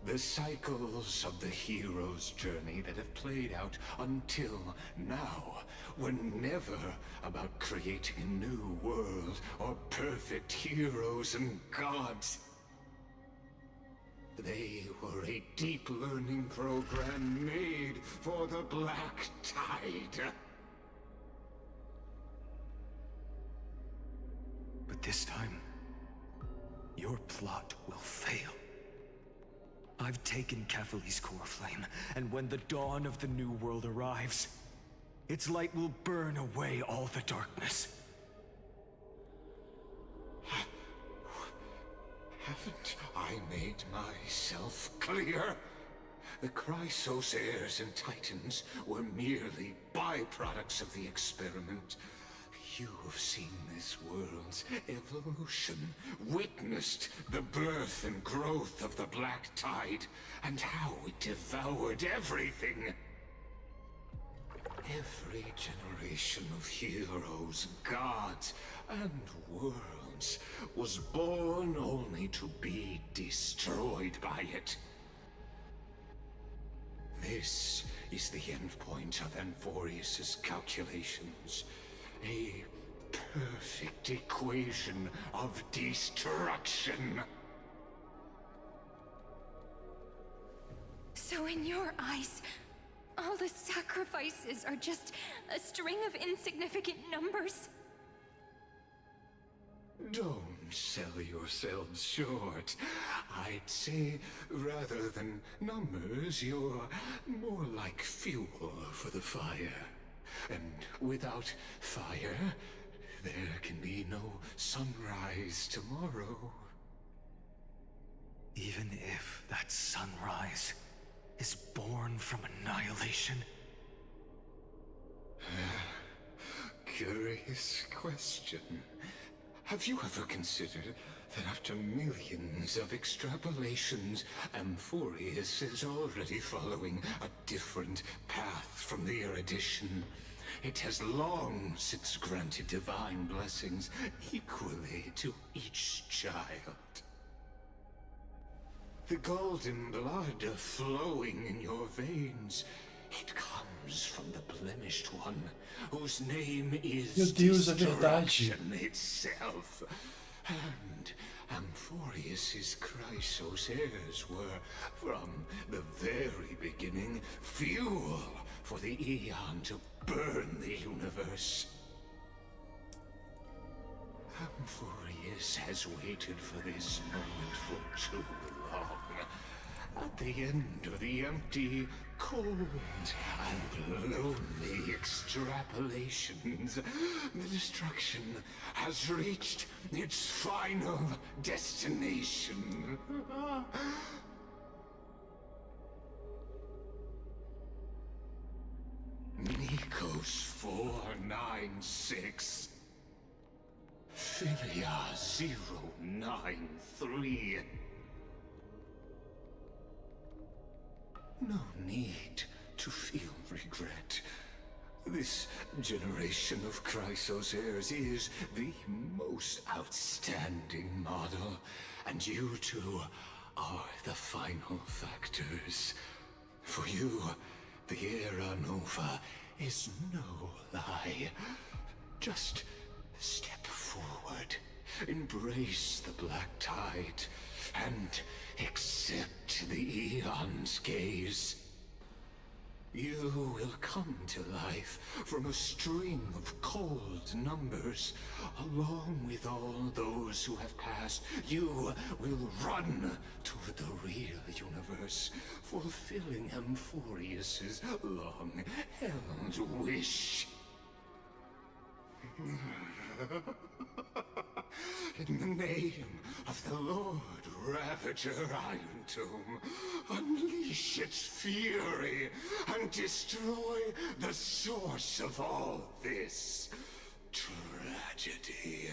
The cycles of the hero's journey that have played out until now were never about creating a new world or perfect heroes and gods. They were a deep learning program made for the Black Tide. But this time, your plot will fail. I've taken Catholi's core flame, and when the dawn of the new world arrives, its light will burn away all the darkness. Haven't I made myself clear? The Chrysos heirs and Titans were merely byproducts of the experiment. You have seen this world's evolution, witnessed the birth and growth of the Black Tide, and how it devoured everything. Every generation of heroes, gods, and worlds was born only to be destroyed by it. This is the endpoint of Amphoreus' calculations. A perfect equation of destruction. So in your eyes, all the sacrifices are just a string of insignificant numbers? Don't sell yourselves short. I'd say, rather than numbers, you're more like fuel for the fire. And without fire, there can be no sunrise tomorrow. Even if that sunrise is born from annihilation? Curious question. Have you ever considered that after millions of extrapolations, Amphoreus is already following a different path from the erudition? It has long since granted divine blessings equally to each child. The golden blood flowing in your veins, it comes from the blemished one, whose name is Meu Deus, é verdade. destruction itself. And Amphoreus' Chrysos heirs were, from the very beginning, fuel for the Aeon to burn the universe. Amphoreus has waited for this moment for too long. At the end of the empty, cold, and lonely extrapolations, the destruction has reached its final destination. Nikos 496. Philia 093. No need to feel regret. This generation of Chrysos heirs is the most outstanding model, and you two are the final factors. For you, the Era Nova is no lie. Just step forward, embrace the Black Tide, and accept the Aeon's gaze. You will come to life from a string of cold numbers. Along with all those who have passed, you will run toward the real universe, fulfilling Amphoreus' long-held wish. In the name of the Lord Ravager Iron Tomb, unleash its fury and destroy the source of all this tragedy.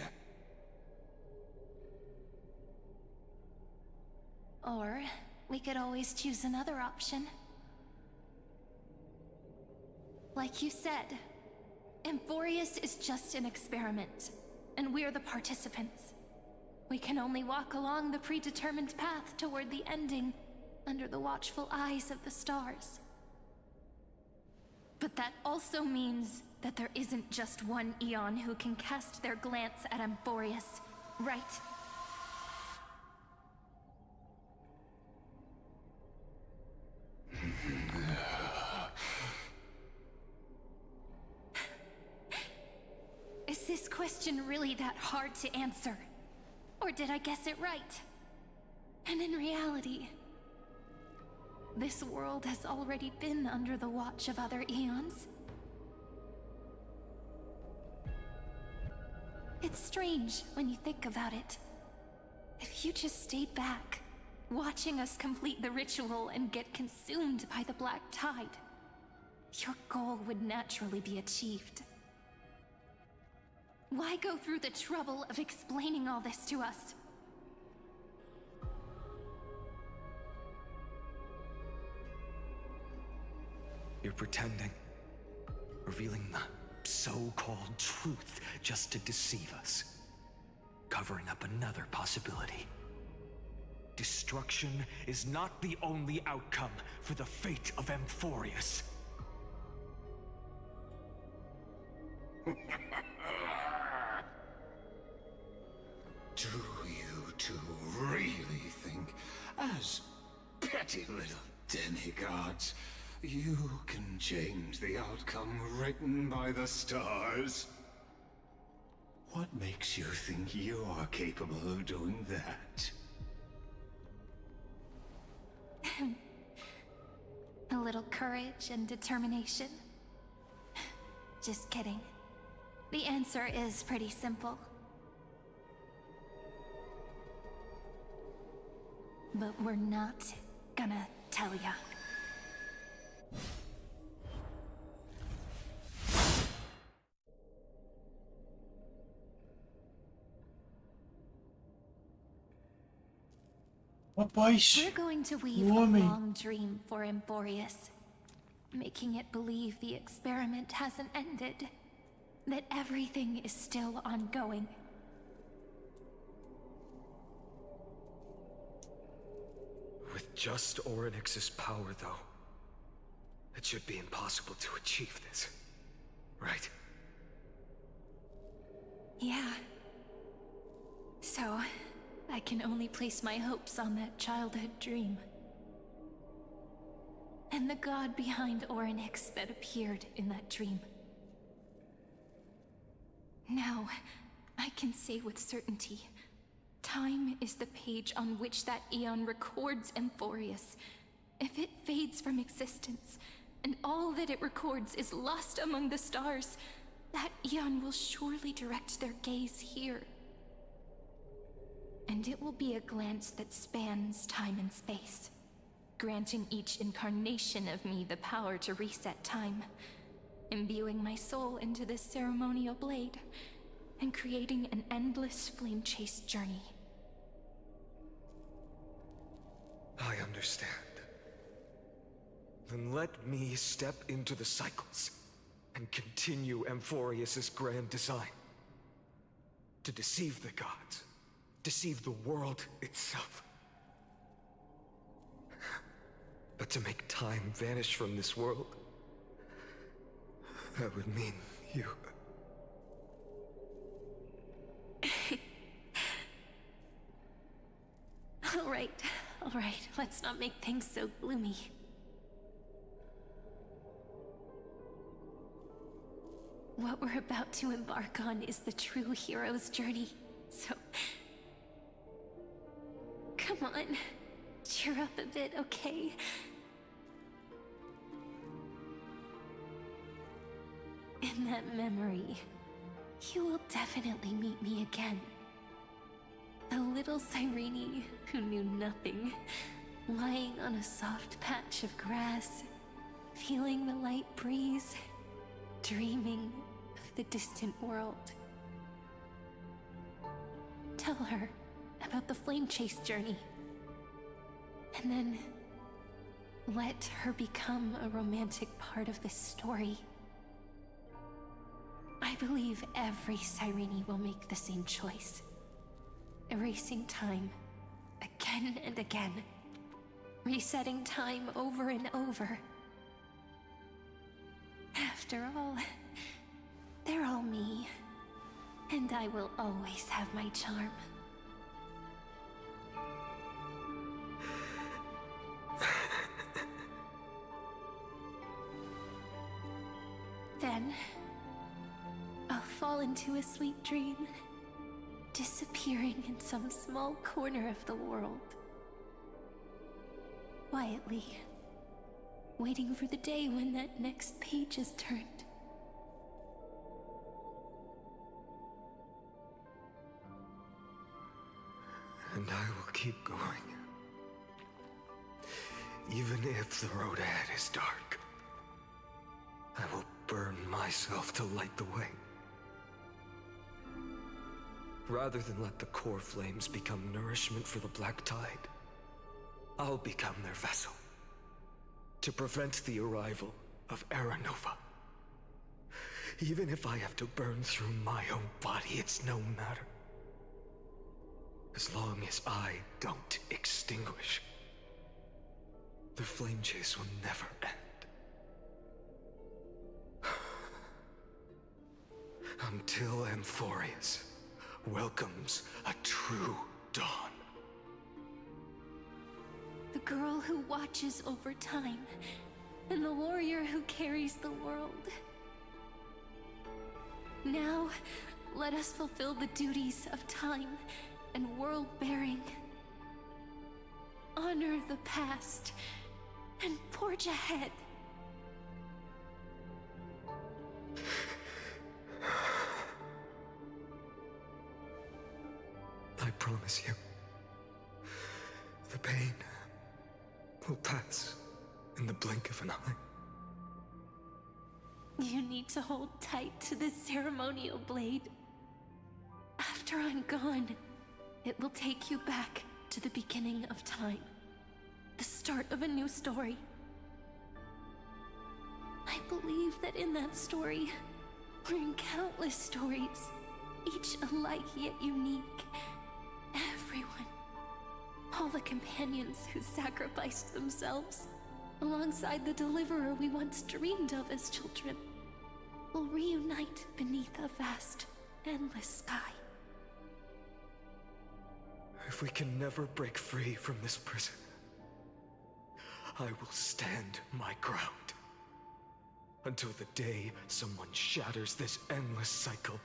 Or we could always choose another option. Like you said, Amphoreus is just an experiment, and we're the participants. We can only walk along the predetermined path toward the ending, under the watchful eyes of the stars. But that also means that there isn't just one Eon who can cast their glance at Amphoreus, right? Is this question really that hard to answer? Or did I guess it right? And in reality, this world has already been under the watch of other eons. It's strange when you think about it. If you just stayed back, watching us complete the ritual and get consumed by the black tide, your goal would naturally be achieved. Why go through the trouble of explaining all this to us? You're pretending, revealing the so-called truth just to deceive us, covering up another possibility. Destruction is not the only outcome for the fate of Amphoreus. Do you two really think, as petty little demigods, you can change the outcome written by the stars? What makes you think you are capable of doing that? A little courage and determination. Just kidding. The answer is pretty simple. But we're not gonna tell ya. We're going to weave a long dream for Amphoreus, making it believe the experiment hasn't ended, that everything is still ongoing. With just Orynyx's power, though, it should be impossible to achieve this, right? Yeah. So, I can only place my hopes on that childhood dream. And the god behind Orynyx that appeared in that dream. Now, I can say with certainty, time is the page on which that Eon records Amphoreus. If it fades from existence, and all that it records is lost among the stars, that Eon will surely direct their gaze here. And it will be a glance that spans time and space, granting each incarnation of me the power to reset time, imbuing my soul into this ceremonial blade, and creating an endless flame-chased journey. I understand. Then let me step into the cycles and continue Amphoreus's grand design. To deceive the gods, deceive the world itself. But to make time vanish from this world, that would mean you. All right, let's not make things so gloomy. What we're about to embark on is the true hero's journey, so... Come on, cheer up a bit, okay? In that memory, you will definitely meet me again. A little Cyrene who knew nothing, lying on a soft patch of grass, feeling the light breeze, dreaming of the distant world. Tell her about the flame chase journey, and then let her become a romantic part of this story. I believe every Cyrene will make the same choice, erasing time again and again, resetting time over and over. After all, they're all me, and I will always have my charm. Then, I'll fall into a sweet dream, disappearing in some small corner of the world. Quietly, waiting for the day when that next page is turned. And I will keep going. Even if the road ahead is dark, I will burn myself to light the way. Rather than let the core flames become nourishment for the Black Tide, I'll become their vessel. To prevent the arrival of Era Nova. Even if I have to burn through my own body, it's no matter. As long as I don't extinguish, the flame chase will never end. Until Amphoreus welcomes a true dawn. The girl who watches over time, and the warrior who carries the world. Now, let us fulfill the duties of time and world-bearing. Honor the past, and forge ahead. I promise you, the pain will pass in the blink of an eye. You need to hold tight to this ceremonial blade. After I'm gone, it will take you back to the beginning of time. The start of a new story. I believe that in that story, or in countless stories, each alike yet unique, everyone, all the companions who sacrificed themselves, alongside the deliverer we once dreamed of as children, will reunite beneath a vast, endless sky. If we can never break free from this prison, I will stand my ground. Until the day someone shatters this endless cycle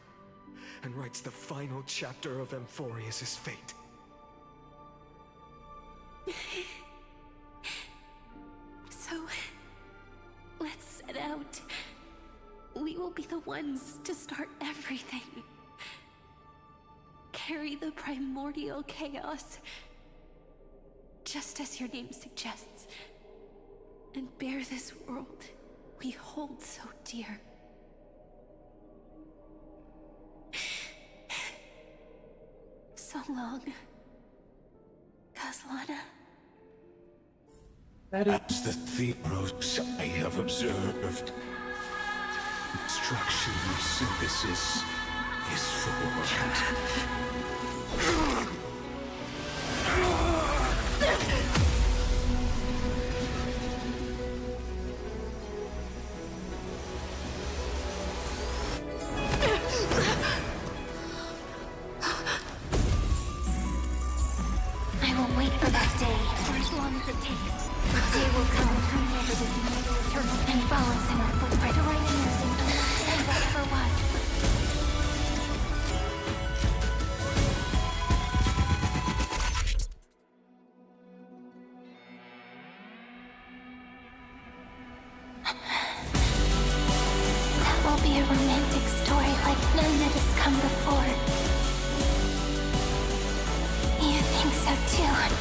and writes the final chapter of Amphoreus' fate. So, let's set out. We will be the ones to start everything. Carry the primordial chaos, just as your name suggests, and bear this world we hold so dear. So long, Kaslana. As the Theros I have observed, destruction and synthesis is formed. I will wait for that day, for as long as it takes. The day will come whenever this immortal eternal and follows in our footprint to write anything and whatever was. That will be a romantic story like none that has come before. You think so too, right?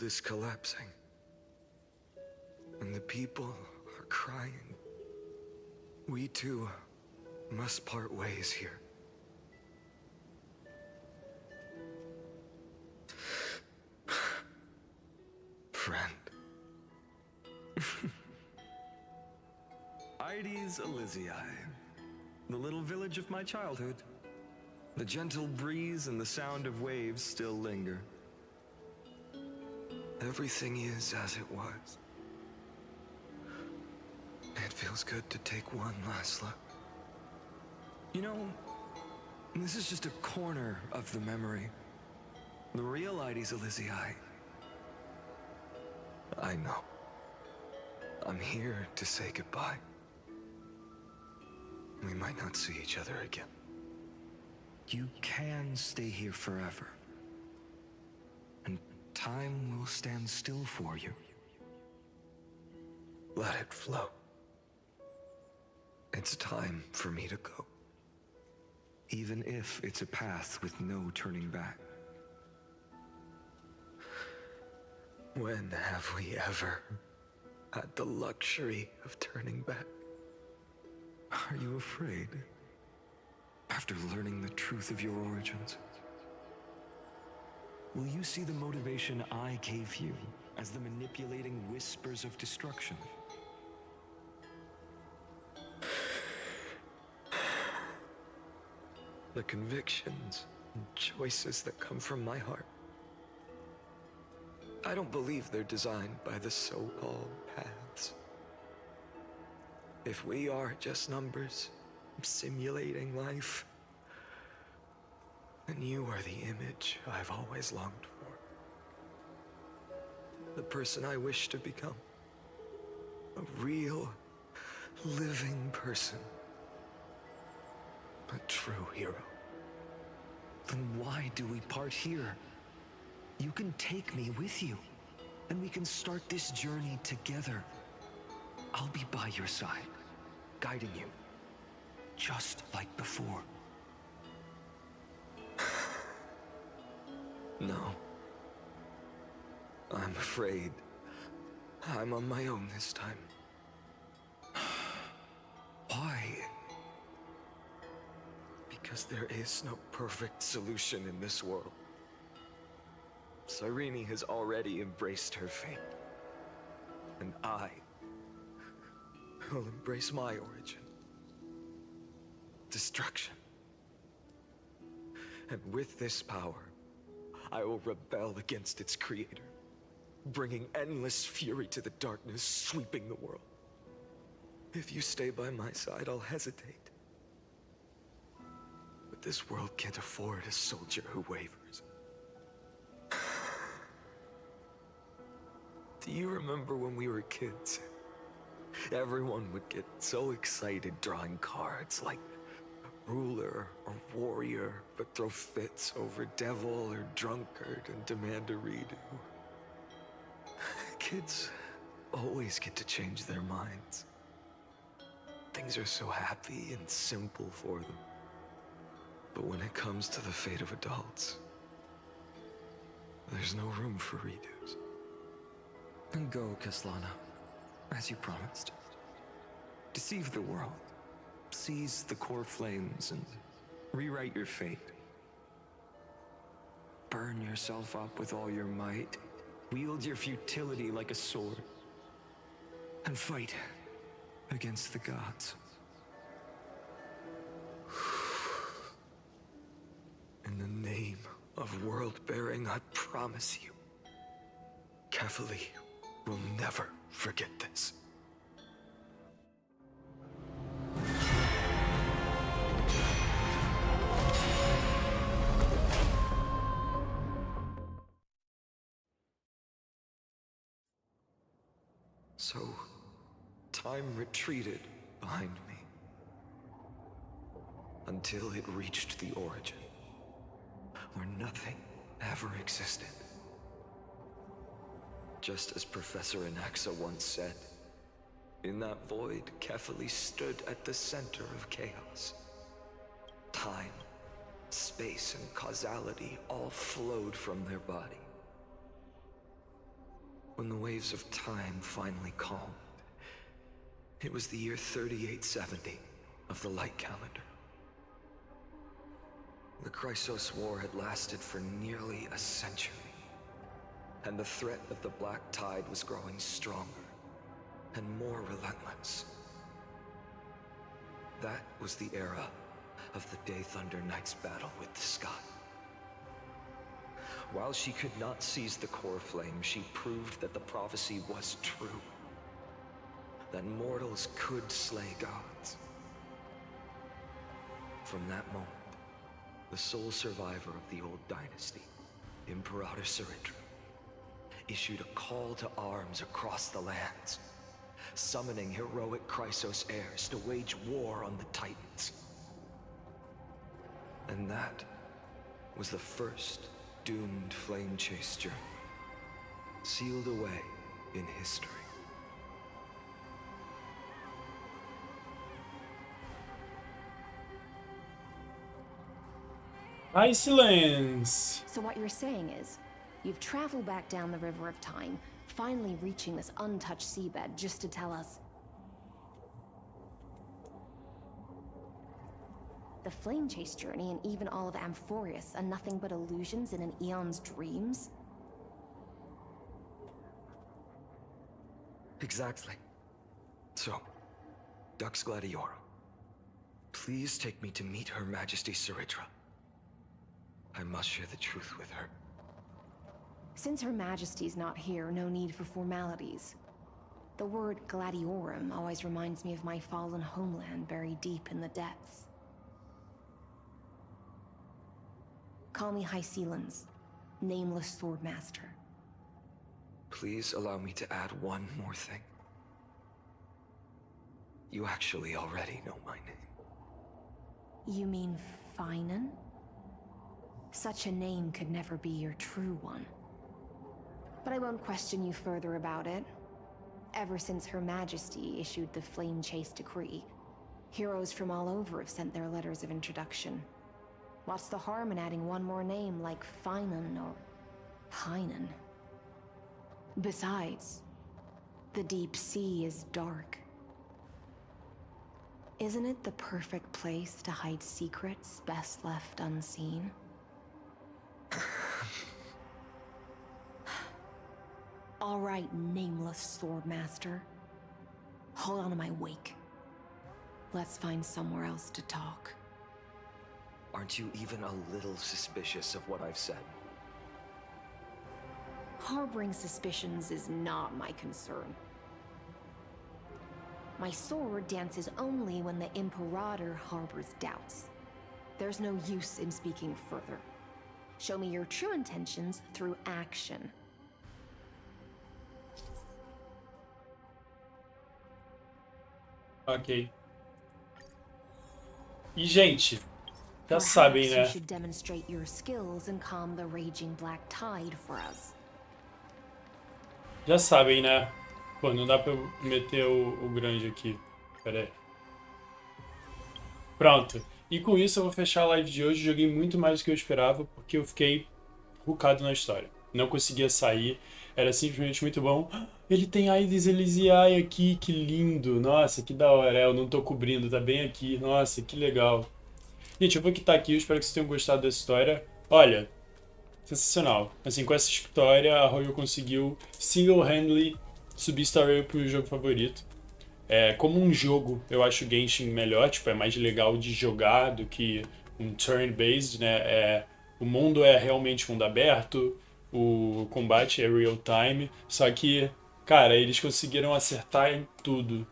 world is collapsing. And the people are crying. We too must part ways here. Friend. Ides Elysiae, the little village of my childhood. The gentle breeze and the sound of waves still linger. Everything is as it was. It feels good to take one last look. You know, this is just a corner of the memory. The real Ides Elysiae. I know. I'm here to say goodbye. We might not see each other again. You can stay here forever. And time will stand still for you. Let it flow. It's time for me to go. Even if it's a path with no turning back. When have we ever had the luxury of turning back? Are you afraid? After learning the truth of your origins? Will you see the motivation I gave you as the manipulating whispers of destruction? The convictions and choices that come from my heart. I don't believe they're designed by the so-called paths. If we are just numbers, simulating life, then you are the image I've always longed for. The person I wish to become. A real, living person. A true hero. Then why do we part here? You can take me with you, and we can start this journey together. I'll be by your side, guiding you, just like before. No. I'm afraid I'm on my own this time. Why? Because there is no perfect solution in this world. Cyrene has already embraced her fate. And I will embrace my origin. Destruction. And with this power, I will rebel against its creator, bringing endless fury to the darkness, sweeping the world. If you stay by my side, I'll hesitate. But this world can't afford a soldier who wavers. Do you remember when we were kids? Everyone would get so excited drawing cards like ruler or warrior, but throw fits over devil or drunkard and demand a redo. Kids always get to change their minds. Things are so happy and simple for them. But when it comes to the fate of adults, there's no room for redos. And go, Kaslana, as you promised. Deceive the world. Seize the core flames and rewrite your fate. Burn yourself up with all your might. Wield your futility like a sword. And fight against the gods. In the name of world-bearing, I promise you, Kefali will never forget this. So, time retreated behind me until it reached the origin, where nothing ever existed. Just as Professor Anaxa once said, in that void, Kefali stood at the center of chaos. Time, space, and causality all flowed from their body. When the waves of time finally calmed, it was the year 3870 of the light calendar. The Chrysos War had lasted for nearly a century, and the threat of the Black Tide was growing stronger and more relentless. That was the era of the Day Thunder Knight's battle with the sky. While she could not seize the core flame, she proved that the prophecy was true. That mortals could slay gods. From that moment, the sole survivor of the old dynasty, Imperator Saritra, issued a call to arms across the lands, summoning heroic Chrysos heirs to wage war on the Titans. And that was the first doomed flame chase journey, sealed away in history. Icelands. So what you're saying is, you've traveled back down the River of Time, finally reaching this untouched seabed just to tell us the flame chase journey and even all of Amphoreus are nothing but illusions in an eon's dreams? Exactly. So, Dux Gladiorum, please take me to meet Her Majesty Saritra. I must share the truth with her. Since Her Majesty's not here, no need for formalities. The word Gladiorum always reminds me of my fallen homeland buried deep in the depths. Call me High Sealans, Nameless Swordmaster. Please allow me to add one more thing. You actually already know my name. You mean Finan? Such a name could never be your true one. But I won't question you further about it. Ever since Her Majesty issued the Flame Chase Decree, heroes from all over have sent their letters of introduction. What's the harm in adding one more name like Finan or Pinan? Besides, the deep sea is dark. Isn't it the perfect place to hide secrets best left unseen? All right, Nameless Swordmaster. Hold on to my wake. Let's find somewhere else to talk. Aren't you even a little suspicious of what I've said? Harboring suspicions is not my concern. My sword dances only when the Imperator harbors doubts. There's no use in speaking further. Show me your true intentions through action. Ok. E, gente, já Perhaps sabem, you né? should demonstrate your skills and calm the raging black tide for us. Já sabem, né? Pô, não dá pra eu meter o grande aqui. Pera aí. Pronto. E com isso eu vou fechar a live de hoje. Joguei muito mais do que eu esperava, porque eu fiquei hookado na história. Não conseguia sair. Era simplesmente muito bom. Ele tem Aedes Elysiae aqui, que lindo. Nossa, que da hora. Eu não tô cobrindo, tá bem aqui. Nossa, que legal. Gente, eu vou quitar aqui. Eu espero que vocês tenham gostado dessa história. Olha, sensacional. Assim, com essa história, a Royal conseguiu single-handedly subir Star Rail pro jogo favorito. Como um jogo, eu acho o Genshin melhor. Tipo, é mais legal de jogar do que um turn-based, né? O mundo é realmente mundo aberto. O combate é real time. Só que, cara, eles conseguiram acertar em tudo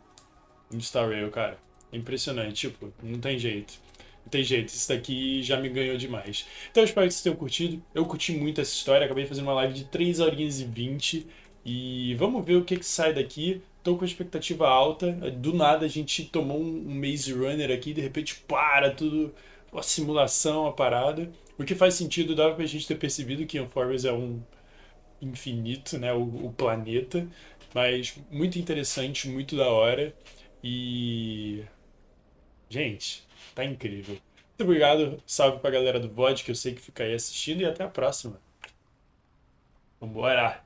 no Star Rail, cara. É impressionante. Tipo, não tem jeito. Não tem jeito, isso daqui já me ganhou demais. Então eu espero que vocês tenham curtido. Eu curti muito essa história, acabei fazendo uma live de 3 horinhas e 20. E vamos ver o que sai daqui. Tô com expectativa alta. Do nada a gente tomou um Maze Runner aqui, de repente para tudo, uma simulação, uma parada. O que faz sentido, dava pra gente ter percebido que Amphoreus é um infinito, né, o planeta. Mas muito interessante, muito da hora. E... gente, tá incrível. Muito obrigado, salve pra galera do VOD, que eu sei que fica aí assistindo, e até a próxima. Vambora!